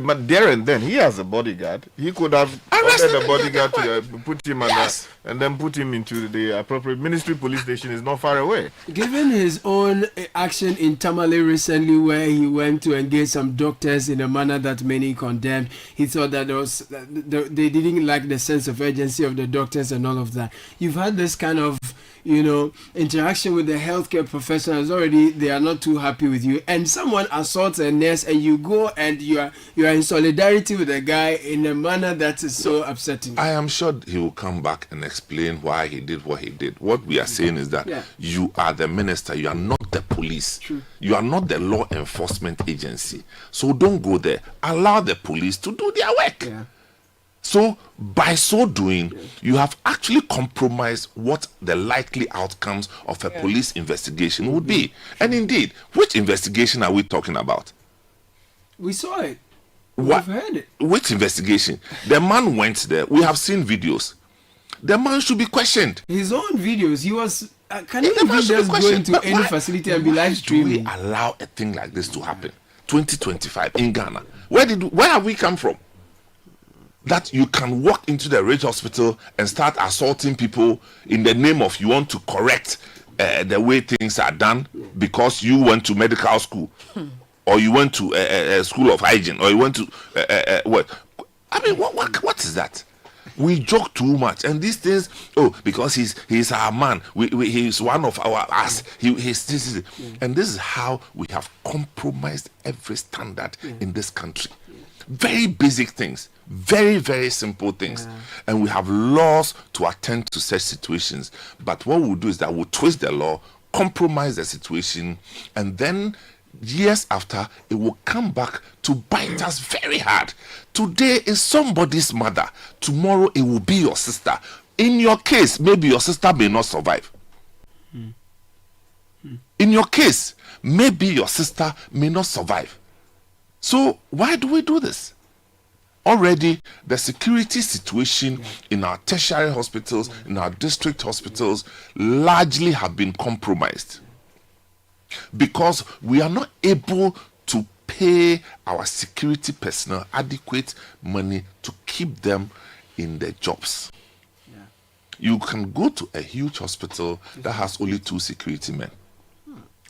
But there and then, he has a bodyguard. He could have ordered the bodyguard to put him and then put him into the appropriate ministry police station. Is not far away. Given his own action in Tamale recently, where he went to engage some doctors in a manner that many condemned, he thought that they didn't like the sense of urgency of the doctors and all of that. You've had this kind of interaction with the healthcare professionals already. They are not too happy with you, and someone assaults a nurse and you go and you are in solidarity with the guy in a manner that is so upsetting. I am sure he will come back and explain why he did what he did. What we are saying is that you are the minister, you are not the police. You are not the law enforcement agency, so don't go there. Allow the police to do their work. So, by so doing, you have actually compromised what the likely outcomes of a police investigation would be. And indeed, which investigation are we talking about? We saw it. We've heard it. Which investigation? The man went there. We have seen videos. The man should be questioned. His own videos. He was... can you just go into any facility and be live streaming? Why do we allow a thing like this to happen? 2025 in Ghana. Where have we come from? That you can walk into the rich hospital and start assaulting people in the name of you want to correct the way things are done because you went to medical school or you went to a school of hygiene or you went to what? I mean, what is that? We joke too much, and these things. Oh, because he's our man. He's one of our us. And this is how we have compromised every standard in this country. Very basic things, very, very simple things. And we have laws to attend to such situations. But what we'll do is that we'll twist the law, compromise the situation, and then years after, it will come back to bite us very hard. Today is somebody's mother. Tomorrow, it will be your sister. In your case, maybe your sister may not survive. In your case, maybe your sister may not survive. So why do we do this? Already, the security situation in our tertiary hospitals, in our district hospitals, largely have been compromised. Because we are not able to pay our security personnel adequate money to keep them in their jobs. You can go to a huge hospital that has only 2 security men.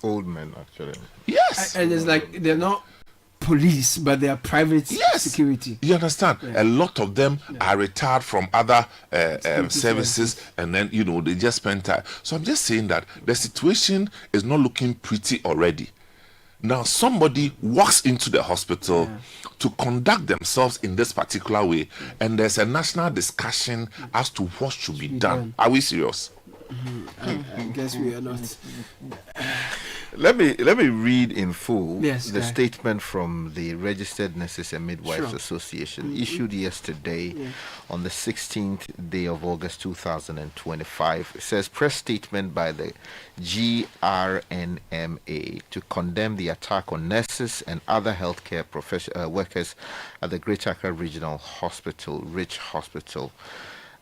Old men, actually. Yes. And it's like they're not police, but they are private security. You understand? A lot of them are retired from other services, and then they just spend time. So I'm just saying that the situation is not looking pretty already. Now somebody walks into the hospital to conduct themselves in this particular way, and there's a national discussion as to what should be done. Are we serious? I guess we are not. Let me read in full the guy. statement from the Registered Nurses and Midwives Sure. Association issued yesterday on the 16th day of August 2025. It says press statement by the GRNMA to condemn the attack on nurses and other healthcare workers at the Greater Accra Regional Hospital, Rich Hospital.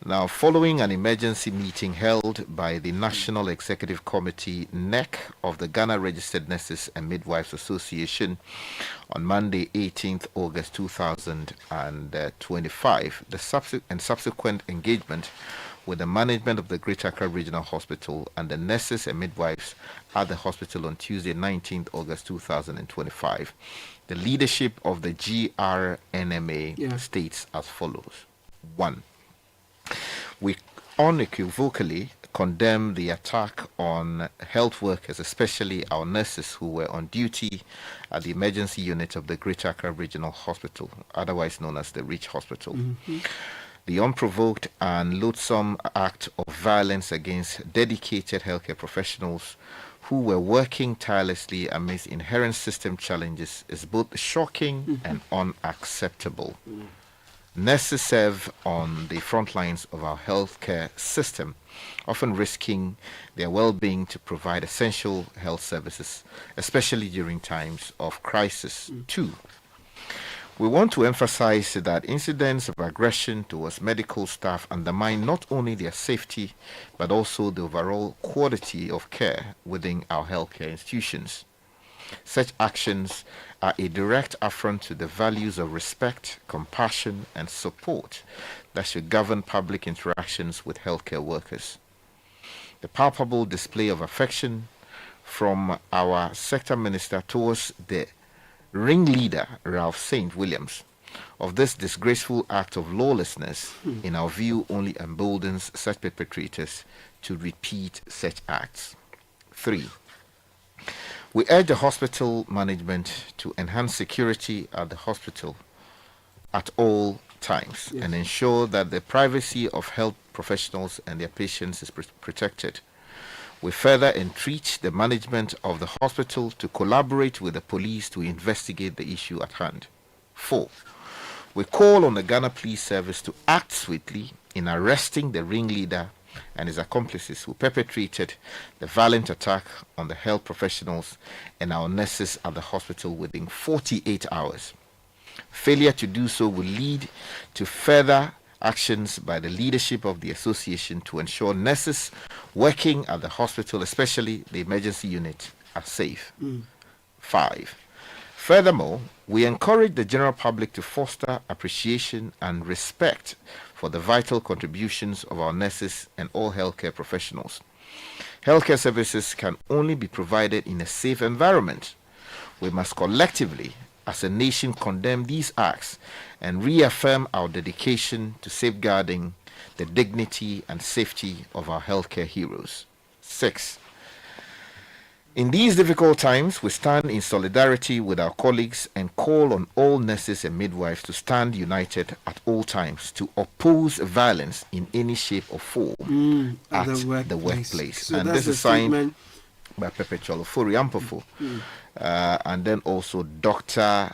Now, following an emergency meeting held by the National Executive Committee (NEC) of the Ghana Registered Nurses and Midwives Association on Monday, 18th August 2025, the subsequent engagement with the management of the Greater Accra Regional Hospital and the nurses and midwives at the hospital on Tuesday, 19th August 2025, the leadership of the GRNMA states as follows. 1. We unequivocally condemn the attack on health workers, especially our nurses who were on duty at the emergency unit of the Greater Accra Regional Hospital, otherwise known as the Rich Hospital. The unprovoked and loathsome act of violence against dedicated healthcare professionals who were working tirelessly amidst inherent system challenges is both shocking and unacceptable. Nurses serve on the front lines of our healthcare system, often risking their well-being to provide essential health services, especially during times of crisis. 2. We want to emphasize that incidents of aggression towards medical staff undermine not only their safety, but also the overall quality of care within our healthcare institutions. Such actions are a direct affront to the values of respect, compassion, and support that should govern public interactions with healthcare workers. The palpable display of affection from our sector minister towards the ringleader, Ralph St. Williams, of this disgraceful act of lawlessness, in our view, only emboldens such perpetrators to repeat such acts. 3. We urge the hospital management to enhance security at the hospital at all times and ensure that the privacy of health professionals and their patients is protected. We further entreat the management of the hospital to collaborate with the police to investigate the issue at hand. 4. We call on the Ghana Police Service to act swiftly in arresting the ringleader and his accomplices who perpetrated the violent attack on the health professionals and our nurses at the hospital within 48 hours. Failure to do so will lead to further actions by the leadership of the association to ensure nurses working at the hospital, especially the emergency unit, are safe. 5. Furthermore, we encourage the general public to foster appreciation and respect for the vital contributions of our nurses and all healthcare professionals. Healthcare services can only be provided in a safe environment. We must collectively, as a nation, condemn these acts and reaffirm our dedication to safeguarding the dignity and safety of our healthcare heroes. 6. In these difficult times, we stand in solidarity with our colleagues and call on all nurses and midwives to stand united at all times to oppose violence in any shape or form at the workplace. So and this is signed by Perpetual Ofori Ampofo, and then also Dr.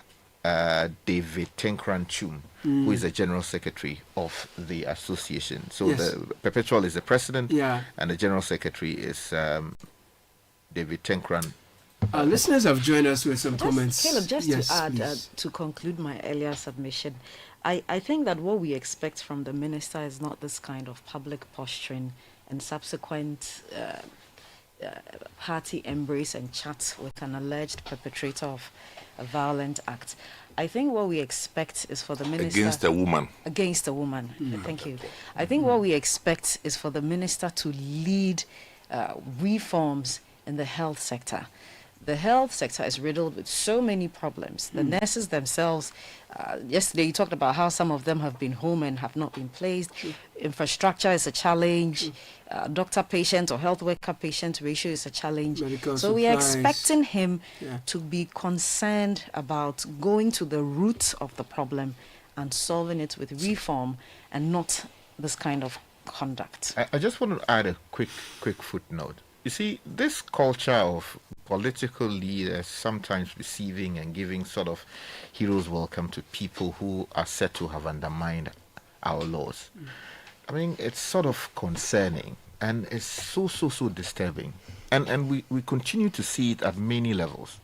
David Tenkran Chum, who is the General Secretary of the association. So the Perpetual is the president, and the General Secretary is David Tenkran. Our listeners have joined us with some comments. Caleb, just to add, to conclude my earlier submission, I think that what we expect from the minister is not this kind of public posturing and subsequent party embrace and chat with an alleged perpetrator of a violent act. I think what we expect is for the minister... Against a woman. Against a woman. Thank you. I think what we expect is for the minister to lead reforms in the health sector. The health sector is riddled with so many problems. The nurses themselves, yesterday you talked about how some of them have been home and have not been placed. Infrastructure is a challenge. Doctor-patient or health worker-patient ratio is a challenge. So we are expecting him to be concerned about going to the root of the problem and solving it with reform and not this kind of conduct. I just want to add a quick footnote. You see, this culture of political leaders sometimes receiving and giving sort of heroes welcome to people who are said to have undermined our laws. I mean, it's sort of concerning, and it's so disturbing. And we continue to see it at many levels.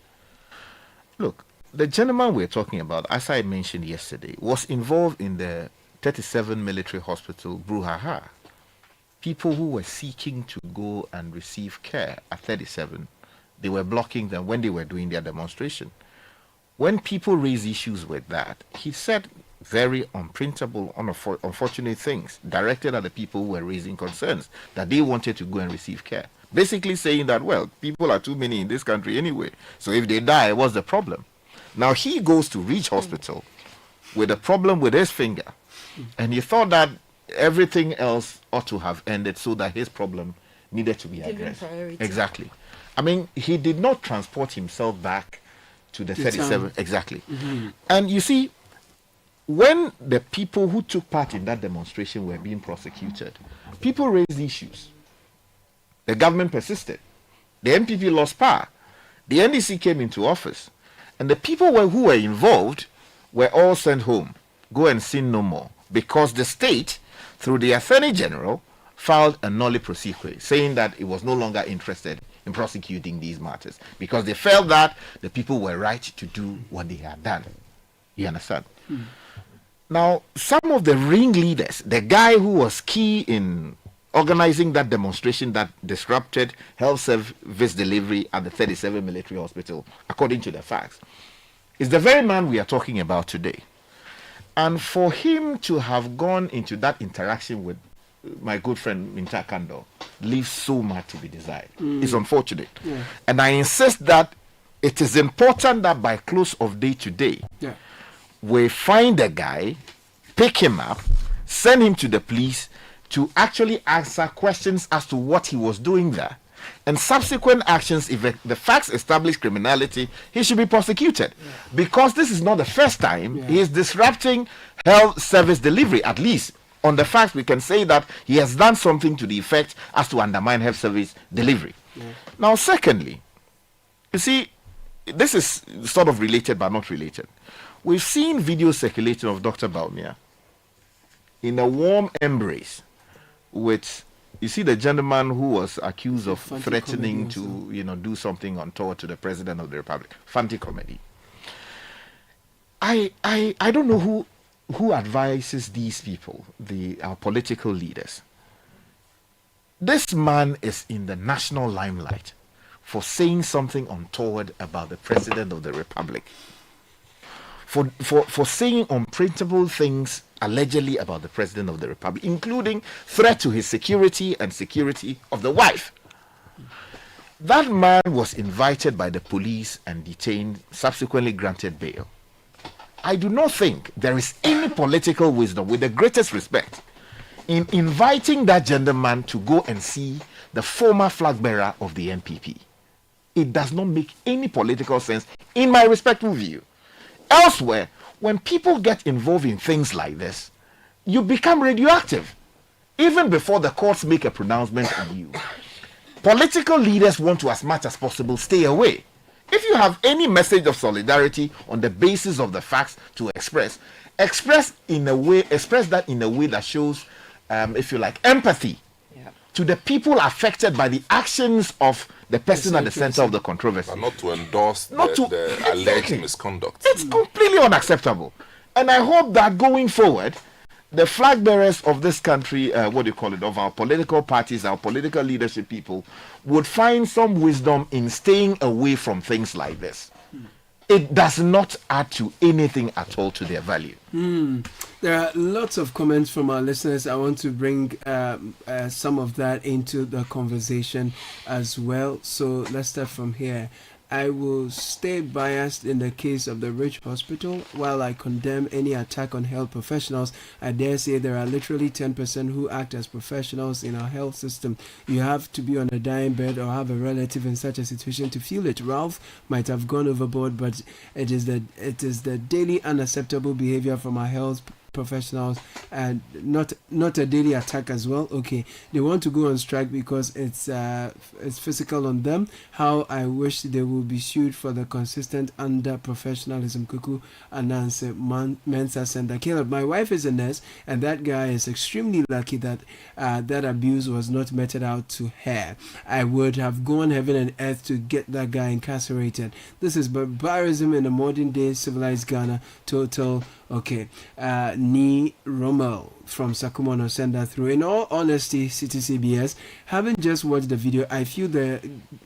Look, the gentleman we're talking about, as I mentioned yesterday, was involved in the 37 military hospital brouhaha. People who were seeking to go and receive care at 37, they were blocking them when they were doing their demonstration. When people raise issues with that, he said very unprintable, unfortunate things directed at the people who were raising concerns that they wanted to go and receive care. Basically saying that, well, people are too many in this country anyway, so if they die, what's the problem? Now he goes to Reach Hospital with a problem with his finger, and he thought that everything else ought to have ended so that his problem needed to be addressed. Exactly. I mean, he did not transport himself back to the 37. Exactly. And you see, when the people who took part in that demonstration were being prosecuted, people raised issues. The government persisted. The MPP lost power. The NDC came into office. And the people who were involved were all sent home. Go and sin no more. Because the state, through the Attorney General, filed a nolle prosequi, saying that it was no longer interested in prosecuting these matters. Because they felt that the people were right to do what they had done. You understand? Now, some of the ringleaders, the guy who was key in organizing that demonstration that disrupted health service delivery at the 37 military hospital, according to the facts, is the very man we are talking about today. And for him to have gone into that interaction with my good friend Minta Kando leaves so much to be desired. It's unfortunate. And I insist that it is important that by close of day today, we find the guy, pick him up, send him to the police to actually answer questions as to what he was doing there. And subsequent actions, if the facts establish criminality, he should be prosecuted. Because this is not the first time he is disrupting health service delivery. At least on the facts, we can say that he has done something to the effect as to undermine health service delivery. Now, secondly, you see, this is sort of related but not related. We've seen videos circulating of Dr. Baumia in a warm embrace with, you see, the gentleman who was accused of threatening to, do something untoward to the President of the Republic. Fanti comedy. I don't know who advises these people, our political leaders. This man is in the national limelight for saying something untoward about the President of the Republic. For saying unprintable things allegedly about the President of the Republic, including threat to his security and security of the wife. That man was invited by the police and detained, subsequently granted bail. I do not think there is any political wisdom, with the greatest respect, in inviting that gentleman to go and see the former flag bearer of the NPP. It does not make any political sense, in my respectful view. Elsewhere, when people get involved in things like this, you become radioactive, even before the courts make a pronouncement on you. Political leaders want to, as much as possible, stay away. If you have any message of solidarity on the basis of the facts to express that in a way that shows, if you like, empathy to the people affected by the actions of the person at the center of the controversy. But not to endorse the alleged misconduct. It's completely unacceptable. And I hope that going forward, the flag bearers of this country, of our political parties, our political leadership people, would find some wisdom in staying away from things like this. It does not add to anything at all to their value. There are lots of comments from our listeners. I want to bring some of that into the conversation as well. So let's start from here. I will stay biased in the case of the Rich Hospital. While I condemn any attack on health professionals, I dare say there are literally 10% who act as professionals in our health system. You have to be on a dying bed or have a relative in such a situation to feel it. Ralph might have gone overboard, but it is the daily unacceptable behavior from our health professionals, and not a daily attack as well. Okay, they want to go on strike because it's physical on them. How I wish they would be sued for the consistent under professionalism. Kuku announced Mensa Sender. Caleb, my wife is a nurse, and that guy is extremely lucky that that abuse was not meted out to her. I would have gone heaven and earth to get that guy incarcerated. This is barbarism in a modern day civilized Ghana. Total. Okay. Ni Rommel from Sakumono send that through. In all honesty, Citi CBS, having just watched the video, I feel the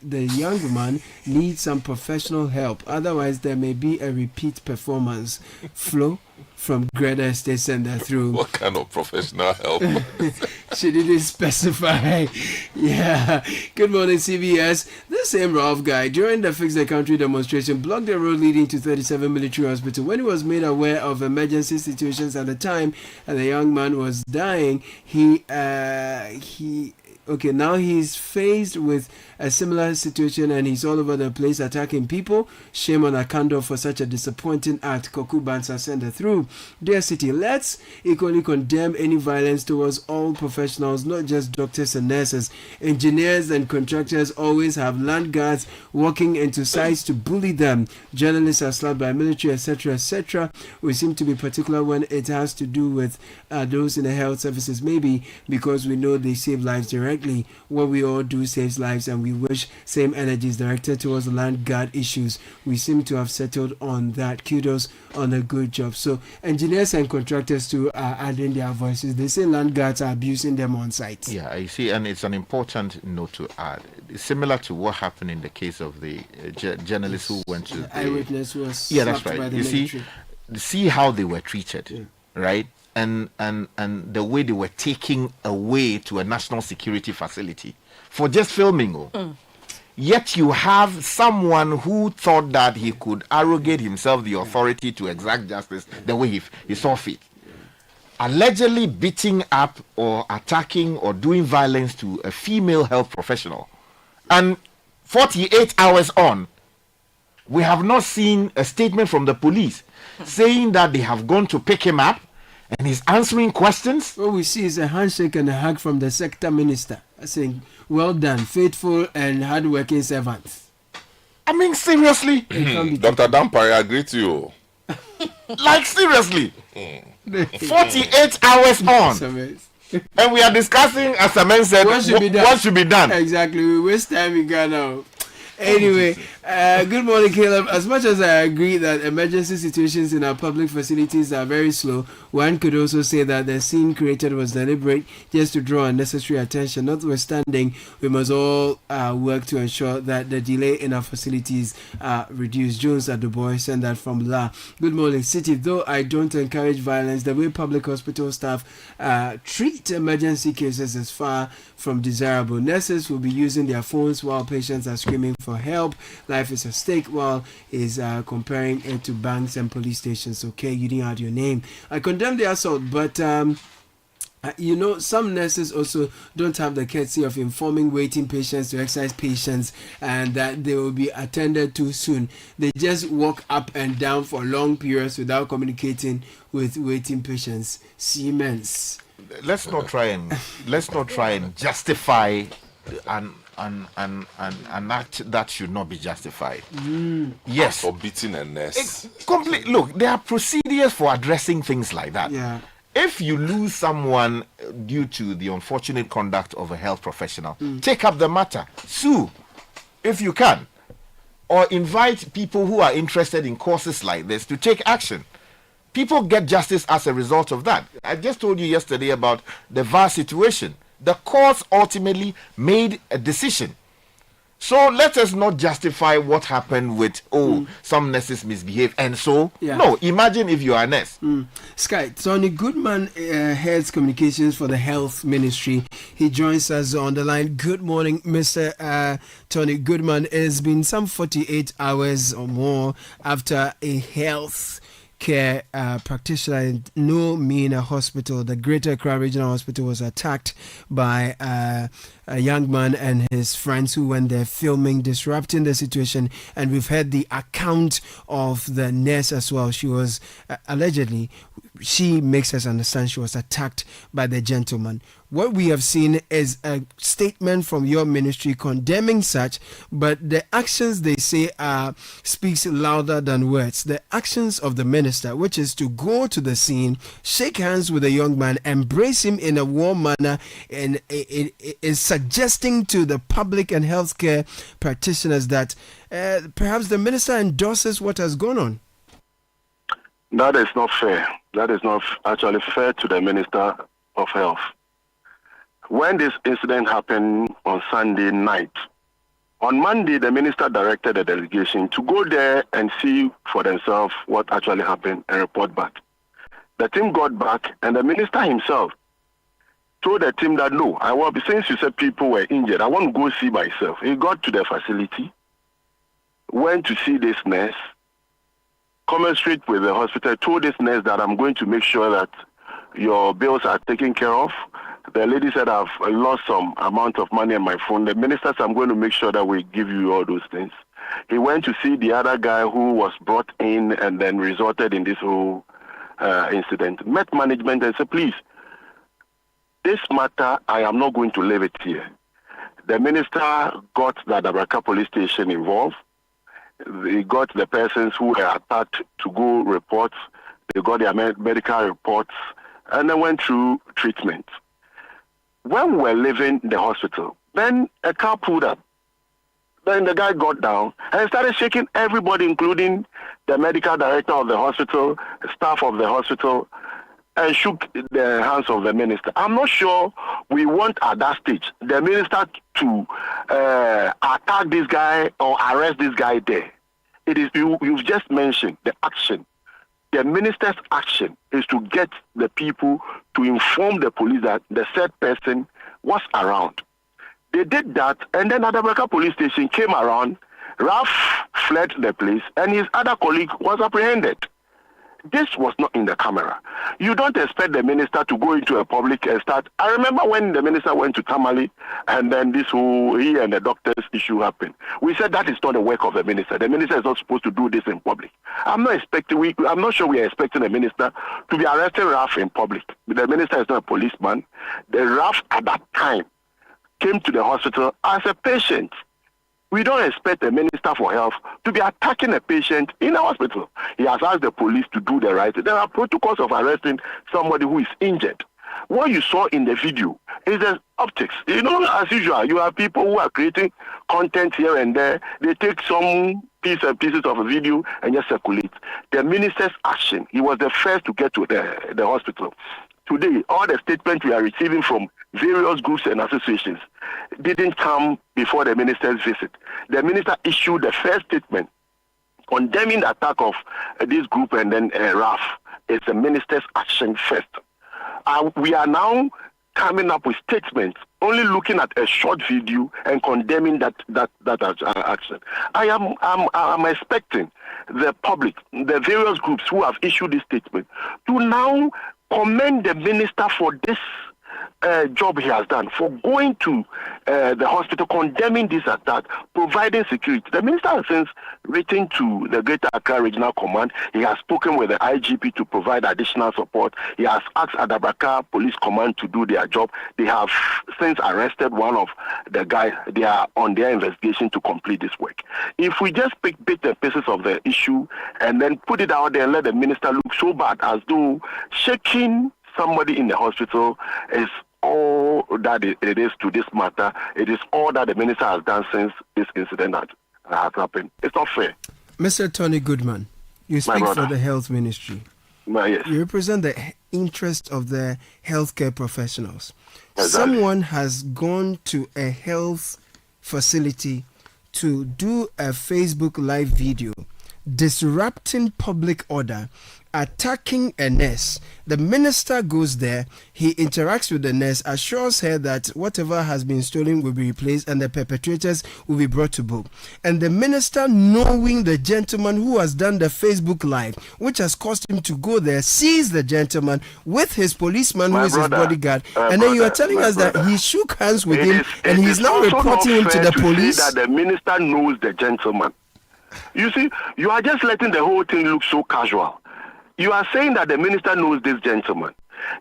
young man needs some professional help. Otherwise, there may be a repeat performance. Flo from Greta Estate send that through. What kind of professional help? She didn't specify. Yeah. Good morning, CBS. This same Ralph guy, during the Fix the Country demonstration, blocked the road leading to 37 Military Hospital. When he was made aware of emergency situations at the time and the young man was dying, okay, now he's faced with a similar situation and he's all over the place attacking people. Shame on Akando for such a disappointing act. Koku Bansa send it through. Dear City, let's equally condemn any violence towards all professionals, not just doctors and nurses. Engineers and contractors always have land guards walking into sites to bully them. Journalists are slapped by military, etc., etc. We seem to be particular when it has to do with those in the health services, maybe because we know they save lives directly. What we all do saves lives, and we wish same energy is directed towards the land guard issues. We seem to have settled on that. Kudos on a good job. So engineers and contractors too are adding their voices. They say land guards are abusing them on site. Yeah, I see, and it's an important note to add. It's similar to what happened in the case of the journalist who went to the eyewitness who was that's slapped right. by the You military. see how they were treated, right? And the way they were taken away to a national security facility for just filming. Yet you have someone who thought that he could arrogate himself the authority to exact justice the way he saw fit, allegedly beating up or attacking or doing violence to a female health professional. And 48 hours on, we have not seen a statement from the police saying that they have gone to pick him up and he's answering questions. What we see is a handshake and a hug from the sector minister saying, well done, faithful and hardworking servants. I mean, seriously? Dr. Dampare, I agree to you. Like, seriously? 48 hours on. And we are discussing, as a man said, what should be done. Exactly. We waste time in Ghana. Anyway, good morning, Caleb. As much as I agree that emergency situations in our public facilities are very slow, one could also say that the scene created was deliberate just to draw unnecessary attention. Notwithstanding, we must all work to ensure that the delay in our facilities are reduced. Jones at the boy send that from La. Good morning, City. Though I don't encourage violence, the way public hospital staff treat emergency cases is far from desirable. Nurses will be using their phones while patients are screaming for help. Life is at stake while is comparing it to banks and police stations. Okay, you didn't add your name. I condemn the assault, but you know, some nurses also don't have the courtesy of informing waiting patients to exercise patience and that they will be attended to soon. They just walk up and down for long periods without communicating with waiting patients. Siemens. Let's not try and justify an act that should not be justified. Yes, for beating a nurse. Look, there are procedures for addressing things like that. Yeah. If you lose someone due to the unfortunate conduct of a health professional, take up the matter, sue if you can, or invite people who are interested in causes like this to take action. People get justice as a result of that. I just told you yesterday about the VAR situation. The courts ultimately made a decision. So let us not justify what happened with, some nurses misbehave. And so, no, imagine if you are a nurse. Sky, Tony Goodman heads communications for the health ministry. He joins us on the line. Good morning, Mr. Tony Goodman. It has been some 48 hours or more after a health care practitioner in No Mina Hospital, the Greater Accra Regional Hospital, was attacked by a young man and his friends who went there filming, disrupting the situation. And we've heard the account of the nurse as well. She was allegedly she makes us understand she was attacked by the gentleman. What we have seen is a statement from your ministry condemning such, but the actions they say speaks louder than words. The actions of the minister, which is to go to the scene, shake hands with the young man, embrace him in a warm manner, and it is suggesting to the public and healthcare practitioners that perhaps the minister endorses what has gone on. That is not fair. That is not actually fair to the Minister of Health. When this incident happened on Sunday night, on Monday, the minister directed a delegation to go there and see for themselves what actually happened and report back. The team got back, and the minister himself told the team that, no, since you said people were injured, I want to go see myself. He got to the facility, went to see this nurse, commensurate with the hospital, told this nurse that I'm going to make sure that your bills are taken care of. The lady said, I've lost some amount of money on my phone. The minister said, I'm going to make sure that we give you all those things. He went to see the other guy who was brought in and then resulted in this whole incident. Met management and said, please, this matter, I am not going to leave it here. The minister got the Adabraka police station involved. They got the persons who were attacked to go report. They got their medical reports and then went through treatment. When we were leaving the hospital, then a car pulled up. Then the guy got down and started shaking everybody, including the medical director of the hospital, staff of the hospital, and shook the hands of the minister. I'm not sure we want at that stage the minister to attack this guy or arrest this guy there. It is you've just mentioned the action. The minister's action is to get the people to inform the police that the said person was around. They did that, and then Adabraka police station came around. Ralph fled the place, and his other colleague was apprehended. This was not in the camera. You don't expect the minister to go into a public and start. I remember when the minister went to Tamale, and then he and the doctor's issue happened. We said that is not the work of the minister. The minister is not supposed to do this in public. I'm not sure we are expecting the minister to be arresting Ralph in public. The minister is not a policeman. The Ralph at that time came to the hospital as a patient. We don't expect the Minister for Health to be attacking a patient in a hospital. He has asked the police to do the right. There are protocols of arresting somebody who is injured. What you saw in the video is the optics. As usual, you have people who are creating content here and there. They take some pieces of a video and just circulate. The minister's action, he was the first to get to the hospital. Today, all the statements we are receiving from various groups and associations didn't come before the minister's visit. The minister issued the first statement condemning the attack of this group and then RAF. It's the minister's action first. We are now coming up with statements only looking at a short video and condemning that action. I'm expecting the public, the various groups who have issued this statement, to now commend the minister for this job he has done, for going to the hospital, condemning this attack, providing security. The minister has since written to the Greater Accra Regional Command. He has spoken with the IGP to provide additional support. He has asked Adabraka Police Command to do their job. They have since arrested one of the guys. They are on their investigation to complete this work. If we just pick bits and pieces of the issue and then put it out there and let the minister look so bad as though shaking somebody in the hospital is all that it is to this matter. It is all that the minister has done since this incident has happened. It's not fair. Mr. Tony Goodman, you speak for the health ministry. Yes. You represent the interest of the healthcare professionals. Exactly. Someone has gone to a health facility to do a Facebook live video disrupting public order, attacking a nurse. The minister goes there, he interacts with the nurse, assures her that whatever has been stolen will be replaced and the perpetrators will be brought to book. And the minister, knowing the gentleman who has done the Facebook live, which has caused him to go there, sees the gentleman with his policeman who is his bodyguard, and then you are telling us that he shook hands with him and he's now reporting him to the police. That the minister knows the gentleman. You see, you are just letting the whole thing look so casual. You are saying that the minister knows this gentleman.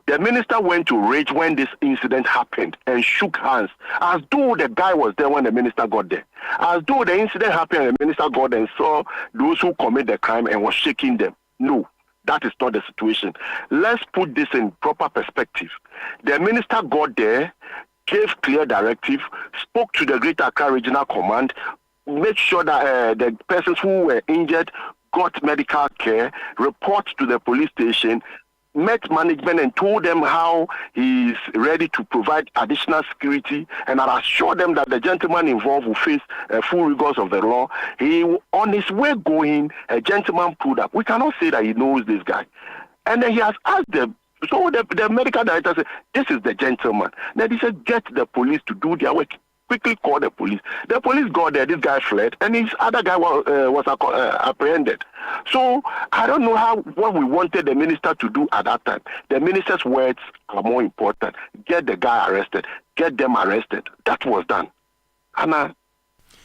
The minister went to Ridge when this incident happened and shook hands, as though the guy was there when the minister got there. As though the incident happened and the minister got there and saw those who commit the crime and was shaking them. No, that is not the situation. Let's put this in proper perspective. The minister got there, gave clear directive, spoke to the Greater Accra Regional Command, made sure that the persons who were injured got medical care, report to the police station, met management and told them how he is ready to provide additional security, and I assured them that the gentleman involved will face full rigors of the law. He, on his way going, a gentleman pulled up. We cannot say that he knows this guy. And then he has asked them, so the medical director said, this is the gentleman. Then he said, get the police to do their work. Quickly call the police. The police got there, this guy fled, and his other guy was apprehended. So I don't know what we wanted the minister to do at that time. The minister's words are more important. Get the guy arrested. Get them arrested. That was done.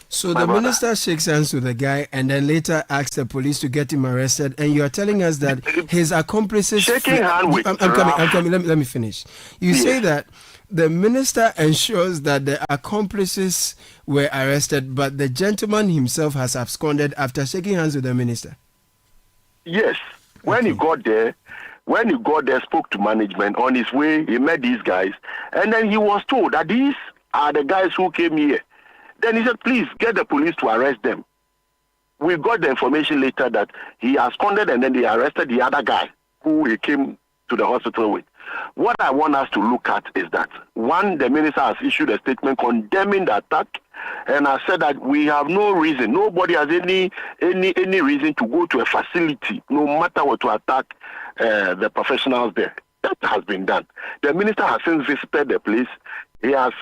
So the minister shakes hands with the guy and then later asks the police to get him arrested. And you are telling us that his accomplices... Shaking hands with... I'm coming. Let me finish. You say that the minister ensures that the accomplices were arrested, but the gentleman himself has absconded after shaking hands with the minister. Yes. When he got there, spoke to management. On his way, he met these guys, and then he was told that these are the guys who came here. Then he said, please get the police to arrest them. We got the information later that he absconded, and then they arrested the other guy who he came to the hospital with. What I want us to look at is that, one, the minister has issued a statement condemning the attack, and I said that we have no reason, nobody has any reason to go to a facility, no matter what, to attack the professionals there. That has been done. The minister has since visited the place. He has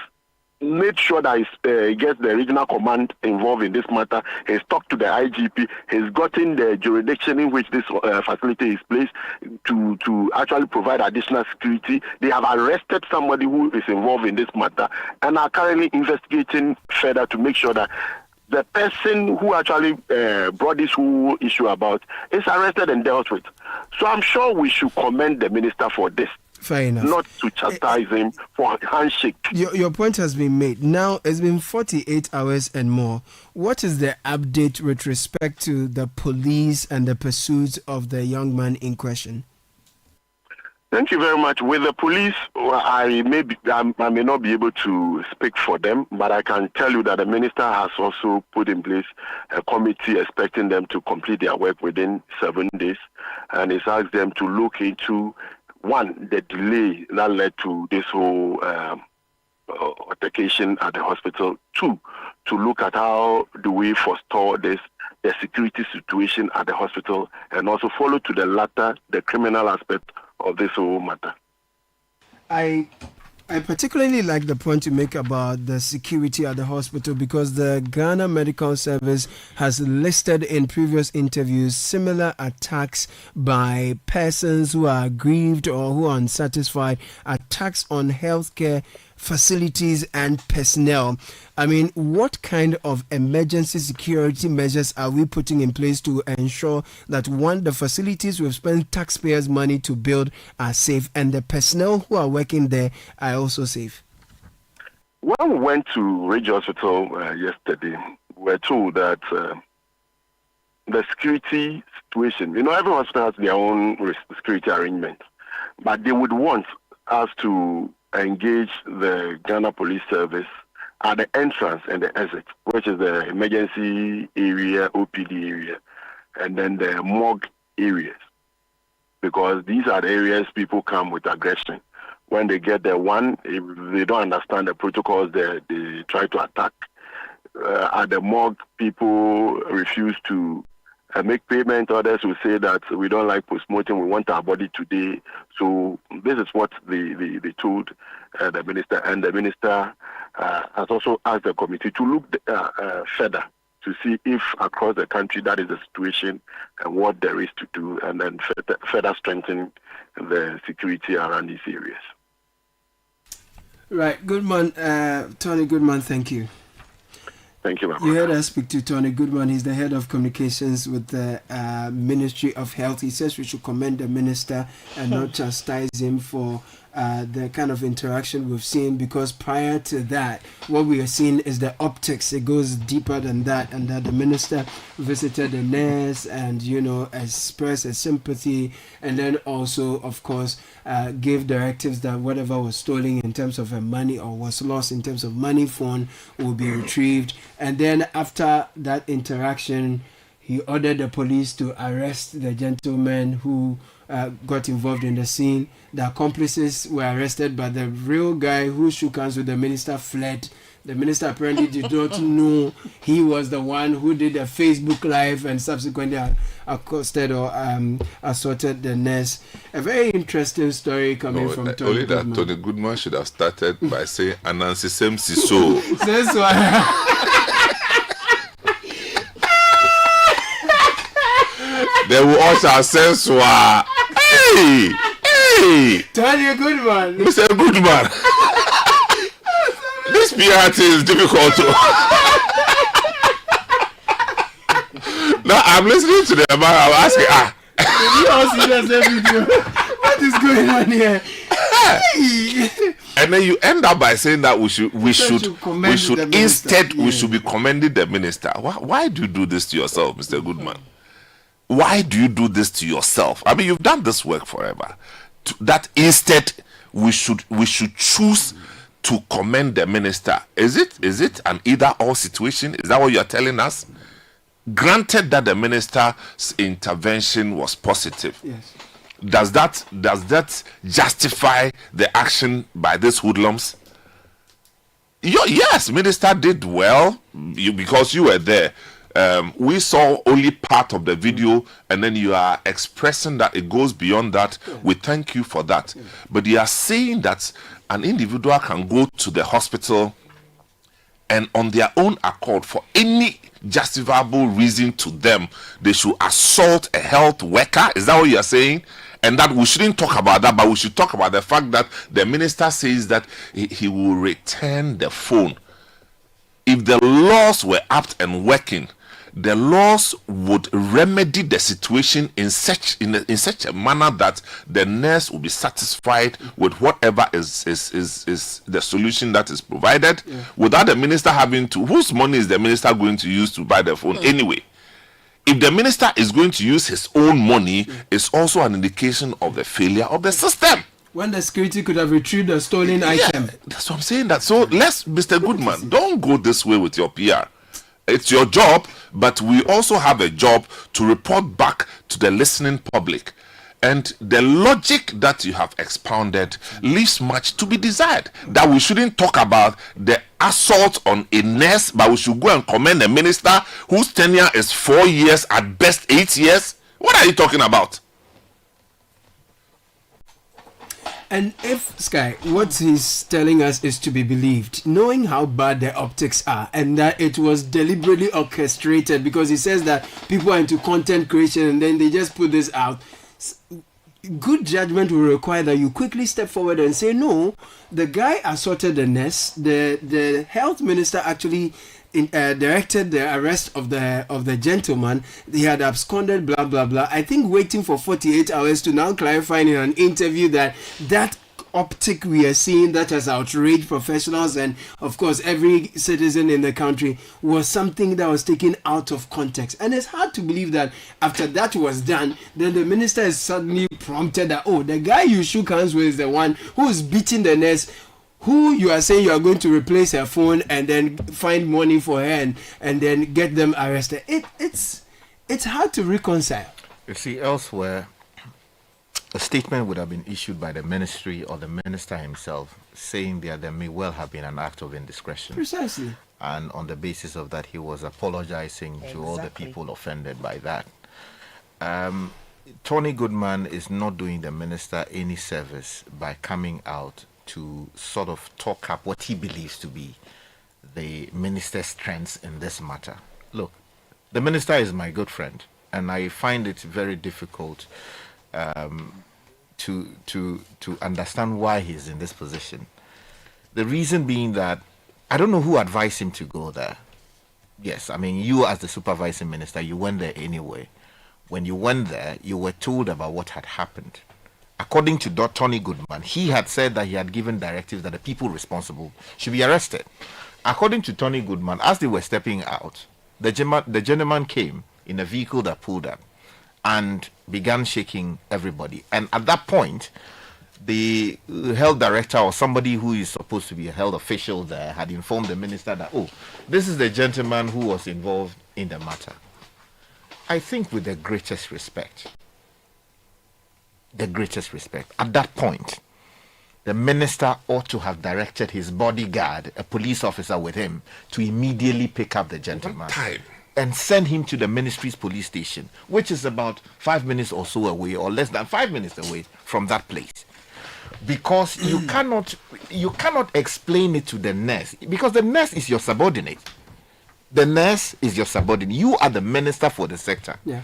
made sure that he gets the regional command involved in this matter. He's talked to the IGP. He's gotten the jurisdiction in which this facility is placed to actually provide additional security. They have arrested somebody who is involved in this matter and are currently investigating further to make sure that the person who actually brought this whole issue about is arrested and dealt with. So I'm sure we should commend the minister for this. Fair enough. Not to chastise him for a handshake. Your point has been made. Now, it's been 48 hours and more. What is the update with respect to the police and the pursuit of the young man in question? Thank you very much. With the police, I may not be able to speak for them, but I can tell you that the minister has also put in place a committee expecting them to complete their work within 7 days, and he's asked them to look into, one, the delay that led to this whole altercation at the hospital. Two, to look at how do we forestall the security situation at the hospital, and also follow to the latter, the criminal aspect of this whole matter. I particularly like the point you make about the security at the hospital, because the Ghana Medical Service has listed in previous interviews similar attacks by persons who are aggrieved or who are unsatisfied, attacks on healthcare facilities and personnel. I mean, what kind of emergency security measures are we putting in place to ensure that, one, the facilities we've spent taxpayers' money to build are safe, and the personnel who are working there are also safe? When we went to Ridge Hospital yesterday, we were told that the security situation, every hospital has their own security arrangement, but they would want us to engage the Ghana Police Service at the entrance and the exit, which is the emergency area, OPD area, and then the morgue areas, because these are the areas people come with aggression. When they get there, one, if they don't understand the protocols, they try to attack. At the morgue, people refuse to make payment. Others will say that we don't like post-mortem, we want our body today. So this is what they told the minister. And the minister has also asked the committee to look further to see if across the country that is the situation and what there is to do, and then further strengthen the security around these areas. Right. Goodman, Tony Goodman, thank you. Thank you, my You heard us speak to Tony Goodman. He's the head of communications with the Ministry of Health. He says we should commend the minister and not chastise him for the kind of interaction we've seen, because prior to that, what we are seeing is the optics. It goes deeper than that, and that the minister visited the nurse and, you know, expressed a sympathy, and then also, of course, gave directives that whatever was stolen in terms of money or was lost in terms of money phone will be retrieved. And then after that interaction, he ordered the police to arrest the gentleman who got involved in the scene. The accomplices were arrested, but the real guy who shook hands with the minister fled. The minister apparently did not know he was the one who did a Facebook Live and subsequently accosted or assaulted the nurse. A very interesting story coming from Tony only Goodman. That Tony Goodman should have started by saying, Anansi Semsi so. That's why. They will also sense why. Hey! Tony Goodman. Mr. Goodman. This PRT is difficult to. Now I'm listening to them. I'm asking, you all see that video? What is going on here? And then you end up by saying that we should instead we should be commending the minister. Why do you do this to yourself, Mr. Goodman? Why do you do this to yourself? I mean, you've done this work forever. That instead we should choose to commend the minister. Is it an either-or situation? Is that what you're telling us? Granted that the minister's intervention was positive. Yes. Does that justify the action by these hoodlums? Yes, minister did well because you were there. We saw only part of the video, and then you are expressing that it goes beyond that. We thank you for that. But you are saying that an individual can go to the hospital and on their own accord, for any justifiable reason to them, they should assault a health worker. Is that what you are saying? And that we shouldn't talk about that, but we should talk about the fact that the minister says that he will return the phone. If the laws were apt and working, the laws would remedy the situation in such a manner that the nurse will be satisfied with whatever is the solution that is provided, without the minister having to. Whose money is the minister going to use to buy the phone anyway? If the minister is going to use his own money, it's also an indication of the failure of the system. When the security could have retrieved the stolen item. That's what I'm saying. That so Mr. Goodman, don't go this way with your PR. It's your job, but we also have a job to report back to the listening public. And the logic that you have expounded leaves much to be desired. That we shouldn't talk about the assault on a nurse, but we should go and commend a minister whose tenure is 4 years, at best 8 years. What are you talking about? And if, Sky, what he's telling us is to be believed, knowing how bad the optics are and that it was deliberately orchestrated, because he says that people are into content creation and then they just put this out, good judgment will require that you quickly step forward and say, no, the guy assaulted the nurse, the health minister actually directed the arrest of the gentleman. He had absconded, blah blah blah. I think waiting for 48 hours to now clarify in an interview that optic we are seeing that has outraged professionals and of course every citizen in the country was something that was taken out of context. And it's hard to believe that after that was done, then the minister is suddenly prompted that, oh, the guy you shook hands with is the one who is beating the nurse, who you are saying you are going to replace her phone and then find money for her and then get them arrested. It's hard to reconcile. You see, elsewhere, a statement would have been issued by the ministry or the minister himself saying that there may well have been an act of indiscretion. Precisely. And on the basis of that, he was apologizing to all the people offended by that. Tony Goodman is not doing the minister any service by coming out to sort of talk up what he believes to be the minister's strengths in this matter. Look, the minister is my good friend, and I find it very difficult to understand why he's in this position. The reason being that I don't know who advised him to go there. Yes, I mean, you as the supervising minister, you went there anyway. When you went there, you were told about what had happened. According to Tony Goodman, he had said that he had given directives that the people responsible should be arrested. According to Tony Goodman, as they were stepping out, the gentleman came in a vehicle that pulled up and began shaking everybody. And at that point, the health director or somebody who is supposed to be a health official there had informed the minister that, oh, this is the gentleman who was involved in the matter. I think with the greatest respect, at that point, the minister ought to have directed his bodyguard, a police officer with him, to immediately pick up the gentleman and send him to the ministry's police station, which is about 5 minutes or so away, or less than 5 minutes away from that place. Because you cannot explain it to the nurse, because the nurse is your subordinate. The nurse is your subordinate. You are the minister for the sector. Yeah.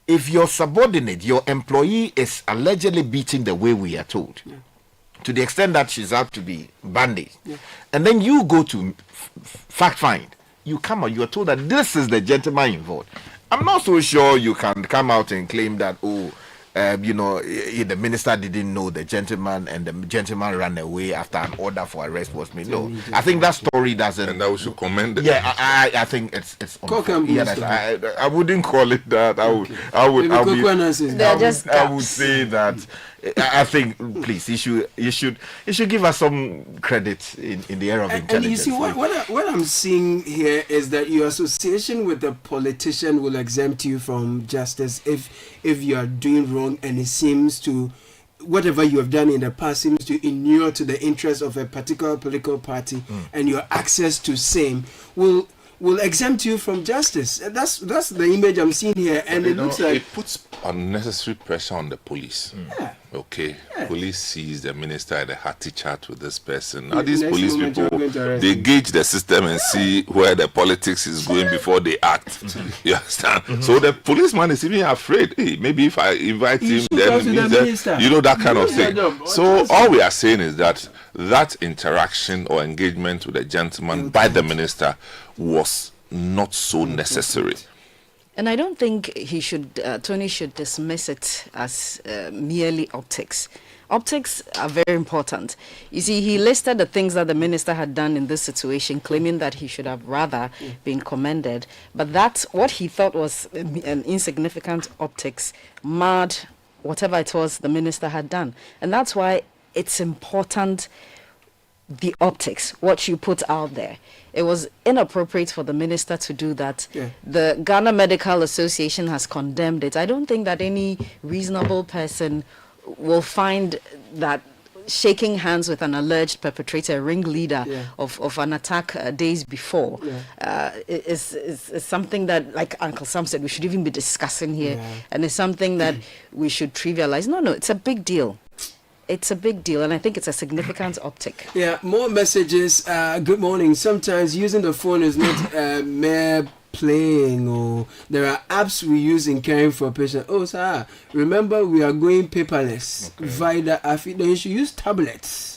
If your subordinate, your employee, is allegedly beaten the way we are told, to the extent that she's out to be bandaged, and then you go to fact find, you come out, you are told that this is the gentleman involved. I'm not so sure you can come out and claim that, the minister didn't know the gentleman and the gentleman ran away after an order for arrest was made. No, I think that story doesn't. And I should commend it. Yeah, I think it's I wouldn't call it that. I would say that. I think, please, you should give us some credit in the area of intelligence. And you see, what I'm seeing here is that your association with the politician will exempt you from justice if you are doing wrong, and it seems to, whatever you have done in the past seems to inure to the interest of a particular political party, and your access to same will exempt you from justice. That's the image I'm seeing here, and it looks like it puts unnecessary pressure on the police. Yeah. Okay, police sees the minister at a hearty chat with this person. Now these police people, they gauge the system and see where the politics is going before they act. You understand? So the policeman is even afraid. Hey, maybe if I invite him, then it means that, that kind of thing. So all we are saying is that interaction or engagement with the gentleman by the minister was not so necessary. And I don't think Tony should dismiss it as merely optics. Optics are very important. You see, he listed the things that the minister had done in this situation, claiming that he should have rather been commended. But that's what he thought was an insignificant optics, marred whatever it was the minister had done. And that's why it's important, the optics, what you put out there. It was inappropriate for the minister to do that. Yeah. The Ghana Medical Association has condemned it. I don't think that any reasonable person will find that shaking hands with an alleged perpetrator, a ringleader of an attack days before is something that, like Uncle Sam said, we should even be discussing here. And it's something that we should trivialize. No, it's a big deal. It's a big deal, and I think it's a significant optic. Yeah, more messages. Good morning. Sometimes using the phone is not mere playing, or there are apps we use in caring for patients. Oh, sir, remember we are going paperless. Via you should use tablets.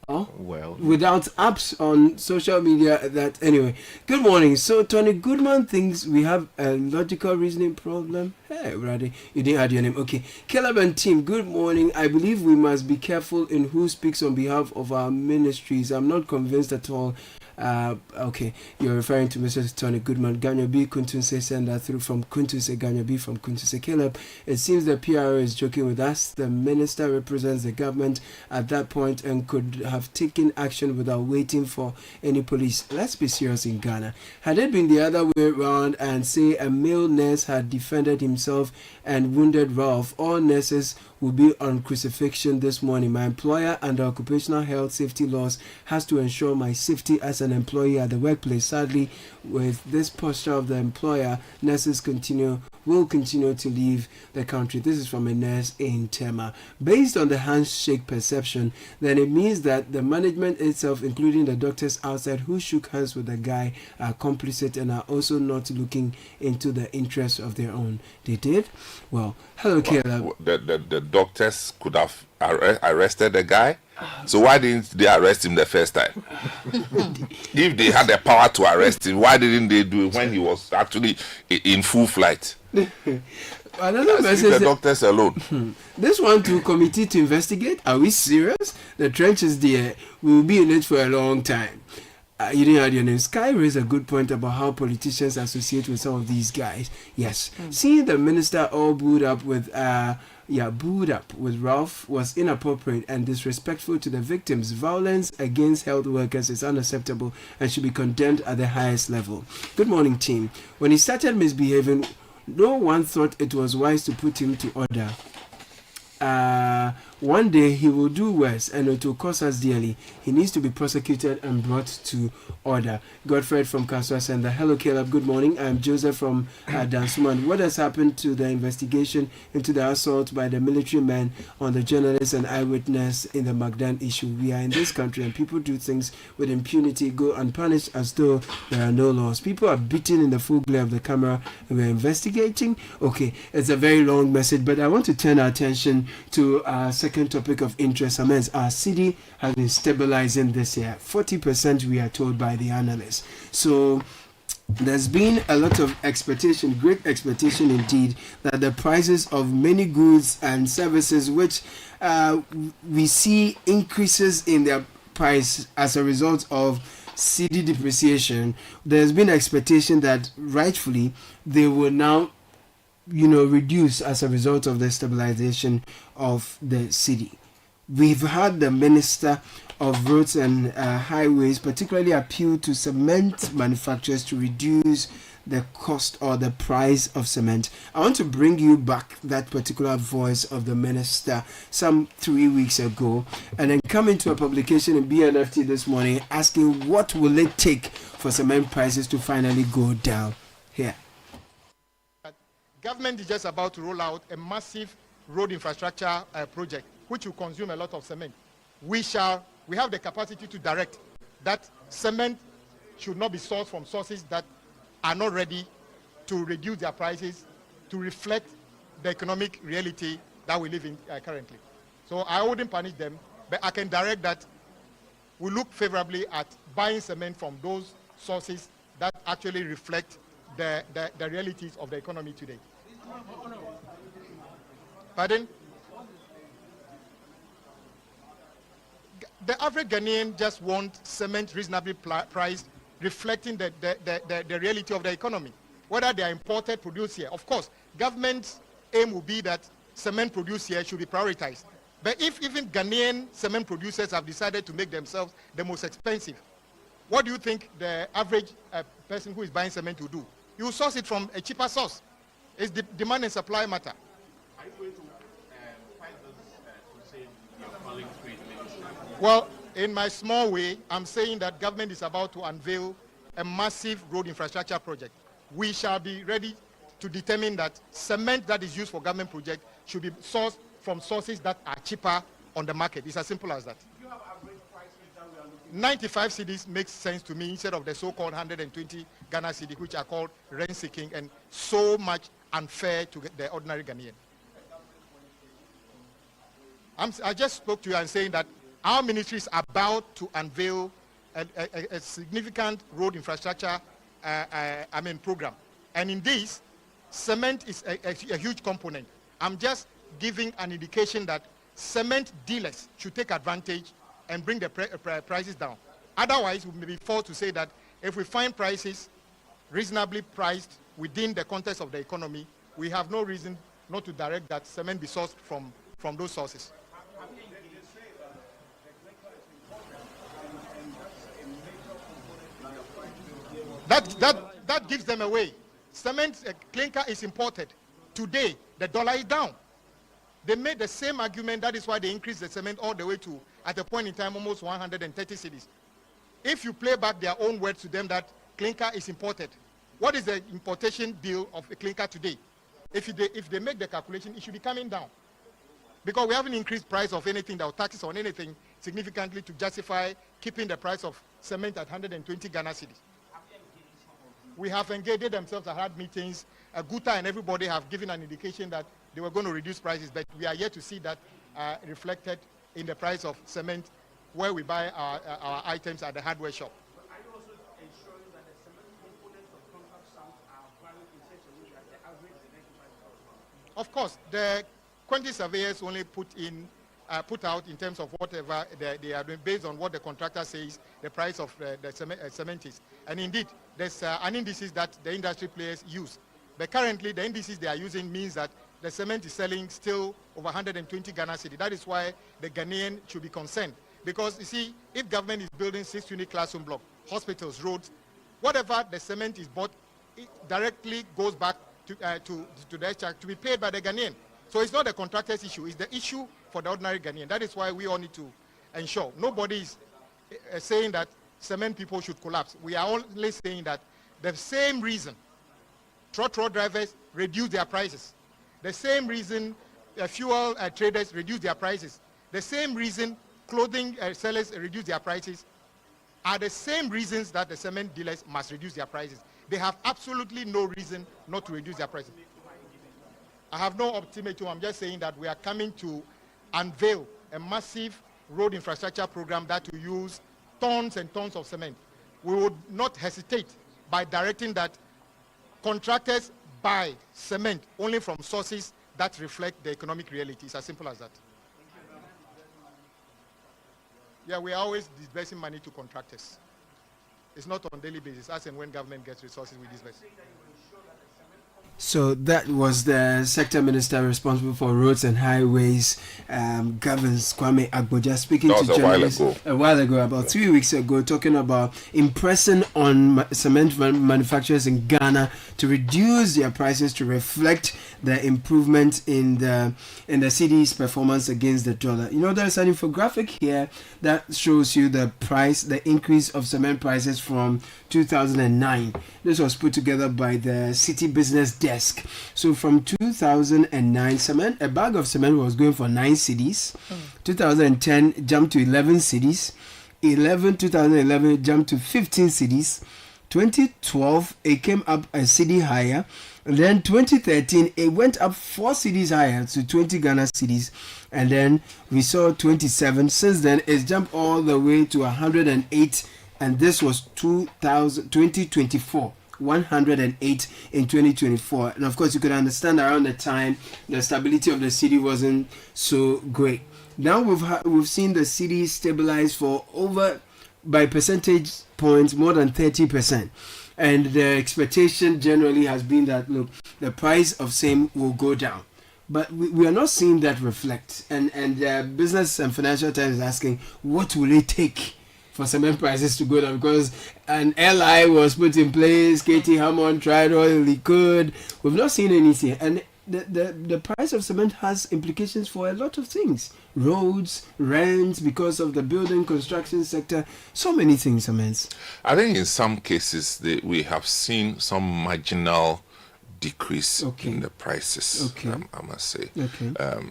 Well, without apps on social media. That anyway. Good morning. So Tony Goodman thinks we have a logical reasoning problem. Hey, Brady, you didn't add your name. Okay, Caleb and team. Good morning. I believe we must be careful in who speaks on behalf of our ministries. I'm not convinced at all. Okay, you're referring to Mr. Tony Goodman. Ganyabi Kuntunse send that through from Kuntunse. Ganyabi from Kuntunse. Caleb, it seems the PRO is joking with us. The minister represents the government at that point and could have taken action without waiting for any police. Let's be serious in Ghana. Had it been the other way around and say a male nurse had defended himself and wounded Ralph, all nurses will be on crucifixion this morning. My employer under occupational health safety laws has to ensure my safety as an employee at the workplace. Sadly, with this posture of the employer, nurses will continue to leave the country. This is from a nurse in Tema. Based on the handshake perception, then it means that the management itself, including the doctors outside who shook hands with the guy, are complicit and are also not looking into the interests of their own. They did? Well, hello, Caleb. The doctors could have arrested the guy. So why didn't they arrest him the first time? If they had the power to arrest him, why didn't they do it when he was actually in full flight? Another message. The doctors alone. This one to committee to investigate. Are we serious? The trench is there. We will be in it for a long time. You didn't add your name. Sky raised a good point about how politicians associate with some of these guys. Yes. Seeing the minister all booed up with Ralph was inappropriate and disrespectful to the victims. Violence against health workers is unacceptable and should be condemned at the highest level. Good morning, team. When he started misbehaving, no one thought it was wise to put him to order. One day he will do worse and it will cost us dearly. He needs to be prosecuted and brought to order. Godfred from Kaswa Center. Hello Caleb, good morning. I'm Joseph from Dansuman. What has happened to the investigation into the assault by the military men on the journalist and eyewitness in the Magdan issue? We are in this country and people do things with impunity, go unpunished as though there are no laws. People are beaten in the full glare of the camera and we're investigating. Okay, it's a very long message, but I want to turn our attention to our second topic of interest. Amends, our city has been stabilizing this year. 40% we are told by the analysts. So there's been a lot of expectation, great expectation indeed, that the prices of many goods and services which we see increases in their price as a result of city depreciation, there's been expectation that rightfully they will now reduce as a result of the stabilization of the city. We've had the Minister of Roads and Highways particularly appeal to cement manufacturers to reduce the cost or the price of cement. I want to bring you back that particular voice of the minister some 3 weeks ago and then come into a publication in BNFT this morning asking what will it take for cement prices to finally go down. Here. Government is just about to roll out a massive road infrastructure project which will consume a lot of cement. We have the capacity to direct that cement should not be sourced from sources that are not ready to reduce their prices to reflect the economic reality that we live in currently. So I wouldn't punish them, but I can direct that we look favorably at buying cement from those sources that actually reflect the realities of the economy today. Pardon? The average Ghanaian just wants cement reasonably priced, reflecting the reality of the economy. Whether they are imported, produced here. Of course, government's aim will be that cement produced here should be prioritized. But if even Ghanaian cement producers have decided to make themselves the most expensive, what do you think the average person who is buying cement will do? You will source it from a cheaper source. It's the demand and supply matter. Are you going to fight this crusade you're calling trade minister? Well, in my small way, I'm saying that government is about to unveil a massive road infrastructure project. We shall be ready to determine that cement that is used for government projects should be sourced from sources that are cheaper on the market. It's as simple as that. Do you have average price that we are looking 95 cedis makes sense to me instead of the so-called 120 Ghana cedi, which are called rent-seeking and so much unfair to the ordinary Ghanaian. I just spoke to you and saying that our ministry is about to unveil a significant road infrastructure program. And in this, cement is a huge component. I'm just giving an indication that cement dealers should take advantage and bring the prices down. Otherwise, we may be forced to say that if we find prices reasonably priced within the context of the economy, we have no reason not to direct that cement be sourced from those sources. That gives them away. Cement clinker is imported. Today, the dollar is down. They made the same argument. That is why they increased the cement all the way to, at a point in time, almost 130 cedis. If you play back their own words to them that clinker is imported, what is the importation bill of a clinker today? If they make the calculation, it should be coming down. Because we haven't increased price of anything, or taxes on anything significantly to justify keeping the price of cement at 120 Ghana cedis. We have engaged themselves, I had meetings. Guta and everybody have given an indication that they were going to reduce prices, but we are yet to see that reflected in the price of cement where we buy our items at the hardware shop. But are you also ensuring that the cement components of contract sums are valued in such a way that the average is 95,000? Of course, the quantity surveyors only put out in terms of whatever they are doing based on what the contractor says the price of the cement is. And indeed, there's an indices that the industry players use. But currently, the indices they are using means that the cement is selling still over 120 Ghana Cedi. That is why the Ghanaian should be concerned. Because, you see, if government is building 6-unit classroom block, hospitals, roads, whatever the cement is bought, it directly goes back to the extract to be paid by the Ghanaian. So it's not the contractor's issue, it's the issue for the ordinary Ghanaian. That is why we all need to ensure. Nobody is saying that cement people should collapse. We are only saying that the same reason trotro drivers reduce their prices, the same reason fuel traders reduce their prices, the same reason clothing sellers reduce their prices are the same reasons that the cement dealers must reduce their prices. They have absolutely no reason not to reduce their prices. I have no ultimatum. I'm just saying that we are coming to unveil a massive road infrastructure program that will use tons and tons of cement. We would not hesitate by directing that contractors buy cement only from sources that reflect the economic reality. It's as simple as that. Yeah, we are always disbursing money to contractors. It's not on a daily basis, as and when government gets resources, we disburse. So that was the sector minister responsible for roads and highways, Governs Kwame Agboja, speaking to journalists a while ago, about 3 weeks ago, talking about impressing on cement manufacturers in Ghana to reduce their prices to reflect the improvement in the city's performance against the dollar. You know, there's an infographic here that shows you the increase of cement prices from 2009. This was put together by the Citi business desk. So from 2009, a bag of cement was going for 9 cedis. 2010 jumped to 11 cedis. 2011 jumped to 15 cedis. 2012 it came up a cedi higher. And then 2013 it went up 4 cedis higher to 20 Ghana cedis. And then we saw 27. Since then it's jumped all the way to 108. And this was 2024. 108 in 2024, and of course you could understand around the time the stability of the city wasn't so great. Now we've seen the city stabilize for over by percentage points more than 30%, and the expectation generally has been that look, the price of same will go down. But we are not seeing that reflect, and Business and Financial Times is asking what will it take for cement prices to go down, because an LI was put in place. Katie Hammond tried all he could. We've not seen anything, and the price of cement has implications for a lot of things: roads, rents, because of the building construction sector, so many things. I think in some cases we have seen some marginal decrease in the prices. I must say,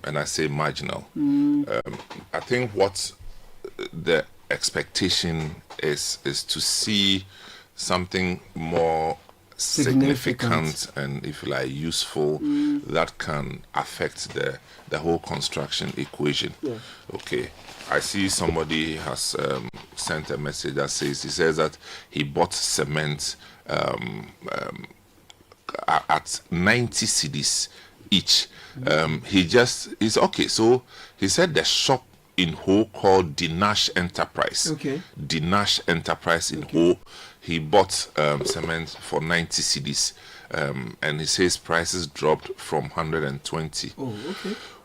and I say marginal. I think what the expectation is to see something more significant and, if you like, useful that can affect the whole construction equation. I see somebody has sent a message that says that he bought cement at 90 cedis each. He's okay, so he said the shop in Ho called Dinash Enterprise. Dinash Enterprise in Ho. He bought cement for 90 cedis, and he says prices dropped from 120.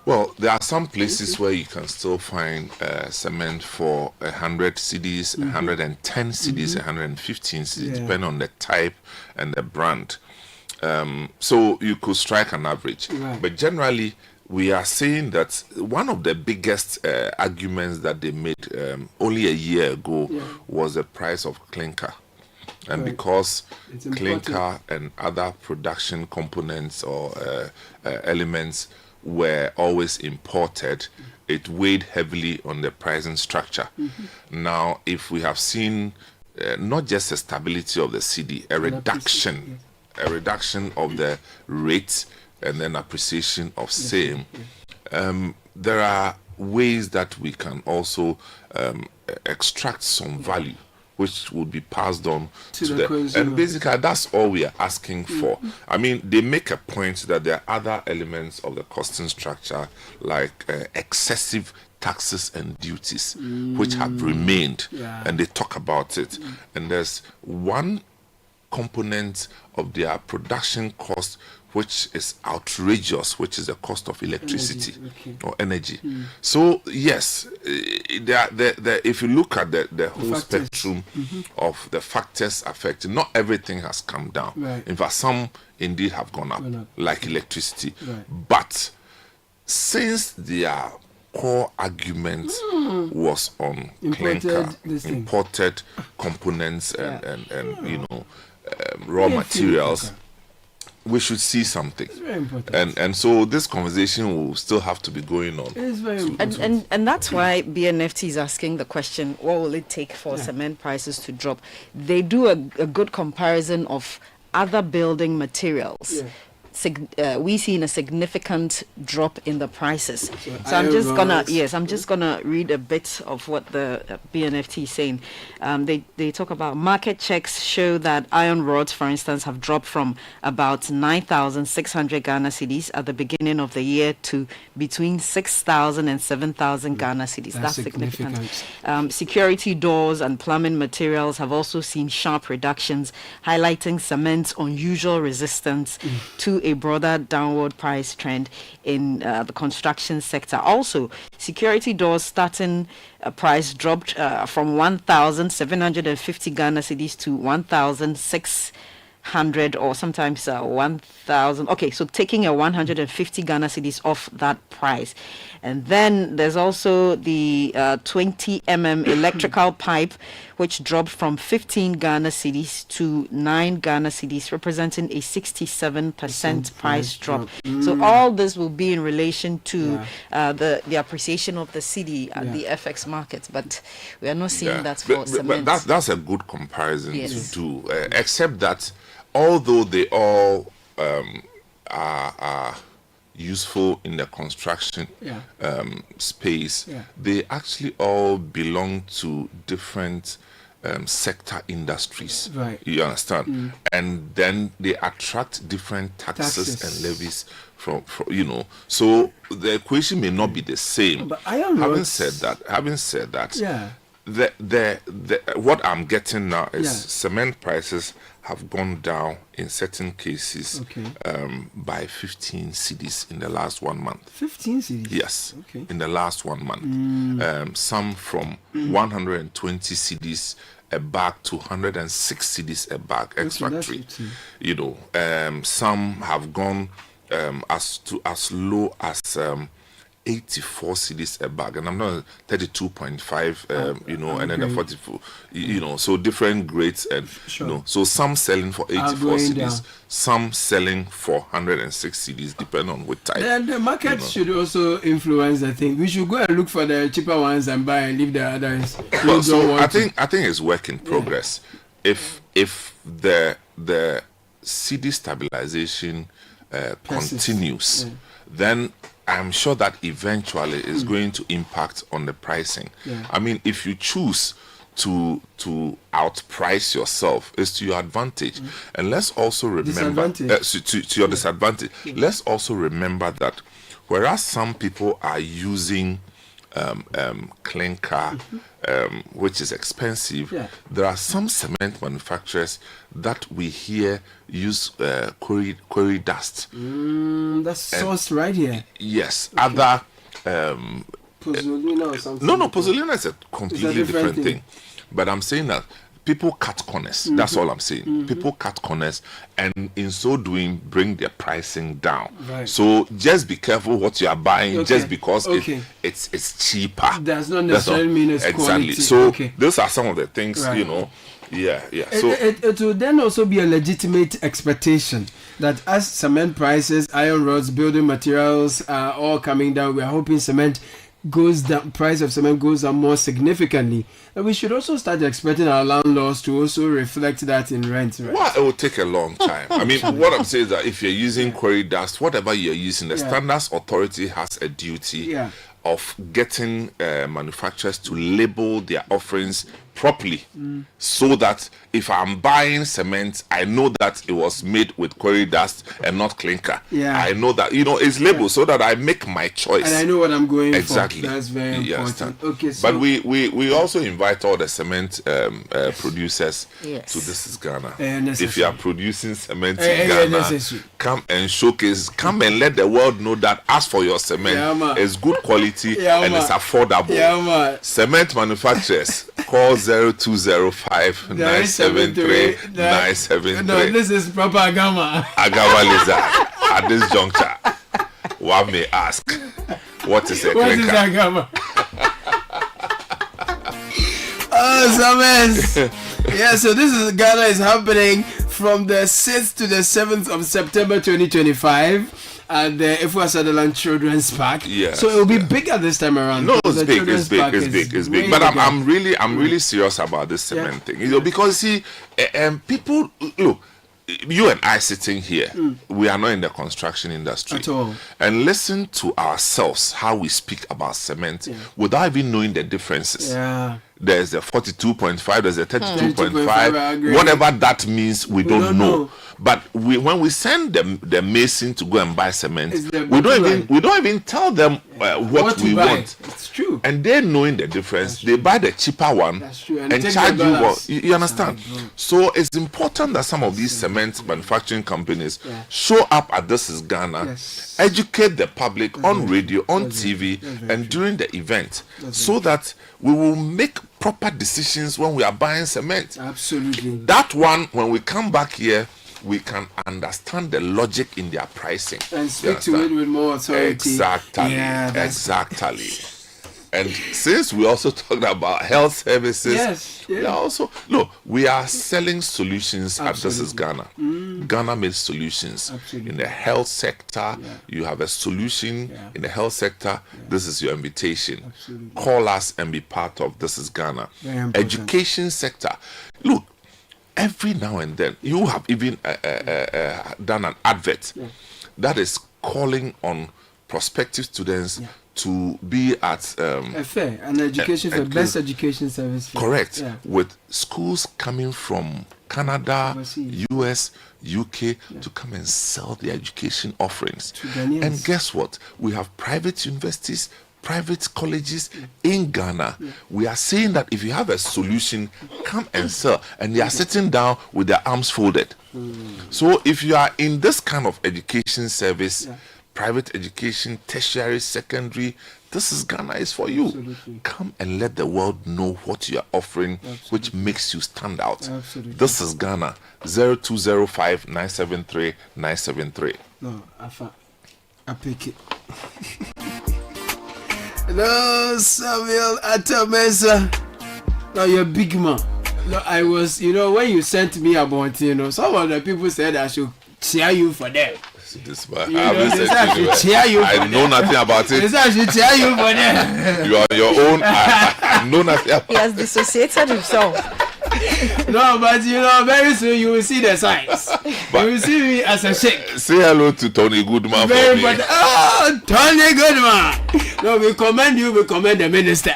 Well, there are some places where you can still find cement for 100 cedis, 110 cedis, 115 cedis, depending on the type and the brand. So you could strike an average, but generally we are saying that one of the biggest arguments that they made only a year ago was the price of clinker. And because clinker and other production components or elements were always imported, it weighed heavily on the pricing structure. Now, if we have seen not just the stability of the cedi, a reduction of the rates, and then appreciation of same, there are ways that we can also extract some value, which would be passed on to the consumer. And basically, that's all we are asking for. I mean, they make a point that there are other elements of the costing structure, like excessive taxes and duties, which have remained, and they talk about it. And there's one component of their production cost which is outrageous, which is the cost of electricity or energy. So yes, if you look at the whole spectrum of the factors affecting, not everything has come down. In fact, some indeed have gone up, like electricity. But since their core argument was on imported components and raw materials, we should see something. It's very important. And so this conversation will still have to be going on. It's very important. And that's why BNFT is asking the question, what will it take for cement prices to drop? They do a good comparison of other building materials. We seen a significant drop in the prices. So I'm just gonna read a bit of what the BNFT is saying. They talk about market checks show that iron rods, for instance, have dropped from about 9,600 Ghana cedis at the beginning of the year to between 6,000 and 7,000 Ghana cedis. That's significant. Security doors and plumbing materials have also seen sharp reductions, highlighting cement's unusual resistance to a broader downward price trend in the construction sector. Also, security doors starting price dropped from 1,750 Ghana cedis to 1,600 or sometimes 1,000. Okay, so taking a 150 Ghana cedis off that price. And then there's also the 20 mm electrical pipe, which dropped from 15 Ghana cedis to 9 Ghana cedis, representing a 67% price drop. So all this will be in relation to the appreciation of the cedi at the FX markets, but we are not seeing that for cement. But that's a good comparison to do, except that although they all are useful in the construction space, they actually all belong to different sector industries. You understand? And then they attract different taxes and levies from so the equation may not be the same. But having said that, the what I'm getting now is cement prices have gone down in certain cases by 15 cedis in the last 1 month. 15 cedis? Yes, in the last 1 month. Some from 120 cedis a bag to 106 cedis a bag ex-factory. Some have gone as low as 84 cedis a bag, and I'm not 32.5, and then the 44, so different grades, and so some selling for 84 cedis, some selling for 106 cedis, depending on which type. And the market should also influence. I think we should go and look for the cheaper ones and buy and leave the others. Well, so I think it's work in progress. If the cedi stabilization continues, then I'm sure that eventually it's going to impact on the pricing. I mean, if you choose to outprice yourself, it's to your advantage. And let's also remember to your disadvantage. Let's also remember that whereas some people are using clinker, which is expensive, there are some cement manufacturers that we hear use quarry dust. That's sourced right here. Yes, other Pozzolina or something. No, Pozzolina is a completely different thing. But I'm saying that people cut corners. That's all I'm saying. People cut corners, and in so doing, bring their pricing down. So just be careful what you are buying, just because it's cheaper. Does not necessarily mean it's quality. So those are some of the things, So it will then also be a legitimate expectation that as cement prices, iron rods, building materials are all coming down, we are hoping cement goes down, price of cement goes down more significantly. And we should also start expecting our landlords to also reflect that in rent. Well, it will take a long time. I mean, what I'm saying is that if you're using quarry dust, whatever you're using, the Standards Authority has a duty of getting manufacturers to label their offerings properly, so that if I'm buying cement, I know that it was made with quarry dust and not clinker. Yeah. I know that, it's labeled so that I make my choice. And I know what I'm going exactly. for. That's very important. Okay, so but we also invite all the cement producers yes. to This is Ghana. Necessary. If you are producing cement in Ghana, necessary. come and showcase. Come and let the world know that as for your cement, it's good quality and it's affordable. Cement manufacturers, call 0205 973 973. No, this is proper Agama. Agama Lizard. At this juncture, one may ask, what is a What clinker? is Agama? Summers. Yeah, so this is Ghana is happening from the 6th to the 7th of September 2025 at the Ifwa Sutherland Children's Park. Yes, so it will be bigger this time around. No, it's The big, Children's it's big, Park it's is big, it's big. way But bigger. I'm really serious about this cement thing. Because see, people look. You and I sitting here, we are not in the construction industry At all. And listen to ourselves how we speak about cement without even knowing the differences. Yeah. There's a 42.5, there's a 32.5, I agree. whatever that means, we don't know. But when we send them the mason to go and buy cement, we don't even tell them what we want. It's true. And they knowing the difference, they buy the cheaper one and take charge the you dollars. what you understand. So it's important that some of these cement manufacturing companies show up at This is Ghana, educate the public on radio, on TV, and during the event, so that we will make proper decisions when we are buying cement. Absolutely. That one, when we come back here, we can understand the logic in their pricing And speak to it with more authority. Exactly. Yeah, exactly. And since we also talked about health services, we are selling solutions at This is Ghana. Ghana made solutions in the health sector. You have a solution in the health sector. This is your invitation. Call us and be part of This is Ghana. Education sector. Look, every now and then, you have even done an advert that is calling on prospective students to be at an education for best education service. Correct. With schools coming from Canada, US, UK to come and sell their education offerings. And guess what? We have private universities, private colleges in Ghana. We are saying that if you have a solution, come and sell. And they are sitting down with their arms folded. So if you are in this kind of education service, private education, tertiary, secondary, This is Ghana is for you. Absolutely. Come and let the world know what you are offering, which makes you stand out. Absolutely. This is Ghana, 0205 973 973. No, I pick it. No, Samuel Atamesa. No, you're a big man. No, I was, when you sent me about, some of the people said I should cheer you for them. This man, I know nothing about it. I should cheer you for them. You are on your own. I know nothing about it. He has dissociated himself. No, but very soon you will see the signs. You will see me as a sheikh. Say hello to Tony Goodman Very for me. Oh, Tony Goodman. No, we commend you, we commend the minister.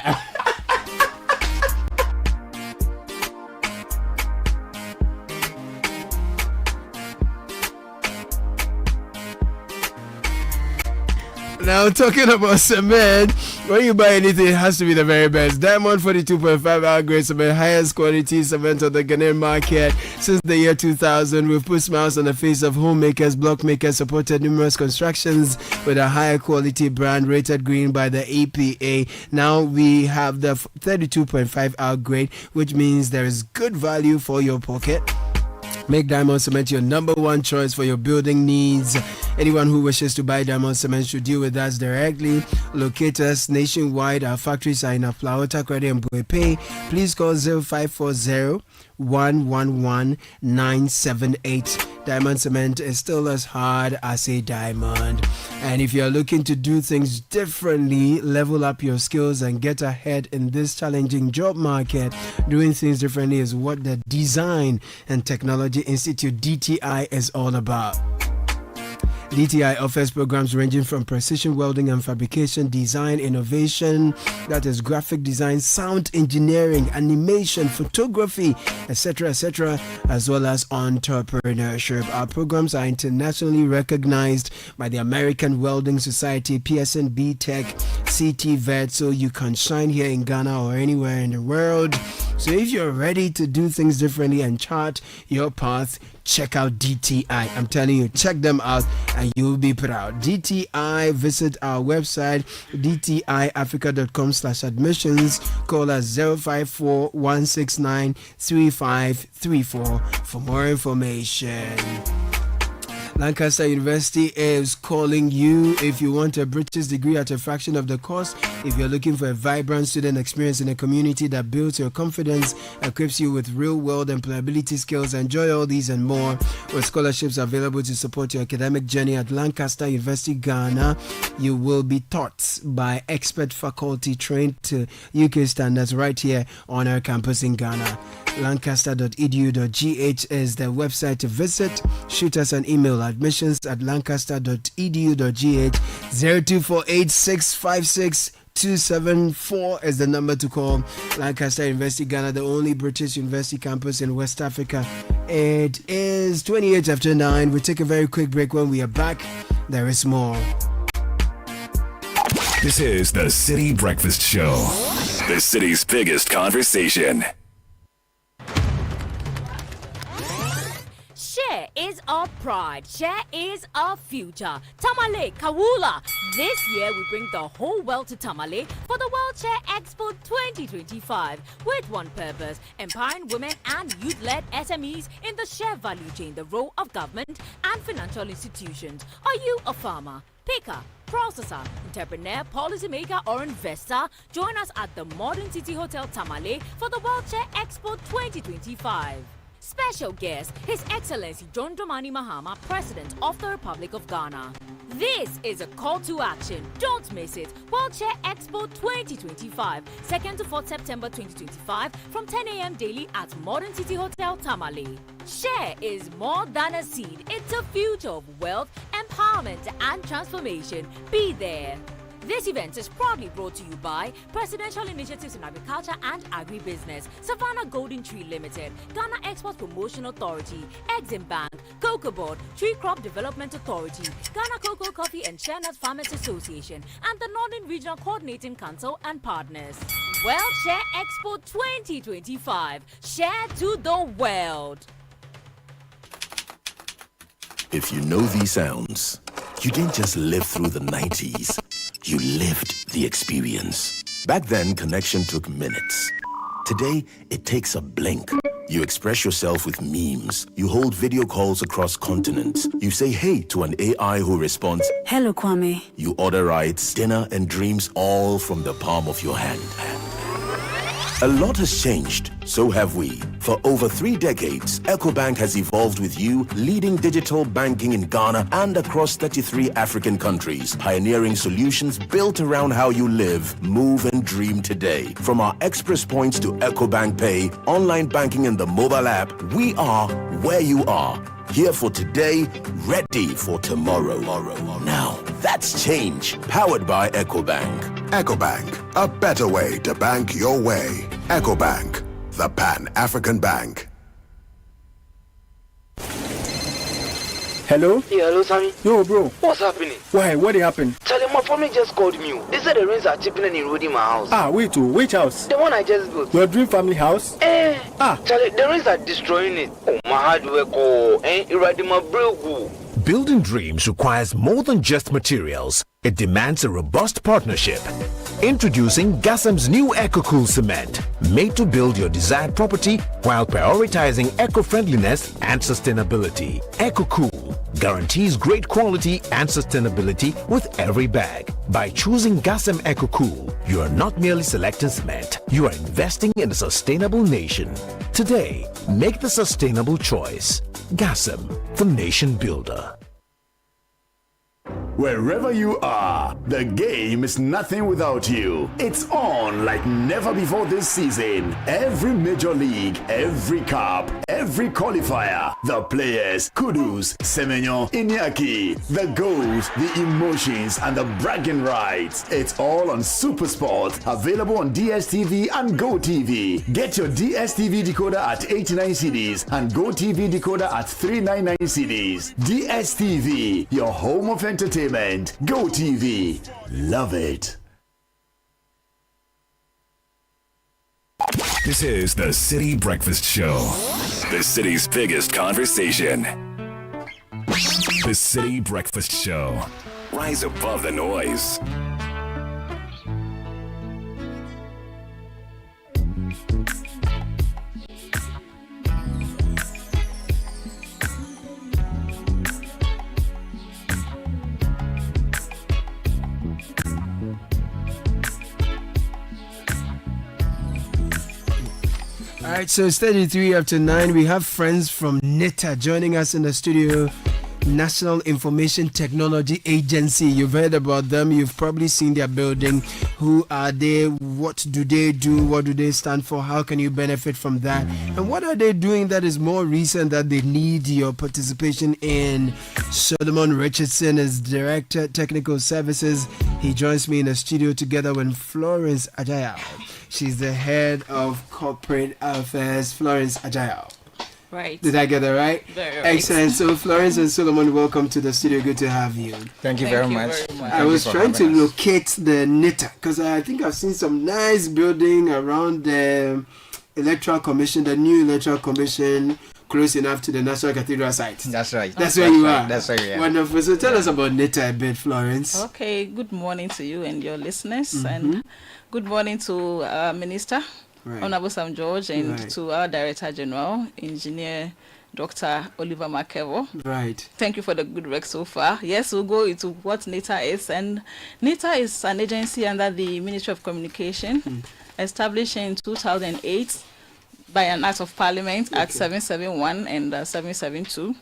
Now, talking about cement, when you buy anything, it has to be the very best. Diamond 42.5 hour grade cement, highest quality cement on the Ghanaian market since the year 2000. We've put smiles on the face of homemakers, block makers, supported numerous constructions with a higher quality brand rated green by the EPA. Now we have the 32.5 hour grade, which means there is good value for your pocket. Make Diamond Cement your number one choice for your building needs. Anyone who wishes to buy Diamond Cement should deal with us directly. Locate us nationwide. Our factories are in Aflao, Takoradi, and Buepe. Please call 0540 111 978. Diamond Cement is still as hard as a diamond. And if you're looking to do things differently, level up your skills and get ahead in this challenging job market, doing things differently is what the Design and Technology Institute, DTI, is all about. DTI offers programs ranging from precision welding and fabrication, design, innovation, that is graphic design, sound engineering, animation, photography, etc., as well as entrepreneurship. Our programs are internationally recognized by the American Welding Society, PSN BTech, Citi VET, so you can shine here in Ghana or anywhere in the world. So if you're ready to do things differently and chart your path, check out DTI. I'm telling you, check them out and you'll be proud. DTI, visit our website, dtiafrica.com/admissions. Call us 054-169-3534 for more information. Lancaster University is calling you if you want a British degree at a fraction of the cost. If you're looking for a vibrant student experience in a community that builds your confidence, equips you with real-world employability skills, enjoy all these and more with scholarships available to support your academic journey at Lancaster University, Ghana. You will be taught by expert faculty trained to UK standards right here on our campus in Ghana. Lancaster.edu.gh is the website to visit. Shoot us an email, admissions@lancaster.edu.gh. 0248656274 is the number to call. Lancaster University, Ghana, the only British university campus in West Africa. It is 28 after 9. We take a very quick break. When we are back, there is more. This is the City Breakfast Show, the city's biggest conversation. Share is our pride. Share is our future. Tamale, Kawula. This year we bring the whole world to Tamale for the World Share Expo 2025 with one purpose: empowering women and youth-led SMEs in the share value chain, the role of government and financial institutions. Are you a farmer, picker, processor, entrepreneur, policymaker, or investor? Join us at the Modern City Hotel Tamale for the World Share Expo 2025. Special guest, His Excellency John Dramani Mahama, President of the Republic of Ghana. This is a call to action. Don't miss it. World Share Expo 2025, 2nd to 4th September 2025 from 10 a.m. daily at Modern City Hotel Tamale. Share is more than a seed. It's a future of wealth, empowerment, and transformation. Be there. This event is proudly brought to you by Presidential Initiatives in Agriculture and Agribusiness, Savannah Golden Tree Limited, Ghana Export Promotion Authority, Exim Bank, Cocoa Board, Tree Crop Development Authority, Ghana Cocoa Coffee and Share-Nut Farmers Association, and the Northern Regional Coordinating Council and partners. World Share Expo 2025. Share to the world. If you know these sounds, you didn't just live through the 90s. You lived the experience. Back then, connection took minutes. Today, it takes a blink. You express yourself with memes. You hold video calls across continents. You say hey to an AI who responds, "Hello, Kwame." You order rides, dinner, and dreams all from the palm of your hand. A lot has changed, so have we. For over 3 decades, EcoBank has evolved with you, leading digital banking in Ghana and across 33 African countries, pioneering solutions built around how you live, move, and dream today. From our express points to EcoBank Pay, online banking, and the mobile app, we are where you are. Here for today, ready for tomorrow. Now, that's change. Powered by EcoBank. EcoBank, a better way to bank your way. EcoBank, the Pan-African Bank. Hello? Yeah, hello, Sammy. Yo, bro. What's happening? Why? What happened? Charlie, my family just called me. They said the rains are chipping and eroding my house. Ah, wait, which house? The one I just built. Your dream family house? Charlie, the rains are destroying it. Oh, my hard work, eroding my bro. Building dreams requires more than just materials. It demands a robust partnership. Introducing Gassam's new EcoCool cement, made to build your desired property while prioritizing eco-friendliness and sustainability. EcoCool guarantees great quality and sustainability with every bag. By choosing Gassam EcoCool, you are not merely selecting cement, you are investing in a sustainable nation. Today, make the sustainable choice. Gassam, the nation builder. Wherever you are, the game is nothing without you. It's on like never before this season. Every major league, every cup, every qualifier, the players, kudos, Semenyo, Iñaki, the goals, the emotions, and the bragging rights. It's all on SuperSport, available on DSTV and GoTV. Get your DSTV decoder at 89 cedis and GoTV decoder at 399 cedis. DSTV, your home of entertainment. GoTV, love it. This is the City Breakfast Show, the city's biggest conversation. The City Breakfast Show. Rise above the noise. All right, so it's 33 after 9. We have friends from NITA joining us in the studio. National Information Technology Agency. You've heard about them. You've probably seen their building. Who are they? What do they do? What do they stand for? How can you benefit from that? And what are they doing that is more recent that they need your participation in? Solomon Richardson is Director Technical Services. He joins me in the studio together with Florence Ajayao. She's the Head of Corporate Affairs. Florence Ajayao. Right. Did I get that right? Very right. Excellent. So Florence and Solomon, welcome to the studio. Good to have you. Thank you very much. I was trying to locate the NITA because I think I've seen some nice building around the Electoral Commission, the new Electoral Commission, close enough to the National Cathedral site. That's right. That's where you are. That's where you are. Wonderful. So tell us about NITA a bit, Florence. Okay. Good morning to you and your listeners, and good morning to our Minister. Right. Honorable Sam George, and to our Director General, Engineer Dr. Oliver McKevo. Right. Thank you for the good work so far. Yes, we'll go into what NITA is. And NITA is an agency under the Ministry of Communication, established in 2008 by an Act of Parliament, Act 771 and 772.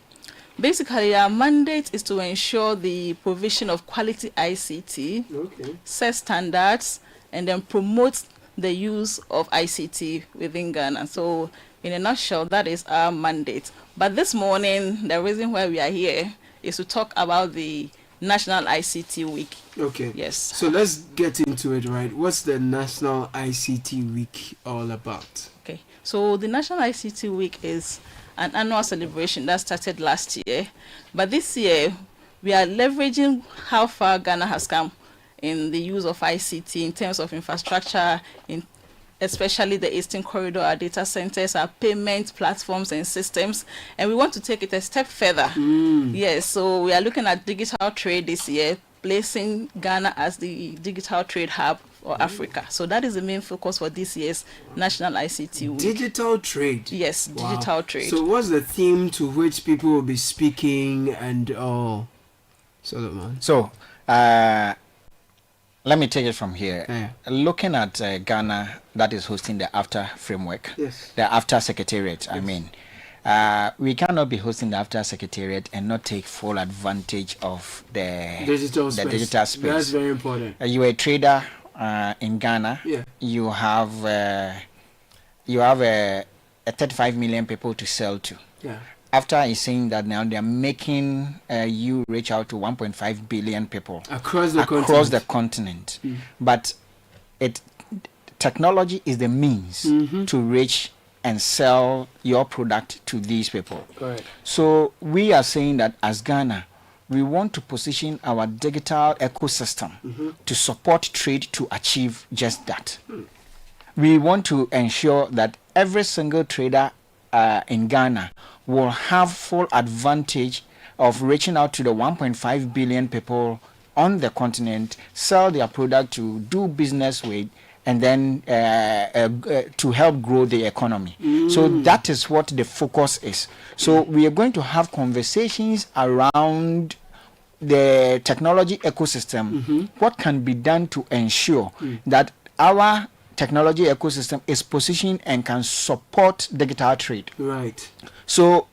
Basically, our mandate is to ensure the provision of quality ICT, set standards, and then promote the use of ICT within Ghana. So, in a nutshell, that is our mandate. But this morning, the reason why we are here is to talk about the National ICT Week. Okay. Yes. So let's get into it, right? What's the National ICT Week all about? Okay. So the National ICT Week is an annual celebration that started last year. But this year, we are leveraging how far Ghana has come in the use of ICT in terms of infrastructure, in especially the Eastern Corridor, our data centers, our payment platforms and systems, and we want to take it a step further. Yes, so we are looking at digital trade this year, placing Ghana as the digital trade hub for Africa. So that is the main focus for this year's National ICT Week. Digital trade? Yes, digital trade. So what's the theme to which people will be speaking and all? Solomon. So, let me take it from here. Looking at Ghana, that is hosting the AFTA framework, the AFTA Secretariat, I mean. We cannot be hosting the AFTA Secretariat and not take full advantage of the digital space. That's very important. You are a trader in Ghana. You have a 35 million people to sell to. After is saying that now they are making you reach out to 1.5 billion people across the continent. But technology is the means to reach and sell your product to these people. Correct. So we are saying that as Ghana, we want to position our digital ecosystem to support trade to achieve just that. We want to ensure that every single trader in Ghana will have full advantage of reaching out to the 1.5 billion people on the continent, sell their product to do business with, and then to help grow the economy. So that is what the focus is. So we are going to have conversations around the technology ecosystem, what can be done to ensure that our technology ecosystem is positioned and can support digital trade. Right. So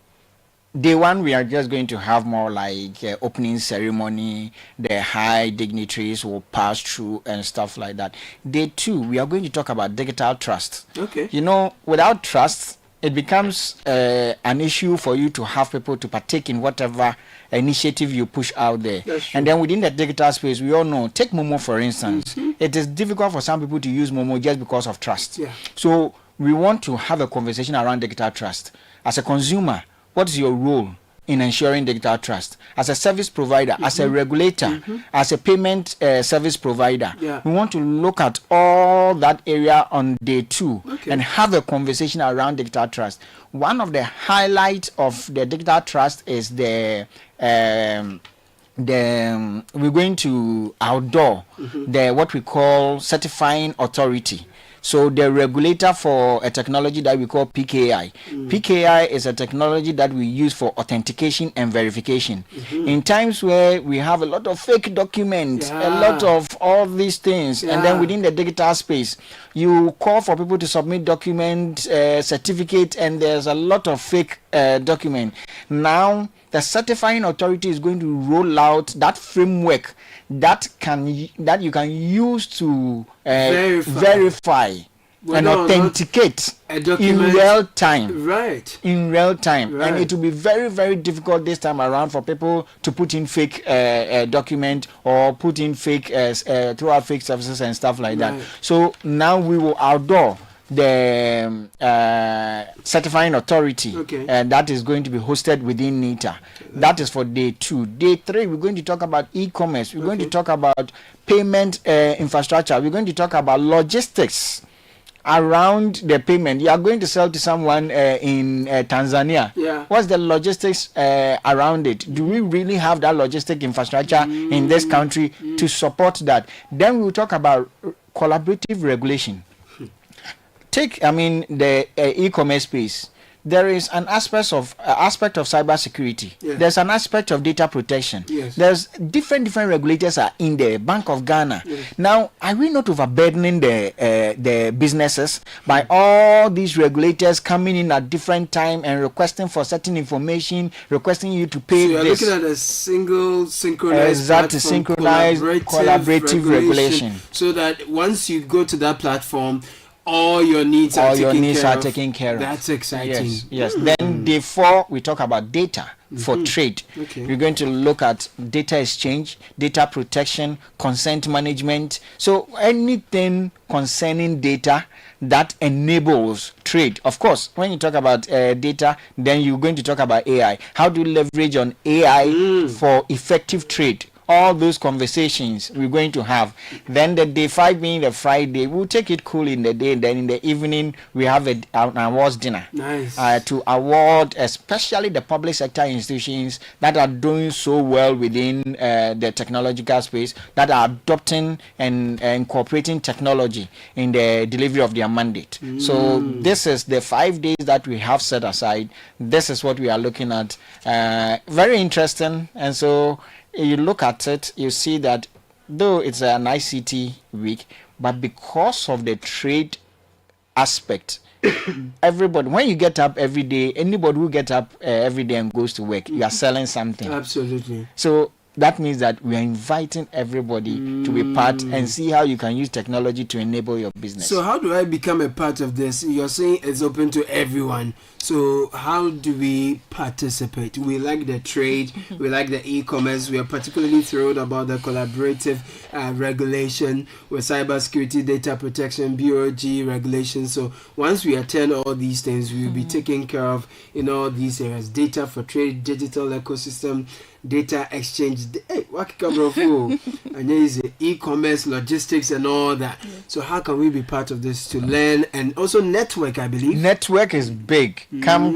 day one, we are just going to have more like opening ceremony. The high dignitaries will pass through and stuff like that. Day two, we are going to talk about digital trust. Okay. You know, without trust, it becomes an issue for you to have people to partake in whatever initiative you push out there. And then within the digital space, we all know, take Momo for instance. It is difficult for some people to use Momo just because of trust. Yeah. So we want to have a conversation around digital trust. As a consumer, what's your role in ensuring digital trust? As a service provider, as a regulator, as a payment service provider, we want to look at all that area on day two and have a conversation around digital trust. One of the highlights of the digital trust is we're going to outdoor the what we call certifying authority. So the regulator for a technology that we call PKI. PKI is a technology that we use for authentication and verification. In times where we have a lot of fake documents, a lot of all these things, and then within the digital space, you call for people to submit document, certificate, and there's a lot of fake document. Now, the certifying authority is going to roll out that framework that you can use to verify and authenticate in real time. Right. In real time. And it will be very, very difficult this time around for people to put in fake document or put in fake throughout fake services and stuff like that. So now we will outdoor the certifying authority, and that is going to be hosted within NITA. That is for day two. Day three, we're going to talk about e-commerce. We're going to talk about payment infrastructure. We're going to talk about logistics around the payment. You are going to sell to someone in Tanzania. What's the logistics around it? Do we really have that logistic infrastructure in this country to support that? Then we'll talk about collaborative regulation. Take, the e-commerce space. There is an aspect of cybersecurity. There's an aspect of data protection. There's different regulators are in the Bank of Ghana. Now, are we not overburdening the businesses by all these regulators coming in at different time and requesting for certain information, requesting you to pay so this? Looking at a single synchronized collaborative regulation, so that once you go to that platform, all your needs are taken care of. That's exciting. Yes. Then day four, we talk about data for trade. We're going to look at data exchange, data protection, consent management. So anything concerning data that enables trade. Of course, when you talk about data, then you're going to talk about AI. How do you leverage on AI for effective trade? All those conversations we're going to have. Then the day five being the Friday, we'll take it cool in the day. Then in the evening, we have an awards dinner. To award especially the public sector institutions that are doing so well within the technological space, that are adopting and incorporating technology in the delivery of their mandate. So this is the 5 days that we have set aside. This is what we are looking at. Very interesting. And so you look at it, you see that though it's an ICT week, but because of the trade aspect, everybody, when you get up every day, anybody who gets up every day and goes to work, you are selling something. Absolutely. So that means that we are inviting everybody to be part and see how you can use technology to enable your business. So how do I become a part of this? You're saying it's open to everyone. So how do we participate? We like the trade, we like the e-commerce. We are particularly thrilled about the collaborative regulation with cybersecurity, data protection, BOG regulation. So once we attend all these things, we will be taking care of in all these areas: data for trade, digital ecosystem, data exchange, e-commerce, logistics, and all that. So how can we be part of this to learn and also network? I believe network is big. Come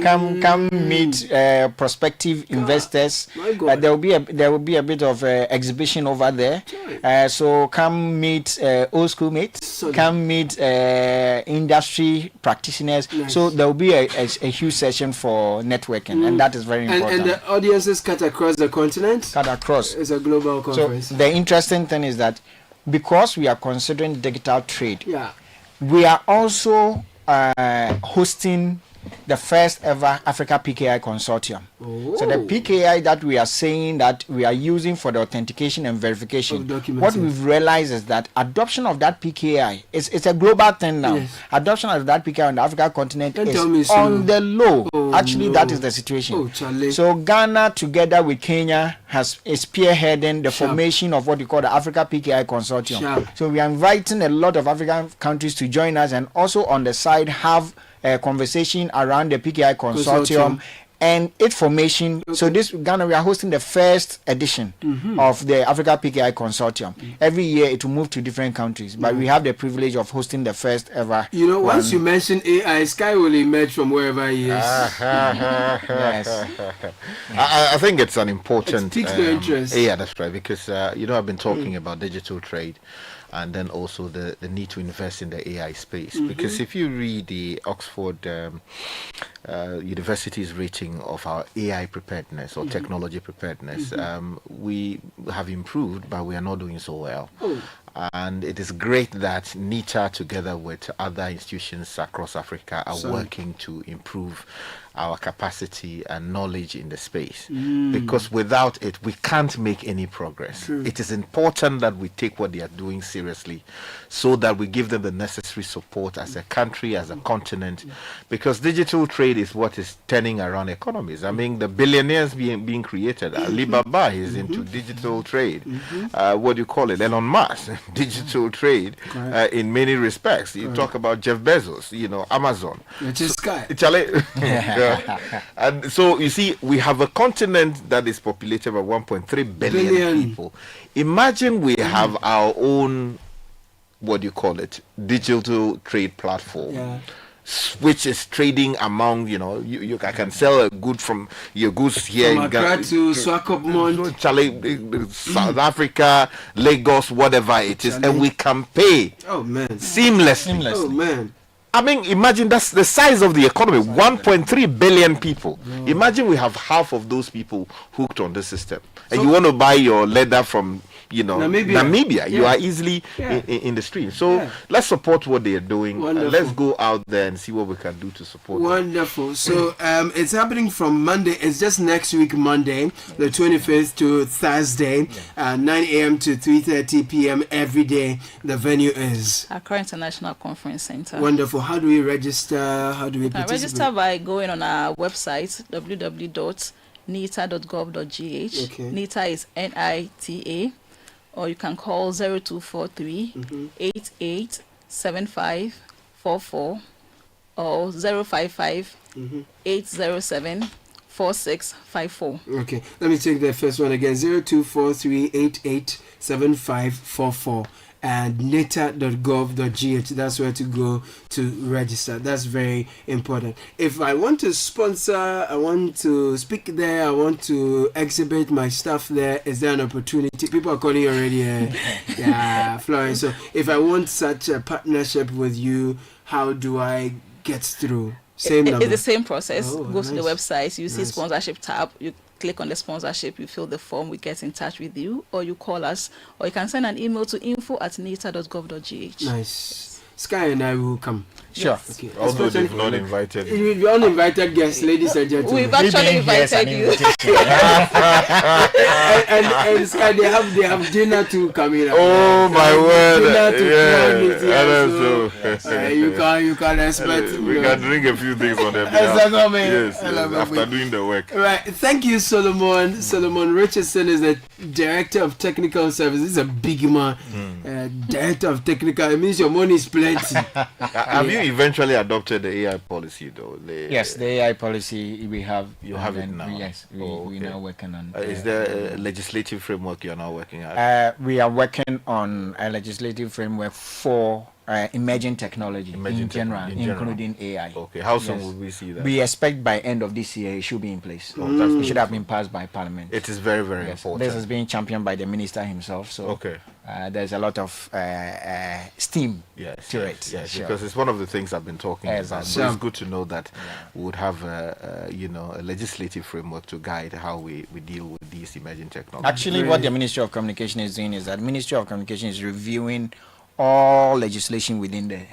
meet prospective investors. There will be a bit of exhibition over there. So come meet old school mates. Come meet industry practitioners. So there will be a huge session for networking, and that is very important. And the audiences cut across the continent. Cut across. It's a global conference. So the interesting thing is that because we are considering digital trade, we are also hosting the first ever Africa PKI consortium. So the PKI that we are saying that we are using for the authentication and verification, what we've realized is that adoption of that PKI it's a global thing now. Yes. Adoption of that PKI on the African continent Don't is tell me so. on the low. Actually, no. that is the situation. Oh, Charlie. So Ghana, together with Kenya, is spearheading the Sharp. formation of what you call the Africa PKI consortium. Sharp. So we are inviting a lot of African countries to join us, and also on the side have a conversation around the PKI consortium and its formation. So this Ghana, we are hosting the first edition of the Africa PKI consortium. Every year it will move to different countries, but we have the privilege of hosting the first ever. You know, once one. you mention AI, Sky will emerge from wherever he is. Yes. I think it's an important. It piques the interest. Yeah, that's right. Because I've been talking about digital trade, and then also the need to invest in the AI space. Because if you read the Oxford University's rating of our AI preparedness or technology preparedness, we have improved, but we are not doing so well. And it is great that NITA, together with other institutions across Africa, are working to improve our capacity and knowledge in the space. Because without it, we can't make any progress. It is important that we take what they are doing seriously, so that we give them the necessary support as a country, as a continent, because digital trade is what is turning around economies. I mean, the billionaires being created. Alibaba is into digital trade. What do you call it? Elon Musk, digital trade in many respects. You talk about Jeff Bezos, Amazon. Which is Sky. And so you see, we have a continent that is populated by 1.3 billion people. Imagine we have our own, what do you call it, digital trade platform, which is trading among, you can sell a good from your goods here from in Ghana to Swakopmund, South Africa, Lagos, whatever it is, and we can pay seamlessly. Oh man. I mean, imagine that's the size of the economy, 1.3 billion people. Imagine we have half of those people hooked on the system. And you want to buy your leather from, Namibia. You are easily in the stream. So let's support what they are doing. Let's go out there and see what we can do to support them. Wonderful. So it's happening from Monday. It's just next week, Monday, the 25th to Thursday, 9 a.m. to 3:30 p.m. every day. The venue is Accra International Conference Center. Wonderful. How do we register? How do we participate? Register by going on our website, www.nita.gov.gh. NITA is NITA. Or you can call 0243 887544 or 055 807 4654. Okay, let me take the first one again. 0243 887544 and nita.gov.gh. That's where to go to register. That's very important. If I want to sponsor, I want to speak there, I want to exhibit my stuff there, is there an opportunity? People are calling you already. Yeah, Florence. So if I want such a partnership with you, how do I get through? Same number. It's the same process. Go to the nice. website, you see sponsorship tab, you click on the sponsorship, you fill the form, we get in touch with you, or you call us, or you can send an email to info@nita.gov.gh. Nice. Sky and I will come. Sure. Okay. Although they've not invited you. You'll be uninvited guests, ladies and gentlemen. We've actually invited you. and Sky, they have dinner to come in. Oh my word! Dinner to plan it, You can expect. We can drink a few things on their behalf. Yes, after doing the work. Right. Thank you, Solomon. Solomon Richardson is the Director of Technical Services. He's a big man. Director of Technical. It means your money is plenty. Have you eventually adopted the AI policy, though? Yes, the AI policy we have. You have it now? Yes, we're now working on. Is there a legislative framework you're now working at? We are working on a legislative framework for emerging technology in general, including AI. Okay, how soon will we see that? We expect by end of this year it should be in place. It should have been passed by Parliament. It is very, very important. This is being championed by the Minister himself. So there's a lot of steam to it. Yes, because it's one of the things I've been talking about. So it's good to know that we would have a legislative framework to guide how we deal with these emerging technologies. Actually, what the Ministry of Communication is doing is that Ministry of Communication is reviewing all legislation within the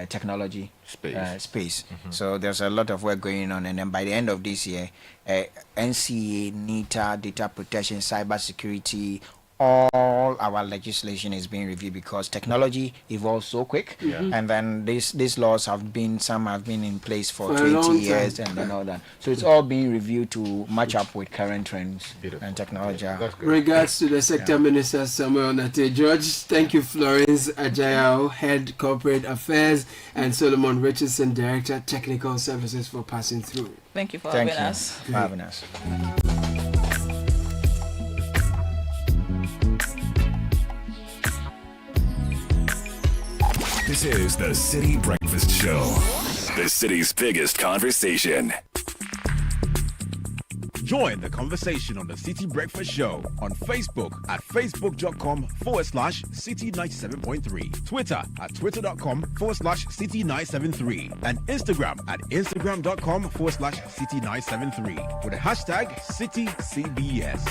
technology space. So there's a lot of work going on, and then by the end of this year, NCA, NITA, data protection, cyber security, all our legislation is being reviewed because technology evolves so quick, and then these laws have been in place for 20 years and all that. So it's all being reviewed to match up with current trends and technology. Regards to the sector minister Samuel Nate George. Thank you, Florence Ajayao, Head Corporate Affairs, and Solomon Richardson, Director Technical Services, for passing through. Thank you for having us. This is the City Breakfast Show, the city's biggest conversation. Join the conversation on the City Breakfast Show on Facebook at facebook.com/City97.3, Twitter at twitter.com/City973, and Instagram at instagram.com/City973 with the hashtag CityCBS.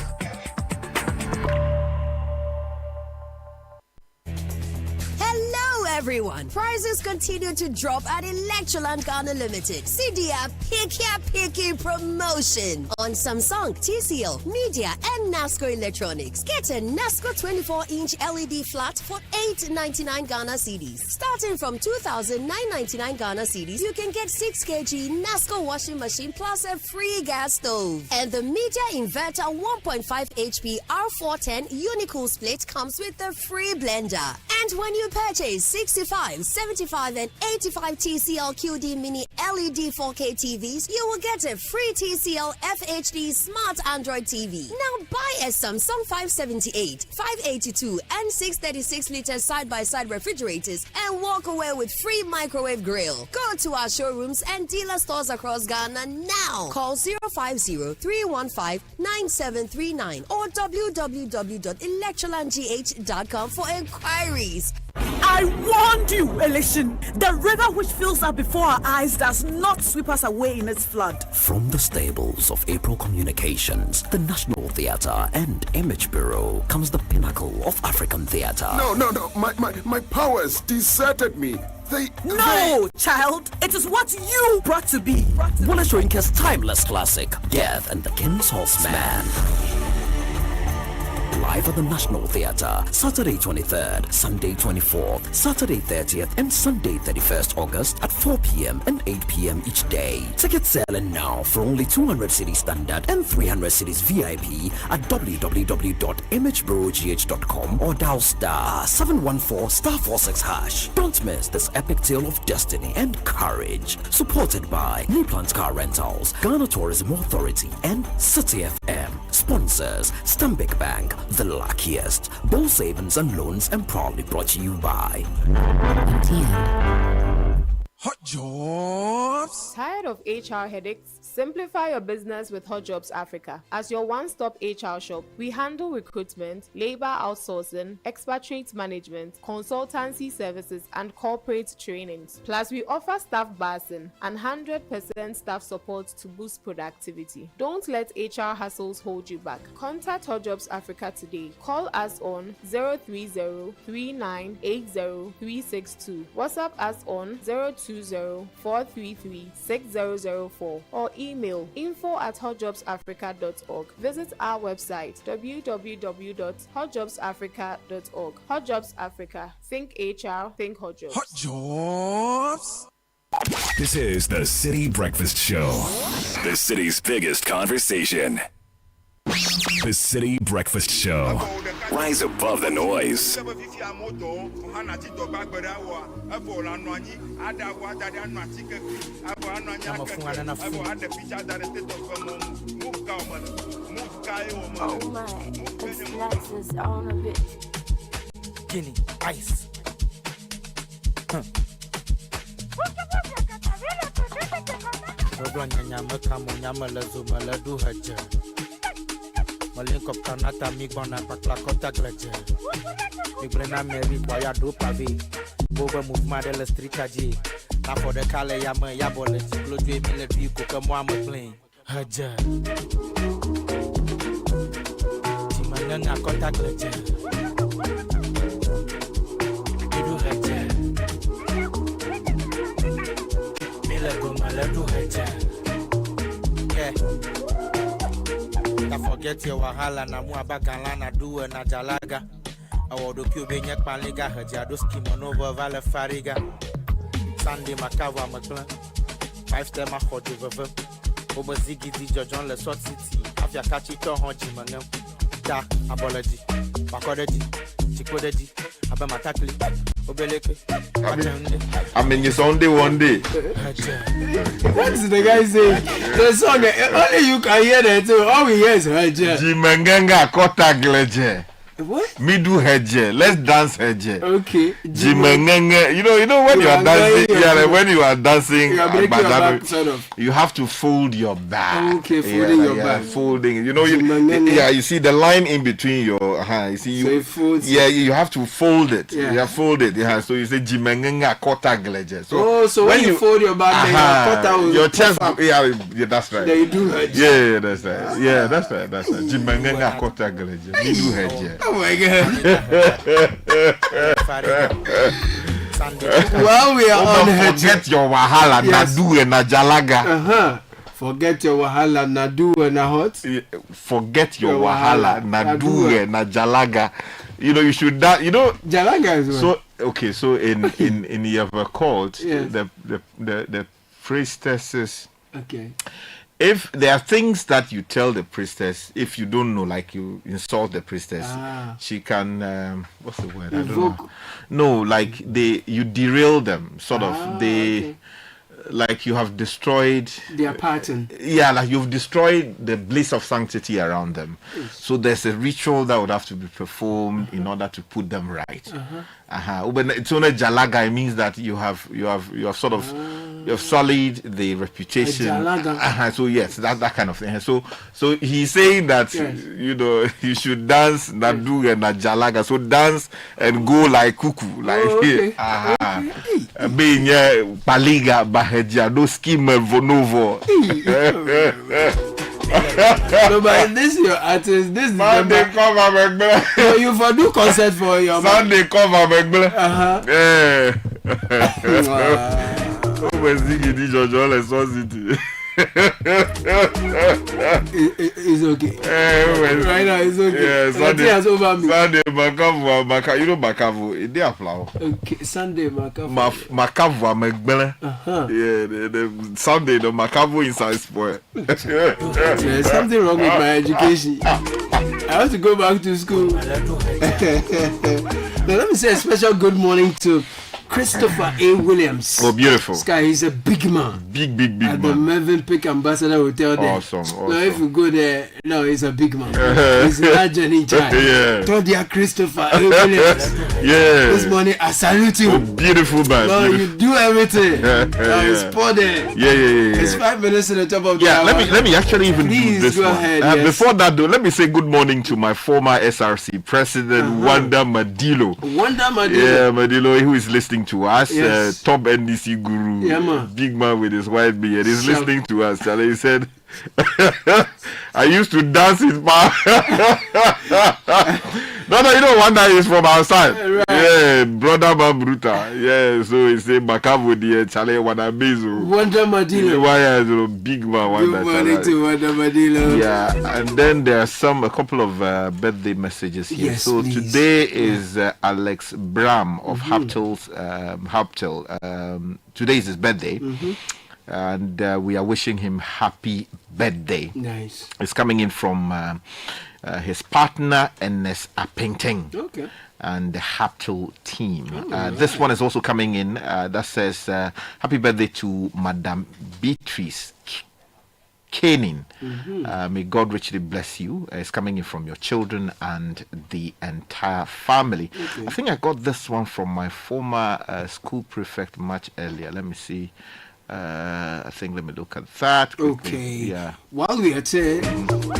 Everyone, prices continue to drop at Electroland Ghana Limited. CDA Picky promotion on Samsung, TCL, Media, and NASCO Electronics. Get a NASCO 24-inch LED flat for $899 Ghana cedis. Starting from 2,999 Ghana cedis, you can get 6 kg NASCO washing machine plus a free gas stove. And the Media Inverter 1.5 HP R410 Unicool split comes with a free blender. And when you purchase 65, 75, and 85 TCL QD Mini LED 4K TVs, you will get a free TCL FHD Smart Android TV. Now buy a Samsung 578, 582, and 636-liter side-by-side refrigerators and walk away with free microwave grill. Go to our showrooms and dealer stores across Ghana now. Call 050-315-9739 or www.electrolandgh.com for inquiries. I warned you, Elation. The river which fills up before our eyes does not sweep us away in its flood. From the stables of April Communications, the National Theatre and Image Bureau comes the pinnacle of African theatre. No. My powers deserted me. Child. It is what you brought to be. Wole Soyinka's timeless classic, Death and the King's Horseman. Live at the National Theatre, Saturday 23rd, Sunday 24th, Saturday 30th, and Sunday 31st August at 4 p.m. and 8 p.m. each day. Tickets selling now for only 200 cedis standard and 300 cedis VIP at www.imagebureaugh.com or dial *714*46#. Don't miss this epic tale of destiny and courage. Supported by New Plant Car Rentals, Ghana Tourism Authority, and Citi FM. Sponsors: Stanbic Bank, the luckiest, Bull Savings and Loans, and proudly brought to you by Hot Jobs. Tired of HR headaches? Simplify your business with Hot Jobs Africa. As your one-stop HR shop, we handle recruitment, labor outsourcing, expatriate management, consultancy services, and corporate trainings. Plus, we offer staff basing and 100% staff support to boost productivity. Don't let HR hassles hold you back. Contact Hot Jobs Africa today. Call us on 030-3980-362. WhatsApp us on 020-433-6004 or email info@hotjobsafrica.org. Visit our website www.hotjobsafrica.org. Hot Jobs Africa. Think HR, think Hot Jobs. Hot Jobs. This is the City Breakfast Show, the city's biggest conversation. The City Breakfast Show. Rise above the noise. Oh my, this life is on a bit. Guinea, ice. Malinko kanata migbona pakla kota gleje. Migrena meri boya do pavi. Boba mouvement de la street aji. Na for the kale yama yabole. Glodwe mile du ko mo am plain. Haja. Timana kota gleje. forget your wahala na mu abagala na do na jalaga. Awodo kube nyak paliga hajado scheme on over vale fariga. Sunday makava maklan. 5 star mahodu veve. Obo zigi di John le sort city. Afya kachi to honji mangam. Da apology. Makodeji. Chikodeji. Abe matakli. Obeleke. I mean, it's only one day. What is the guy saying? The song, only you can hear that too. All we hear is Haja. Jimengenga kota gleje. What? Me do Haja. Let's dance Haja. Okay. Jimengenga. You know when you are dancing, like when you are dancing, you are breaking your back, sort of. You have to fold your back. Okay, folding your back. Folding. You know, you see the line in between your you see, so it folds. Yeah, you have to fold it. Yeah. You have folded. Yeah, so you say Jimengenga kota gleje. So so when you fold your back, then your chest. Yeah, that's right. Then you do Haja. Yeah, that's right. Yeah, that's right. That's right. Jimengenga kota gleje. Me do Haja. Oh my God. While we are on forget your wahala, nadu and najalaga. Forget your wahala, nadu and hot. Forget your wahala, nadu and najalaga. You know, you should that. You know, jalaga is well. So okay, so in Yava called the priestesses. Okay. If there are things that you tell the priestess, if you don't know, like you insult the priestess, she can what's the word? I don't know. No, like you derail them, sort of. They like you have destroyed their pattern. Yeah, like you've destroyed the bliss of sanctity around them. So there's a ritual that would have to be performed in order to put them right. But it's only jalaga. It means that you have sort of you have sullied the reputation. So yes, that kind of thing. So he's saying that you know you should dance nadu and jalaga. So dance and go like cuckoo, like being paliga baheja no scheme vonovo. No, but this is your artist. This is Sunday cover Megbele. So you for do concert for your Sunday cover Megbele. Yeah. Oh, we're singing this John le Citi. It's okay. Right now, it's okay. Yeah, Sunday has over me. Sunday Makavu, you know Makavu, they are flower. Okay, Sunday Makavu. Makavu Megbele. Yeah, the Sunday the Makavu inside spoil. There's something wrong with my education. I have to go back to school. Now let me say a special good morning to Christopher A. Williams. Oh, beautiful. This guy, he's a big man. Big at man. At the Mervyn Peak Ambassador Hotel there. Awesome. Now, if you go there, no, he's a big man. He's large and in charge. Yeah. Told dear Christopher A. Williams. Yeah. This morning, I salute you. Oh, beautiful man. No, beautiful. you do everything. It's for there. Yeah. It's 5 minutes to the top of the hour. Let me actually even Please do this go one. ahead, yes. Before that though, let me say good morning to my former SRC president, Wanda Madilo. Wanda Madilo. Yeah, Madilo, who is listening to us. Yes. Top NDC guru. Yeah, man. Big man with his white beard. He's listening to us. And he said, I used to dance with my No, you know Wanda is from outside. Right. Yeah, brother Mabruta. Yeah, so he said Makavu the Chale Wanabezo. Wanda Madilo. Why is big man Wanda? Good morning to Wanda Madilo. Yeah, and then there are a couple of birthday messages here. Yes, so please. today is Alex Bram of Haptel's Haptel. Today is his birthday. And we are wishing him happy birthday. Nice. It's coming in from his partner Ernest Apenteng. Okay. And the Haptel team. This one is also coming in that says happy birthday to Madame Beatrice Caning. May God richly bless you. It's coming in from your children and the entire family. Okay. I think I got this one from my former school prefect much earlier. Let me see. I think let me look at that quickly. Okay. Yeah. While we are here,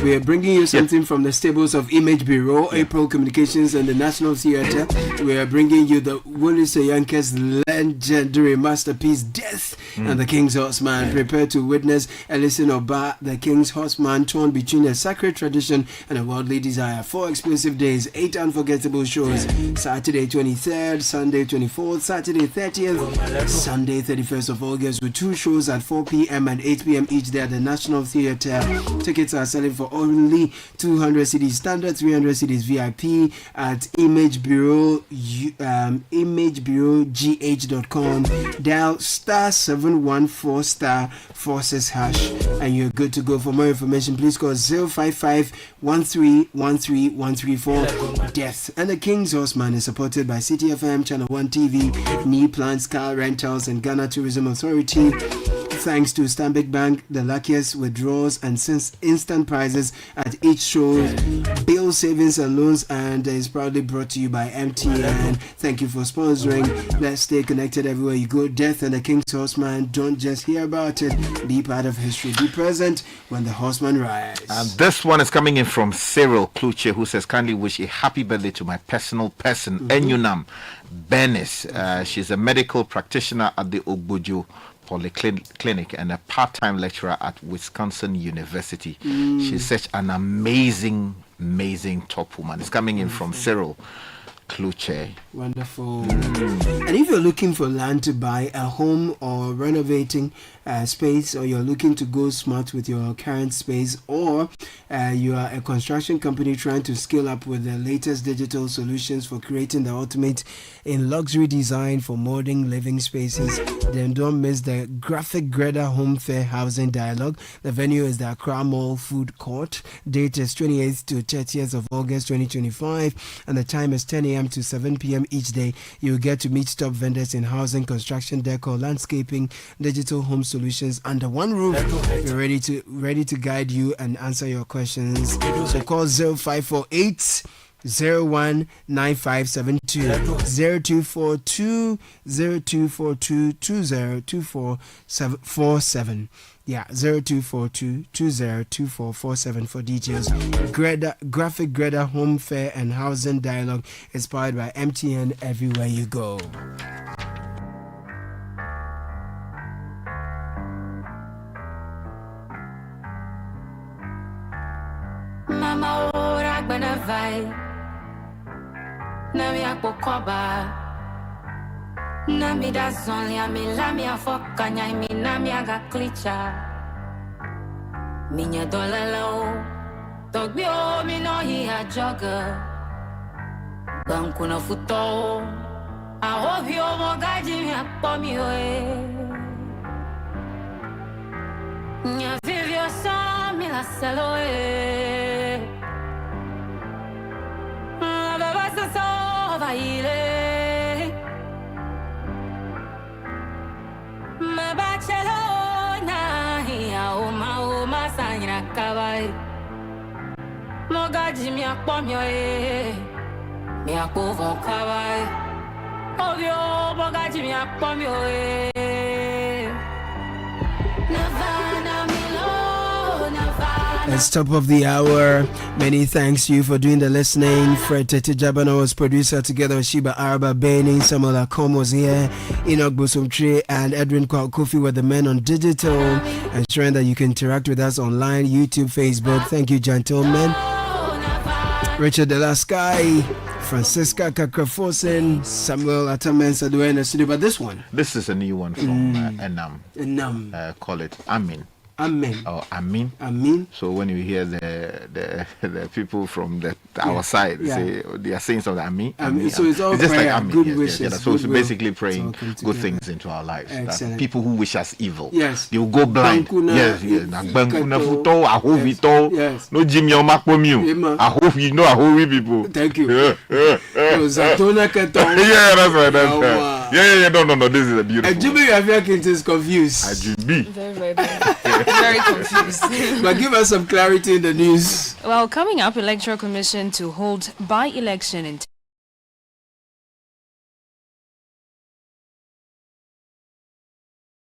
we are bringing you something from the stables of Image Bureau, April Communications, and the National Theatre. We are bringing you the Willie Soyanke's legendary masterpiece, Death and the King's Horseman. Prepare to witness Ellison Oba, the King's Horseman, torn between a sacred tradition and a worldly desire. 4 explosive days, 8 unforgettable shows. Saturday 23rd, Sunday 24th, Saturday 30th, Sunday 31st of August, with 2 shows at 4 p.m. and 8 p.m. each day at the National Theatre. Hotel. Tickets are selling for only 200 cedis standard, 300 cedis VIP at imagebureaugh.com. Dial *714 *46 hash and you're good to go. For more information, please call 055 1313134. Death and the King's Horseman is supported by Citi FM, Channel 1 TV, Knee Plants, Car Rentals, and Ghana Tourism Authority. Thanks to Stanbic Bank, the luckiest withdrawals and instant prizes at each show, bill savings and loans, and is proudly brought to you by MTN. Thank you for sponsoring. Let's stay connected everywhere you go. Death and the King's Horseman, don't just hear about it, be part of history. Be present when the horseman rides. And this one is coming in from Cyril Kluche, who says, kindly wish a happy birthday to my personal person, Enyunam Benis. She's a medical practitioner at the Ogbojo Polyclinic and a part-time lecturer at Wisconsin University. She's such an amazing top woman. It's coming in from Cyril Kluche. Wonderful. And if you're looking for land to buy a home or renovating space, or you're looking to go smart with your current space, or you are a construction company trying to scale up with the latest digital solutions for creating the ultimate in luxury design for modern living spaces, then don't miss the Graphic Greta Home Fair Housing Dialogue. The venue is the Accra Mall Food Court. Date is 28th to 30th of August 2025, and the time is 10 a.m. to 7 p.m. each day. You'll get to meet top vendors in housing, construction, decor, landscaping, digital home solutions under one roof. We're ready to guide you and answer your questions. So call 0548 019572 0242 202447. Yeah, 0242 202447 for details. Graphic Greta Home Fair and Housing Dialogue is powered by MTN everywhere you go. Mama, ora gbana vai. Na mi apokoba. Na mi da zonli a mi la mi afoka nya mi na mi aga klicha. Minya dolalo. Dogbi o mi no hi a jogger. Banku na futo. I hope you mo gaji mi apomi oe. Nya vivio so mi la seloe. La basta so vaile. Ma Barcelona ya uma sanyra kabai. Mo gaji mi apomi oe. Mi apovo kabai. Ovio mo gaji mi apomi oe. It's top of the hour. Many thanks to you for doing the listening. Fred Tete Jabana was producer together with Shiba Araba Beni. Samuel Akom was here. Enoch Bosomtre and Edwin Kofi were the men on digital, ensuring that you can interact with us online, YouTube, Facebook. Thank you, gentlemen. Richard Delasky, Francisca Kakrafosen, Samuel Atamen Sadue in the studio. But this is a new one from Enam. Call it Amin. Amen. Oh, Amin. Amin. So when you hear the people from our side say they are saying something, Amin. Amin. So it's all just prayer, like Amin. Good wishes. So it's basically praying good things into our lives. That people who wish us evil, yes, they will go blind. Yes. No Jimmy or Macomio. I hope you know Ahovi people. Thank you. Yeah, that's right. Yeah. No. This is a beautiful. Ajubi Rafiakin is confused. Ajubi. Very confused. But give us some clarity in the news. Well, coming up, Electoral Commission to hold by-election in